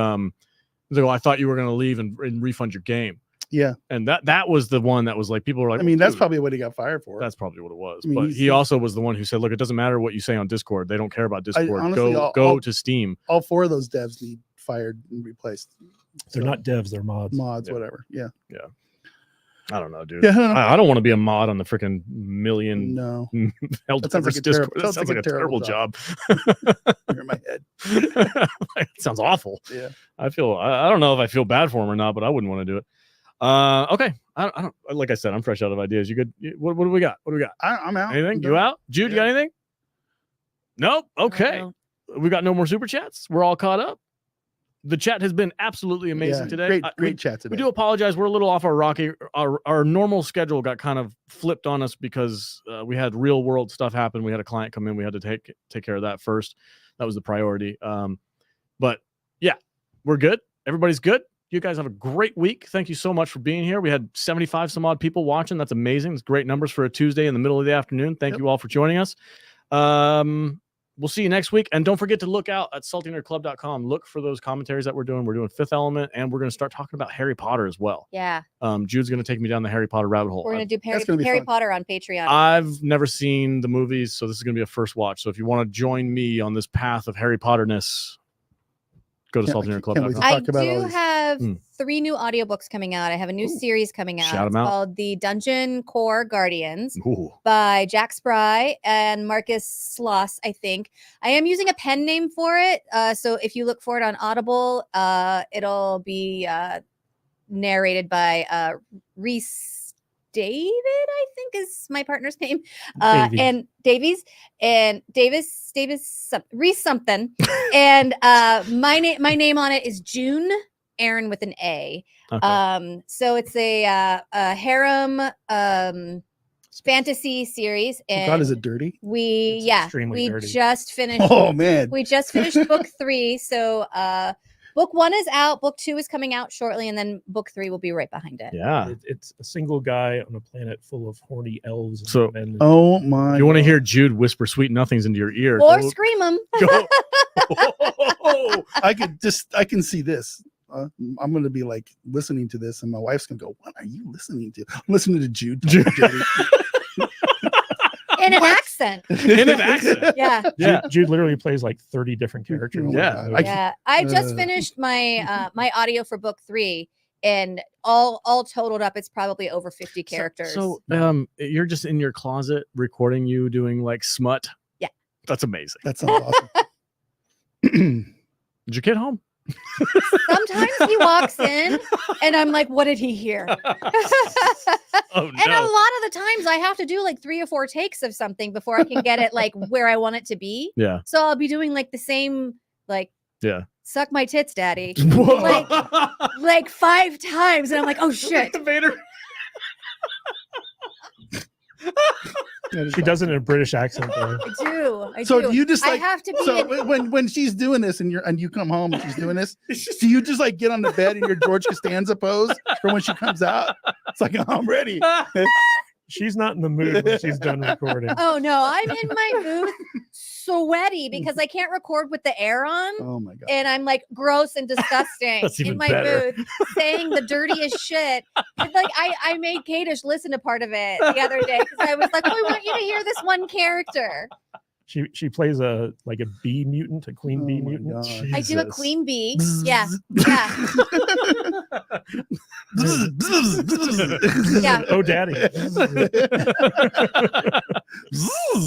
like, "Oh, I thought you were going to leave and refund your game." Yeah. And that was the one that was like, people were like, I mean, that's "Dude, probably what he got fired for. that's probably what it was." I mean, But he's- he also was the one who said, "Look, it doesn't matter what you say on Discord. They don't care about Discord. honestly, go I'll- to Steam." All four of those devs need fired and replaced. They're So, not devs, they're mods. mods, Yeah. whatever. Yeah. I don't know, dude. Yeah. I don't know. I don't want to be a mod on the freaking million No. Helldivers That sounds like a Discord. terrible- That sounds like a terrible job. You're in my head. It sounds awful. Yeah. I don't know if I feel bad for him or not, but I wouldn't want to do it. Okay. I don't, like I said, I'm fresh out of ideas. You good? What do we got? I'm out. Anything? I'm You done. out? Jude, you got anything? Nope. Okay. No. We got no more super chats. We're all caught up. The chat has been absolutely amazing Yeah, today. Great chat today. We do apologize. We're a little off our rocky. Our normal schedule got kind of flipped on us because we had real world stuff happen. We had a client come in. We had to take care of that first. That was the priority. But yeah, we're good. Everybody's good. You guys have a great week. Thank you so much for being here. We had 75 some odd people watching. That's amazing. It's great numbers for a Tuesday in the middle of the afternoon. Thank you all for joining us. We'll see you next week. And don't forget to look out at saltynerdclub.com. Look for those commentaries that we're doing. We're doing Fifth Element, and we're going to start talking about Harry Potter as well. Yeah. Jude's going to take me down the Harry Potter rabbit hole. We're going to do That's gonna be Harry fun. Potter on Patreon. I've never seen the movies, so this is going to be a first watch. So if you want to join me on this path of Harry Potterness, go to Can't wait to saltynerdclub.com. talk about all do these. have 3 new audiobooks coming out. I have a new series coming out. Shout 'em It's out. called The Dungeon Core Guardians Ooh. by Jack Spry and Marcus Sloss, I think. I am using a pen name for it. So if you look for it on Audible, it'll be narrated by Reese David, I think is my partner's name. Davies. And Davis, Reese something. And my name on it is June Aaron with an A. Okay. So it's a harem fantasy series. Oh, And God, is it dirty? we It's extremely dirty. just finished Oh man. we just finished book 3. So book 1 is out, book 2 is coming out shortly, and then book 3 will be right behind it. Yeah. It's a single guy on a planet full of horny elves. And So- men. Oh my. If you want to God. hear Jude whisper sweet nothings into your ear, Or go- scream them. go- I can see this. I'm going to be like listening to this, and my wife's going to go, "What are you listening to?" I'm listening to Jude. In an accent. In an accent. Yeah. Yeah. Jude literally plays like 30 different characters. Oh my Yeah. God. I- Yeah. I just Uh, finished my my audio for book 3, and all totaled up, it's probably over 50 characters. So you're just in your closet recording you doing like smut. Yeah, that's amazing. That sounds awesome. Did your kid home? Sometimes he walks in and I'm like, what did he hear? Oh, And a lot of the times I have to do like 3 or 4 takes of something before I can get it like where I want it to be. Yeah. So I'll be doing like the same, like, suck my tits, daddy. like 5 times. And I'm like, oh shit. Vader. She does it in a British accent though. I So do. do you just I like have to be so when she's doing this and you come home and she's doing this, do you just like get on the bed in your George Costanza pose for when she comes out? It's like, oh, I'm ready. She's not in the mood when she's done recording. Oh no, I'm in my booth sweaty because I can't record with the air on. Oh my god. And I'm like gross and disgusting That's even in my better. booth saying the dirtiest shit. It's like I made Kadish listen to part of it the other day because I was like, oh, I want you to hear this one character. She plays a bee mutant, a queen bee my mutant. God. I do a Jesus. queen bee. Yeah. Yeah. Yeah. Oh, daddy.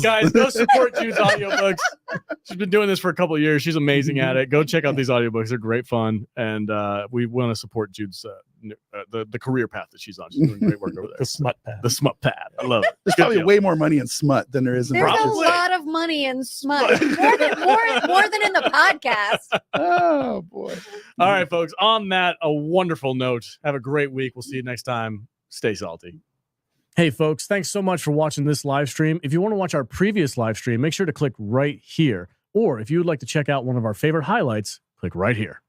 Guys, go support Jude's audiobooks. She's been doing this for a couple of years. She's amazing at it. Go check out these audiobooks. They're great fun. And we want to support Jude's the career path that she's on. She's doing great work over there. The smut pad. The smut pad. I love it. There's Good probably deal. way more money in smut than there is in There's Probably. a lot of money in smut. More than in the podcast. Oh boy. All right, folks. On that, a wonderful note. Have a great week. We'll see you next time. Stay salty. Hey, folks. Thanks so much for watching this live stream. If you want to watch our previous live stream, make sure to click right here. Or if you would like to check out one of our favorite highlights, click right here.